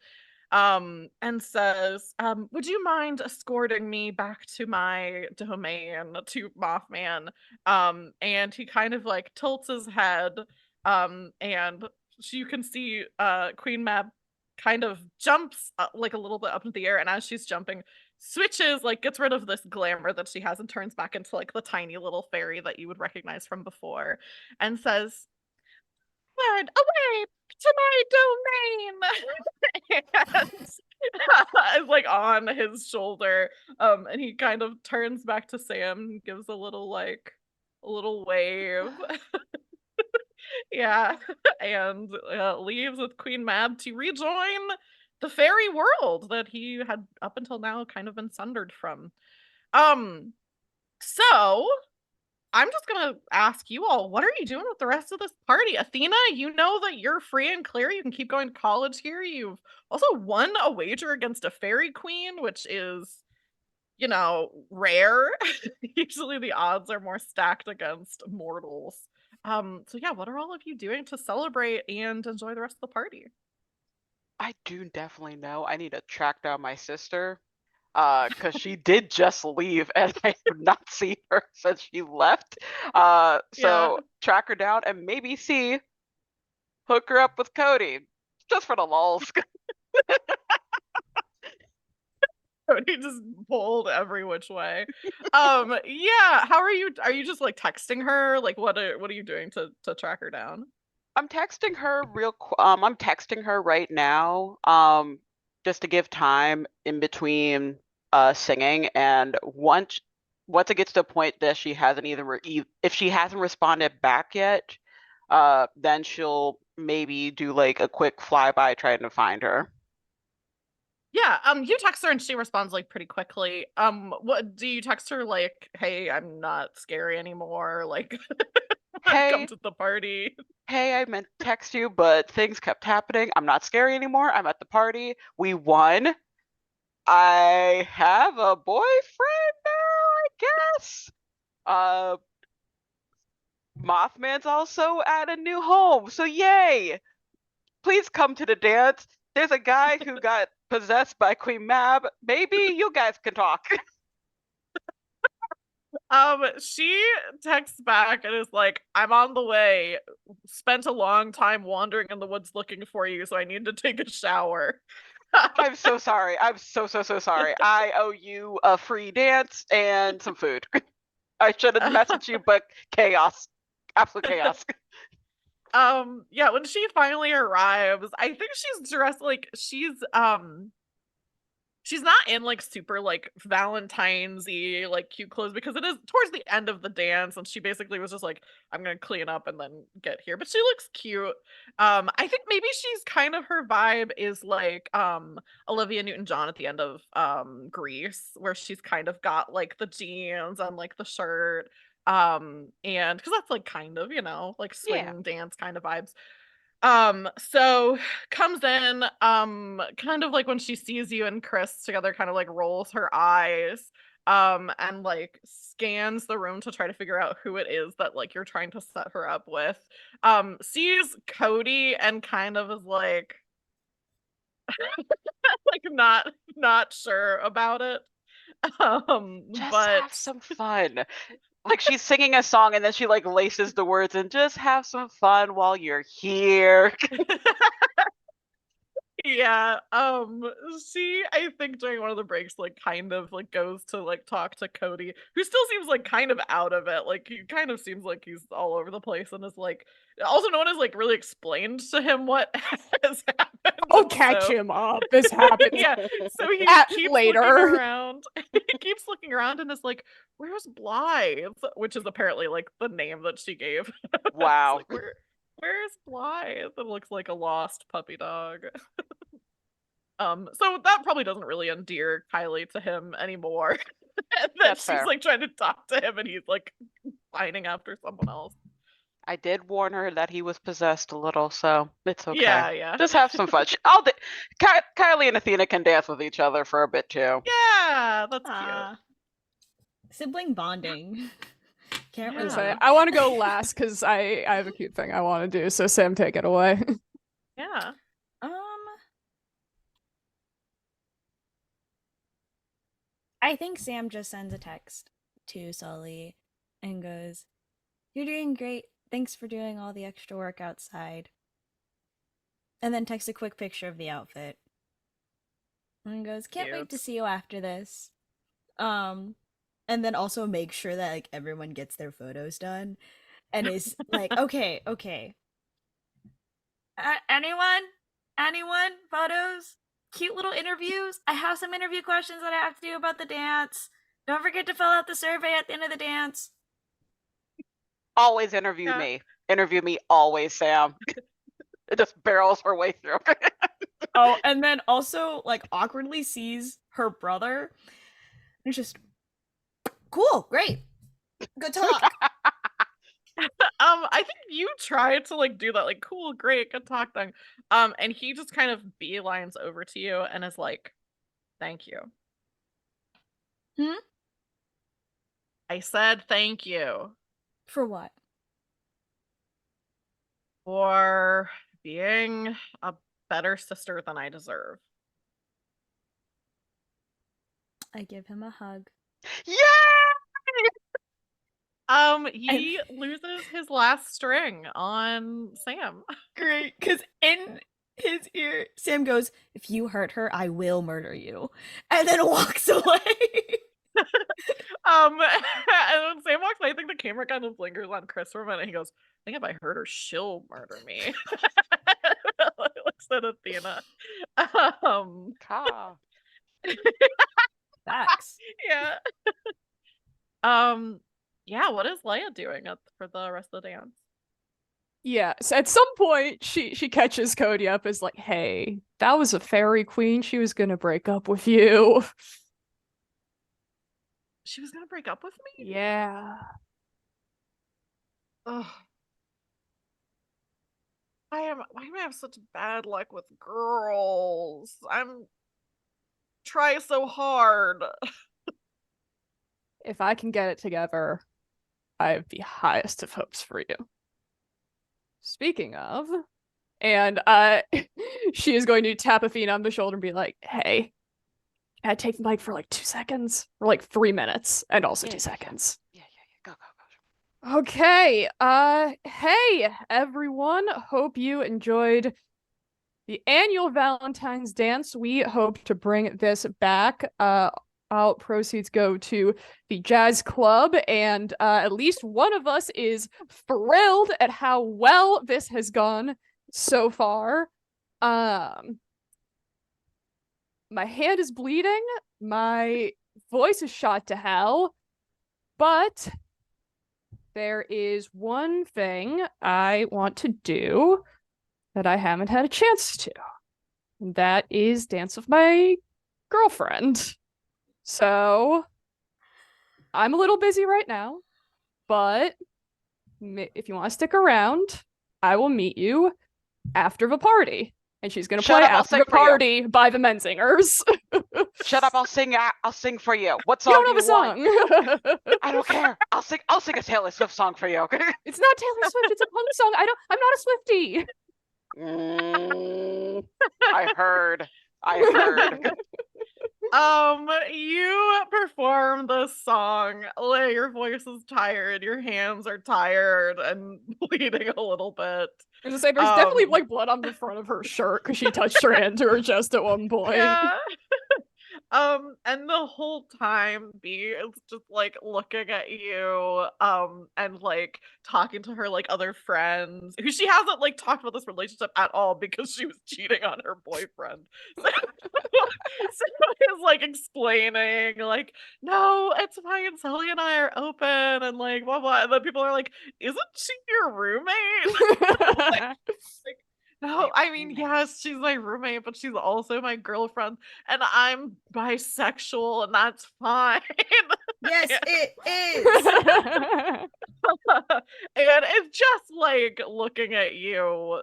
Speaker 1: and says, would you mind escorting me back to my domain, to Mothman? And he kind of like tilts his head, and you can see Queen Mab kind of jumps like a little bit up into the air, and as she's jumping, switches, like gets rid of this glamour that she has and turns back into like the tiny little fairy that you would recognize from before, and says, "Word away to my domain." And is like on his shoulder, and he kind of turns back to Sam, gives a little wave. Yeah, and leaves with Queen Mab to rejoin the fairy world that he had up until now kind of been sundered from. So I'm just gonna ask you all, what are you doing with the rest of this party? Athena, you know that you're free and clear. You can keep going to college here. You've also won a wager against a fairy queen, which is, rare. Usually the odds are more stacked against mortals. So yeah, what are all of you doing to celebrate and enjoy the rest of the party?
Speaker 2: I do definitely know I need to track down my sister. Because she did just leave and I have not seen her since she left.
Speaker 1: Yeah.
Speaker 2: So track her down and maybe hook her up with Cody. Just for the lulz.
Speaker 1: Cody just pulled every which way. Yeah, how are you just like texting her? Like what are you doing to track her down?
Speaker 2: I'm texting her I'm texting her right now, just to give time in between singing, and once it gets to a point that she hasn't if she hasn't responded back yet, then she'll maybe do like a quick flyby trying to find her.
Speaker 1: Yeah, you text her and she responds like pretty quickly. What do you text her like, "Hey, I'm not scary anymore," like come
Speaker 2: Hey,
Speaker 1: to the party.
Speaker 2: hey, I meant to text you, but things kept happening. I'm not scary anymore. I'm at the party. We won. I have a boyfriend now, I guess. Uh, Mothman's also at a new home, so yay! Please come to the dance. There's a guy who got possessed by Queen Mab. Maybe you guys can talk.
Speaker 1: She texts back and is like, "I'm on the way. Spent a long time wandering in the woods looking for you, so I need to take a shower."
Speaker 2: I'm so sorry. I'm so sorry. I owe you a free dance and some food. I should have messaged you, but chaos. Absolute chaos.
Speaker 1: Yeah, when she finally arrives, I think she's dressed like she's not in like super like Valentine's-y like cute clothes because it is towards the end of the dance and she basically was just like, I'm gonna clean up and then get here. But she looks cute. I think maybe she's kind of her vibe is like Olivia Newton-John at the end of Grease, where she's kind of got like the jeans and like the shirt. And because that's like kind of, like
Speaker 2: Yeah.
Speaker 1: swing dance kind of vibes. So comes in, kind of like when she sees you and Chris together, kind of like rolls her eyes, and like scans the room to try to figure out who it is that like you're trying to set her up with. Sees Cody and kind of is like, like not sure about it.
Speaker 2: Just
Speaker 1: But
Speaker 2: have some fun. Like she's singing a song and then she like laces the words and just have some fun while you're here.
Speaker 1: yeah, she I think during one of the breaks like kind of like goes to like talk to Cody, who still seems like kind of out of it. Like he kind of seems like he's all over the place and is like also no one has like really explained to him what has happened.
Speaker 4: I'll catch him up. This happens.
Speaker 1: Yeah, so he keeps
Speaker 4: later.
Speaker 1: looking around. He keeps looking around and is like, "Where's Blythe?" Which is apparently like the name that she gave.
Speaker 2: Wow.
Speaker 1: Like, where's Blythe? It looks like a lost puppy dog. So that probably doesn't really endear Kylie to him anymore. And then
Speaker 2: That's
Speaker 1: she's
Speaker 2: fair.
Speaker 1: like trying to talk to him and he's like pining after someone else.
Speaker 2: I did warn her that he was possessed a little, so it's okay.
Speaker 1: Yeah.
Speaker 2: Just have some fun. Kylie and Athena can dance with each other for a bit too.
Speaker 1: Yeah, that's cute.
Speaker 3: Aw. Sibling bonding. Can't really.
Speaker 1: Yeah.
Speaker 4: I want to go last because I have a cute thing I want to do. So Sam, take it away.
Speaker 1: Yeah.
Speaker 3: I think Sam just sends a text to Sully and goes, "You're doing great. Thanks for doing all the extra work outside." And then texts a quick picture of the outfit. And goes, "Can't wait to see you after this." And then also make sure that like everyone gets their photos done. And is like, okay. Anyone? Photos? Cute little interviews? I have some interview questions that I have to do about the dance. Don't forget to fill out the survey at the end of the dance.
Speaker 2: Always interview me. Interview me always, Sam. It just barrels her way through.
Speaker 3: Oh, and then also like awkwardly sees her brother. And it's just cool, great. Good talk.
Speaker 1: I think you tried to like do that like cool, great, good talk thing. And he just kind of beelines over to you and is like, "Thank you."
Speaker 3: Hmm?
Speaker 1: I said thank you
Speaker 3: For what?
Speaker 1: for being a better sister than I deserve.
Speaker 3: I give him a hug.
Speaker 2: Yeah!
Speaker 1: He loses his last string on Sam.
Speaker 3: Great, because in his ear, Sam goes, "If you hurt her, I will murder you," and then walks away.
Speaker 1: And when Sam walks away, I think the camera kind of lingers on Chris for a minute. He goes, "I think if I hurt her, she'll murder me." Looks at Athena.
Speaker 2: Ka.
Speaker 3: Facts.
Speaker 1: Yeah. Yeah, what is Leia doing for the rest of the dance?
Speaker 4: Yeah, so at some point she catches Cody up as like, hey, that was a fairy queen. She was gonna break up with you.
Speaker 1: She was gonna break up with me?
Speaker 4: Yeah.
Speaker 1: Ugh. Why am I have such bad luck with girls? I'm try so hard.
Speaker 4: If I can get it together, I have the highest of hopes for you. Speaking of, and she is going to tap Athena on the shoulder and be like, hey, I take the mic for like 2 seconds, or like 3 minutes, and also 2 seconds.
Speaker 2: Yeah. Go.
Speaker 4: Okay, hey everyone, hope you enjoyed the annual Valentine's dance. We hope to bring this back. All proceeds go to the jazz club, and at least one of us is thrilled at how well this has gone so far. My hand is bleeding, my voice is shot to hell, but there is one thing I want to do that I haven't had a chance to. And that is dance with my girlfriend. So I'm a little busy right now, but if you want to stick around, I will meet you after the party. And she's gonna
Speaker 2: Shut
Speaker 4: play
Speaker 2: up, I'll
Speaker 4: After
Speaker 2: sing
Speaker 4: the
Speaker 2: for you.
Speaker 4: Party by the Menzingers.
Speaker 2: Shut up, I'll sing for you. What
Speaker 4: You
Speaker 2: song
Speaker 4: don't
Speaker 2: do you
Speaker 4: have a
Speaker 2: want?
Speaker 4: song.
Speaker 2: I don't care. I'll sing a Taylor Swift song for you.
Speaker 4: It's not Taylor Swift, it's a punk song. I'm not a Swiftie.
Speaker 2: I heard.
Speaker 1: You perform the song. Leia, your voice is tired, your hands are tired and bleeding a little bit.
Speaker 4: I was gonna say, there's definitely like blood on the front of her shirt because she touched her hand to her chest at one point.
Speaker 1: Yeah. And the whole time B is just like looking at you, and like talking to her like other friends who she hasn't like talked about this relationship at all because she was cheating on her boyfriend. So, so is like explaining like, no, it's fine, Sully and I are open and like blah blah. And then people are like, isn't she your roommate? Like, no, I mean, yes, she's my roommate, but she's also my girlfriend, and I'm bisexual, and that's fine.
Speaker 3: Yes, it is.
Speaker 1: And it's just like looking at you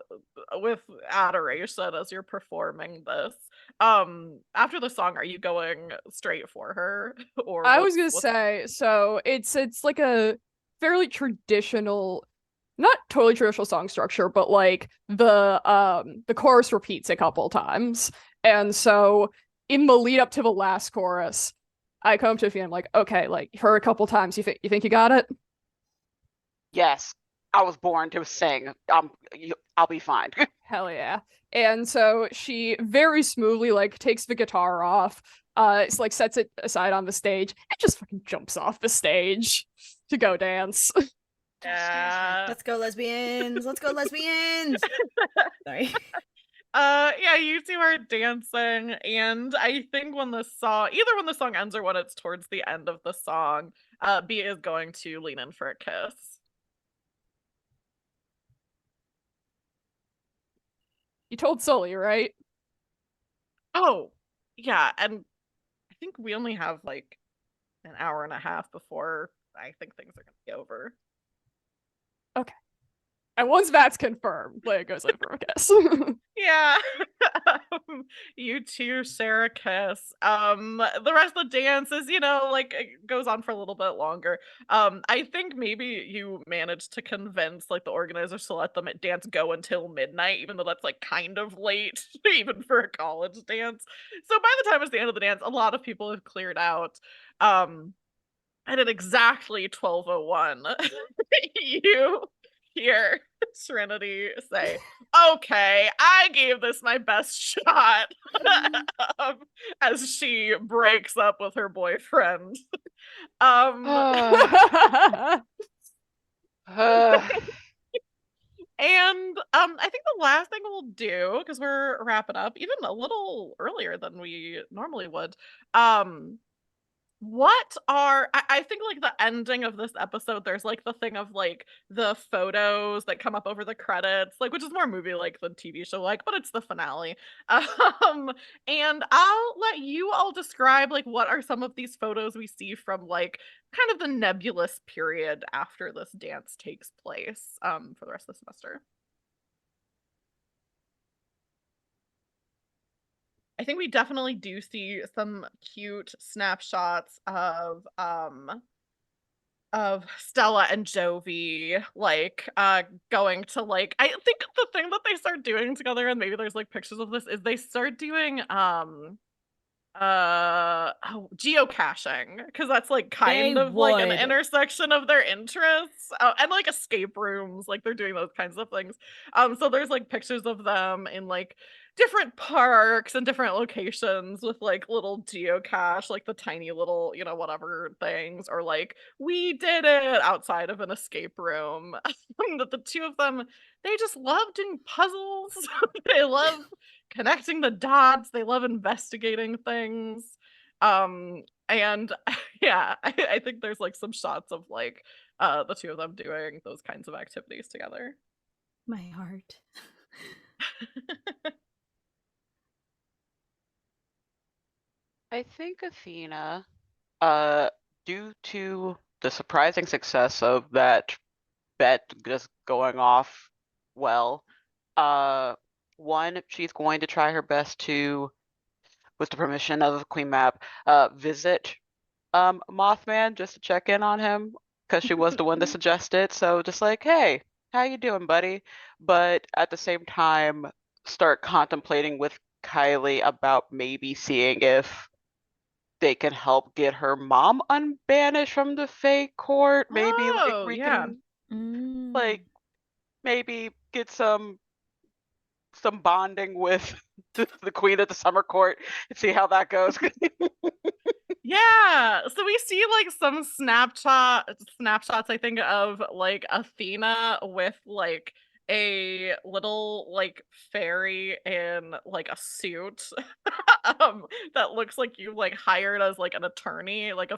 Speaker 1: with adoration as you're performing this. After the song, are you going straight for her, or
Speaker 4: I was gonna say, so it's like a fairly traditional, not totally traditional song structure, but like the chorus repeats a couple times. And so in the lead up to the last chorus, I come to Fee and I'm like, okay, like her a couple times, you think you got it?
Speaker 2: Yes, I was born to sing. I'll be fine.
Speaker 4: Hell yeah. And so she very smoothly like takes the guitar off, it's like sets it aside on the stage, and just fucking jumps off the stage to go dance.
Speaker 1: Yeah.
Speaker 3: Let's go, lesbians. Let's go, lesbians. Sorry.
Speaker 1: Yeah, you two are dancing, and I think when the song ends or when it's towards the end of the song, B is going to lean in for a kiss.
Speaker 4: You told Sully, right?
Speaker 1: Oh, yeah, and I think we only have like an hour and a half before I think things are gonna be over.
Speaker 4: Okay. And once that's confirmed, Leia goes in for a kiss.
Speaker 1: Yeah. You too, Sarah Kiss. The rest of the dance is, like it goes on for a little bit longer. I think maybe you managed to convince like the organizers to let them dance go until midnight, even though that's like kind of late, even for a college dance. So by the time it's the end of the dance, a lot of people have cleared out. And at exactly 12:01, you hear Serenity say, "Okay, I gave this my best shot," as she breaks up with her boyfriend. Um, and I think the last thing we'll do, because we're wrapping up even a little earlier than we normally would, I think like the ending of this episode, there's like the thing of like the photos that come up over the credits, like which is more movie like than TV show like, but it's the finale. And I'll let you all describe like what are some of these photos we see from like kind of the nebulous period after this dance takes place for the rest of the semester. I think we definitely do see some cute snapshots of Stella and Jovi like going to like I think the thing that they start doing together, and maybe there's like pictures of this, is they start doing geocaching, because that's like kind
Speaker 3: They
Speaker 1: of like an
Speaker 3: would.
Speaker 1: intersection of their interests, and like escape rooms, like they're doing those kinds of things. So there's like pictures of them in like different parks and different locations with like little geocache, like the tiny little whatever things, or like we did it outside of an escape room. That the two of them, they just love doing puzzles. They love connecting the dots. They love investigating things. And yeah, I think there's like some shots of like the two of them doing those kinds of activities together.
Speaker 3: My heart.
Speaker 2: I think Athena, due to the surprising success of that bet just going off well, one, she's going to try her best to, with the permission of Queen Map, visit Mothman just to check in on him, because she was the one to suggest it. So just like, hey, how you doing, buddy? But at the same time, start contemplating with Kylie about maybe seeing if they can help get her mom unbanished from the Fae court. Maybe like
Speaker 1: Oh
Speaker 2: we
Speaker 1: yeah.
Speaker 2: can like maybe get some bonding with the queen of the summer court and see how that goes.
Speaker 1: Yeah, so we see like some snapshots, I think, of like Athena with like a little like fairy in like a suit that looks like you like hired as like an attorney, like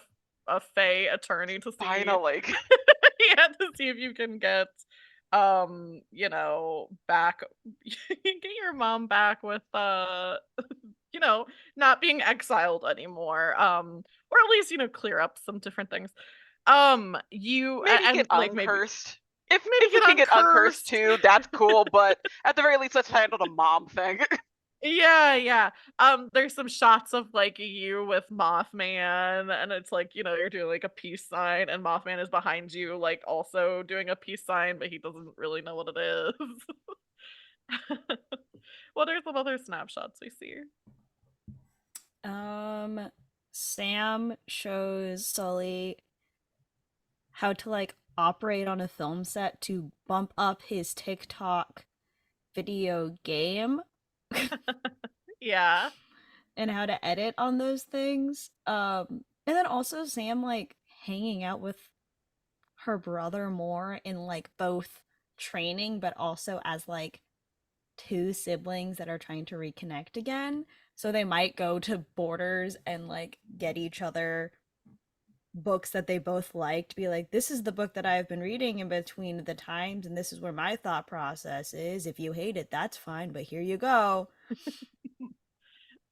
Speaker 1: a fae attorney to see
Speaker 2: Finally.
Speaker 1: yeah, to see if you can get back get your mom back with you know not being exiled anymore, or at least clear up some different things. You
Speaker 2: Maybe
Speaker 1: and
Speaker 2: get
Speaker 1: like maybe
Speaker 2: uncursed. If
Speaker 1: maybe
Speaker 2: we
Speaker 1: get
Speaker 2: can get uncursed
Speaker 1: uncursed.
Speaker 2: too, that's cool, but at the very least, let's handle the mom thing.
Speaker 1: Yeah. There's some shots of like you with Mothman, and it's like, you're doing like a peace sign, and Mothman is behind you, like also doing a peace sign, but he doesn't really know what it is. What are some other snapshots we see?
Speaker 3: Sam shows Sully how to like operate on a film set to bump up his TikTok video game.
Speaker 1: Yeah.
Speaker 3: And how to edit on those things. And then also Sam like hanging out with her brother more in like both training but also as like two siblings that are trying to reconnect again. So they might go to Borders and like get each other books that they both liked, be like, this is the book that I've been reading in between the times, and this is where my thought process is. If you hate it, that's fine, but here you go.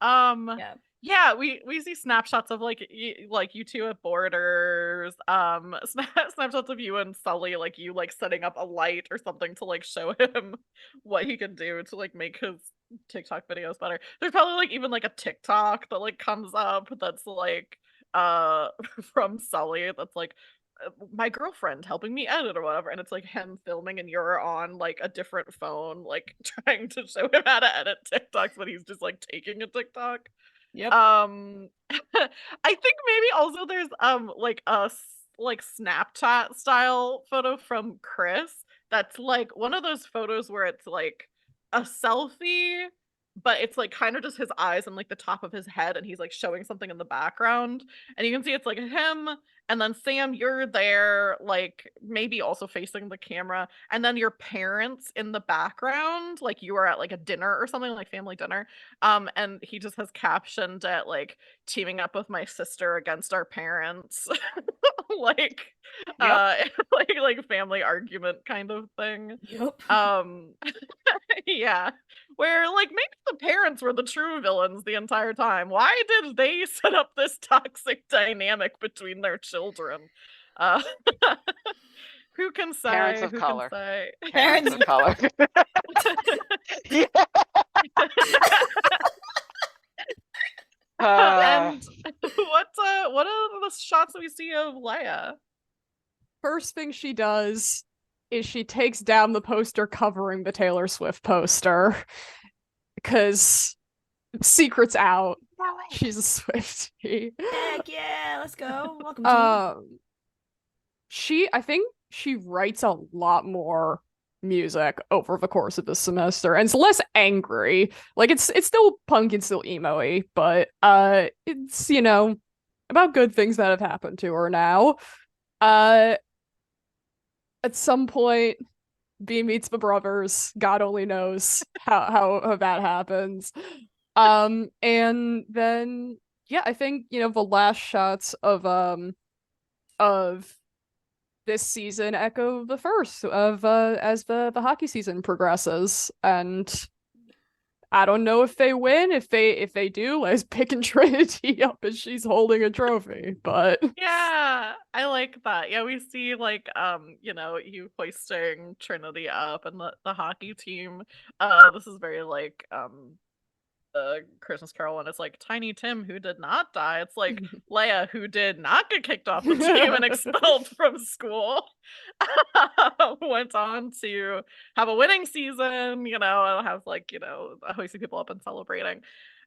Speaker 1: Um
Speaker 3: Yeah.
Speaker 1: Yeah, we see snapshots of like you two at Borders, snapshots of you and Sully, like you like setting up a light or something to like show him what he can do to like make his TikTok videos better. There's probably like even like a TikTok that like comes up that's like from Sully that's like my girlfriend helping me edit or whatever, and it's like him filming and you're on like a different phone like trying to show him how to edit TikToks, but he's just like taking a TikTok.
Speaker 3: Yep.
Speaker 1: I think maybe also there's like like Snapchat style photo from Chris that's like one of those photos where it's like a selfie, but it's like kind of just his eyes and like the top of his head, and he's like showing something in the background, and you can see it's like him, and then Sam, you're there, like maybe also facing the camera, and then your parents in the background, like you are at like a dinner or something, like family dinner. And he just has captioned it like teaming up with my sister against our parents. like uh like family argument kind of thing.
Speaker 3: Yep.
Speaker 1: Yeah. Where like maybe the parents were the true villains the entire time. Why did they set up this toxic dynamic between their children? Uh who can say?
Speaker 2: Parents of
Speaker 1: Who
Speaker 2: color.
Speaker 1: can say?
Speaker 2: Parents of color. Yeah.
Speaker 1: And what are the shots that we see of Leia?
Speaker 4: First thing she does is she takes down the poster covering the Taylor Swift poster because secret's out. She's a Swiftie.
Speaker 3: Heck yeah, let's go. Welcome to
Speaker 4: I think she writes a lot more music over the course of the semester and it's less angry. Like it's still punk and still emo-y, but it's, you know, about good things that have happened to her now. At some point B meets the brothers. God only knows how that happens. And then yeah, I think, you know, the last shots of this season echo the first of as the hockey season progresses. And I don't know if they win. If they do, let's pick and Trinity up as she's holding a trophy. But
Speaker 1: Yeah, I like that. Yeah, we see like you know, you hoisting Trinity up and the hockey team. This is very like the Christmas Carol one. It's like Tiny Tim who did not die. It's like Leia who did not get kicked off the team and expelled from school. Went on to have a winning season, you know, and have like, you know, hoisting people up and celebrating.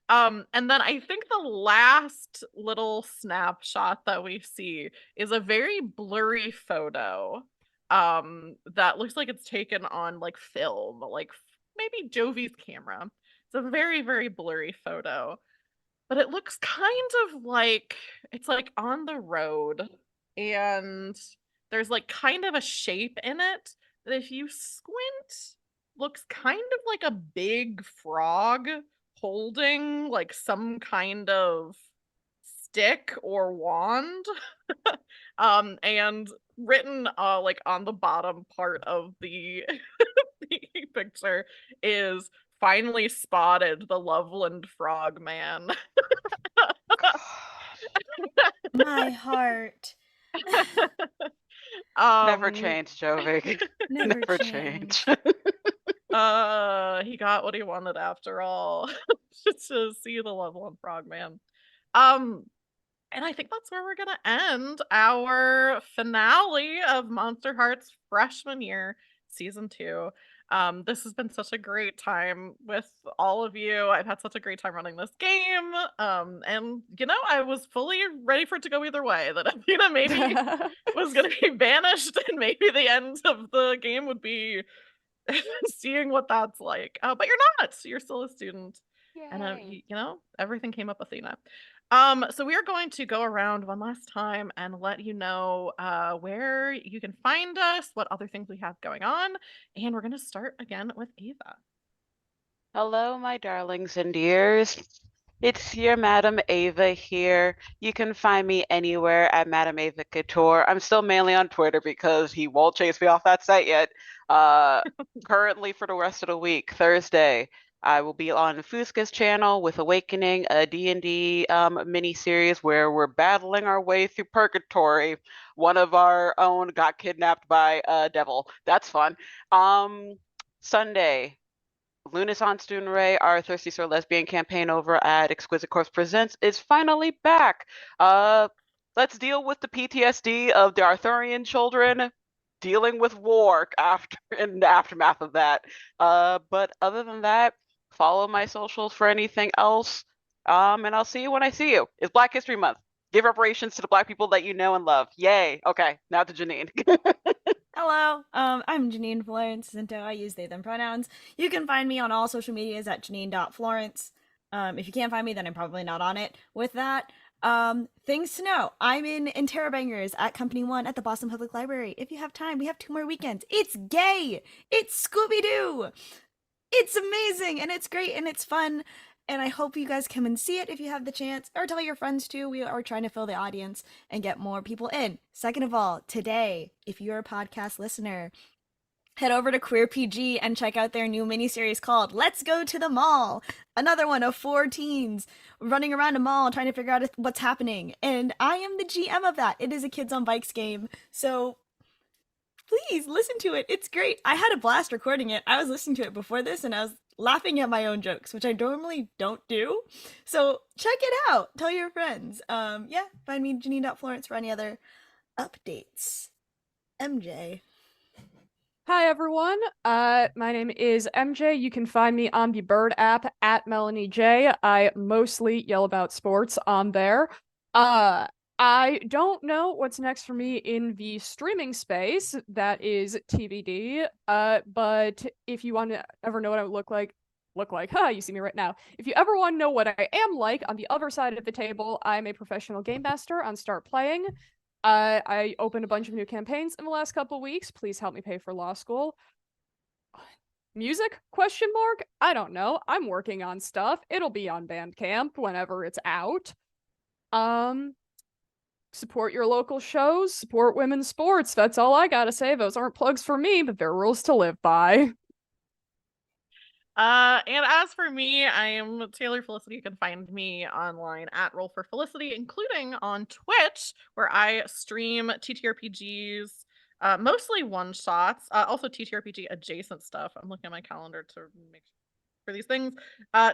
Speaker 1: And then I think the last little snapshot that we see is a very blurry photo that looks like it's taken on like film, like maybe Jovi's camera. It's a very, very blurry photo, but it looks kind of like it's like on the road, and there's like kind of a shape in it that if you squint looks kind of like a big frog holding like some kind of stick or wand. And written like on the bottom part of the the picture is finally spotted the Loveland Frogman.
Speaker 3: my heart.
Speaker 2: Never change, Jovi.
Speaker 3: Never
Speaker 2: change.
Speaker 1: He got what he wanted after all. Just to see the Loveland Frogman. And I think that's where we're gonna end our finale of MonsterHearts freshman year, season 2. This has been such a great time with all of you. I've had such a great time running this game. And you know, I was fully ready for it to go either way. That Athena maybe was gonna be banished, and maybe the end of the game would be seeing what that's like. But you're not. You're still a student. And you know, everything came up Athena. So we are going to go around one last time and let you know where you can find us, what other things we have going on, and we're going to start again with Ava.
Speaker 2: Hello, my darlings and dears. It's your Madam Ava here. You can find me anywhere at Madam Ava Couture. I'm still mainly on Twitter because he won't chase me off that site yet. Currently for the rest of the week, Thursday, I will be on Fusca's channel with Awakening, a D&D mini-series where we're battling our way through Purgatory. One of our own got kidnapped by a devil. That's fun. Sunday, Lunaissance Ray, our Thirsty Sir Lesbian campaign over at Exquisite Corpse Presents, is finally back. Let's deal with the PTSD of the Arthurian children dealing with war in the aftermath of that. But other than that, follow my socials for anything else. And I'll see you when I see you. It's Black History Month. Give reparations to the Black people that you know and love. Yay. Okay, now to Janine.
Speaker 3: Hello, I'm Janine Florence Zinto. I use they, them pronouns. You can find me on all social medias at janine.florence. If you can't find me, then I'm probably not on it. With that, things to know. I'm in Interrobangers at Company 1 at the Boston Public Library. If you have time, we have 2 more weekends. It's gay! It's Scooby-Doo! It's amazing, and it's great, and it's fun, and I hope you guys come and see it if you have the chance, or tell your friends too. We are trying to fill the audience and get more people in. Second of all, today, if you're a podcast listener, head over to Queer PG and check out their new miniseries called Let's Go to the Mall. Another one of 4 teens running around a mall trying to figure out what's happening. And I am the GM of that. It is a Kids on Bikes game. So please listen to it. It's great. I had a blast recording it. I was listening to it before this and I was laughing at my own jokes, which I normally don't do. So check it out. Tell your friends. Yeah, find me Janine.Florence for any other updates. MJ.
Speaker 4: Hi everyone, my name is MJ. You can find me on the Bird app at Melanie J. I mostly yell about sports on there. I don't know what's next for me in the streaming space, that is TBD, but if you want to ever know what I look like, you see me right now. If you ever want to know what I am like on the other side of the table, I'm a professional game master on Start Playing. I opened a bunch of new campaigns in the last couple weeks. Please help me pay for law school. Music? Question mark? I don't know. I'm working on stuff. It'll be on Bandcamp whenever it's out. Support your local shows, support women's sports. That's all I gotta say. Those aren't plugs for me, but they're rules to live by.
Speaker 1: And as for me, I am Taylor Felicity. You can find me online at Roll for Felicity, including on Twitch, where I stream TTRPGs, mostly one-shots, also TTRPG adjacent stuff. I'm looking at my calendar to make sure for these things.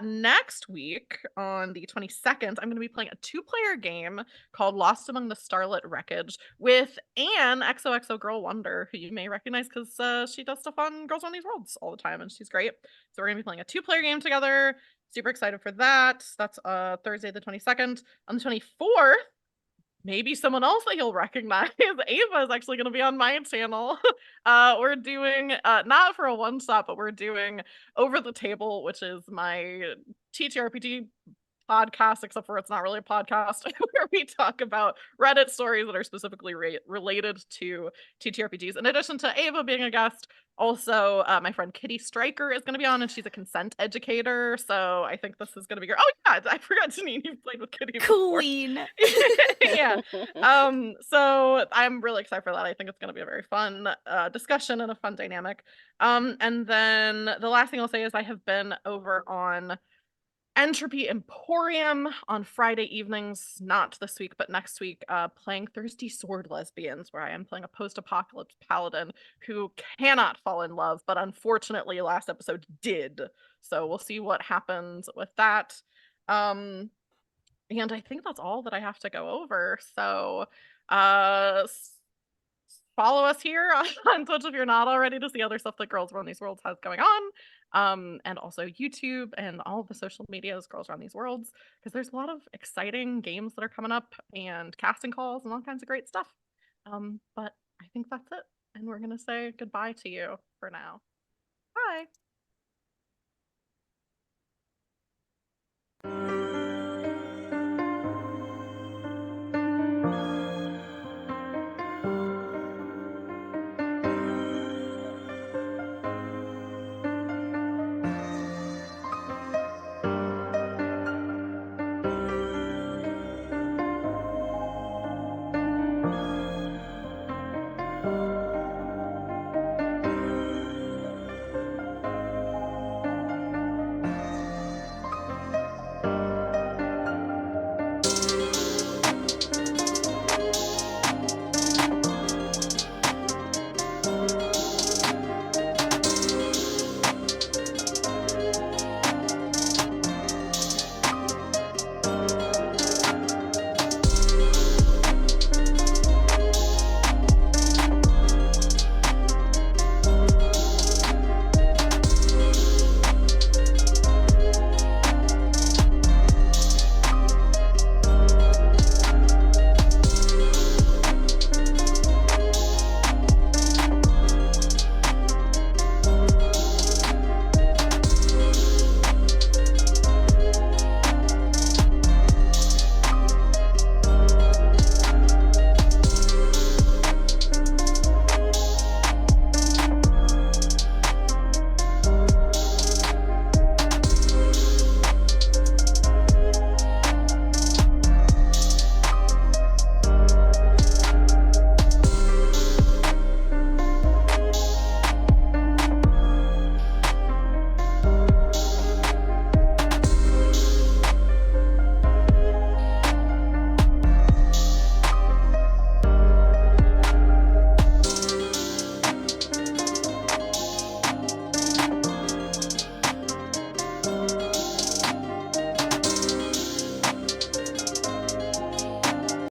Speaker 1: Next week on the 22nd, I'm going to be playing a 2-player game called Lost Among the Starlit Wreckage with Anne, XOXO Girl Wonder, who you may recognize because she does stuff on Girls on These Worlds all the time, and she's great. So we're going to be playing a 2-player game together. Super excited for that. That's Thursday the 22nd. On the 24th, maybe someone else that you'll recognize. Ava is actually going to be on my channel. We're doing, not for a one-shot, but we're doing Over the Table, which is my TTRPG podcast, except for it's not really a podcast, where we talk about Reddit stories that are specifically related to TTRPGs. In addition to Ava being a guest, also my friend Kitty Stryker is going to be on, and she's a consent educator, so I think this is going to be great. Oh yeah, I forgot, Janine, you've played with Kitty before.
Speaker 3: Queen.
Speaker 1: Yeah. So I'm really excited for that. I think it's going to be a very fun discussion and a fun dynamic. And then the last thing I'll say is I have been over on Entropy Emporium on Friday evenings, not this week, but next week, playing Thirsty Sword Lesbians, where I am playing a post-apocalypse paladin who cannot fall in love, but unfortunately last episode did. So we'll see what happens with that. And I think that's all that I have to go over. So follow us here on Twitch if you're not already to see other stuff that Girls Run These Worlds has going on. And also YouTube and all of the social medias, Girls Run These Worlds, because there's a lot of exciting games that are coming up and casting calls and all kinds of great stuff. But I think that's it. And we're going to say goodbye to you for now. Bye.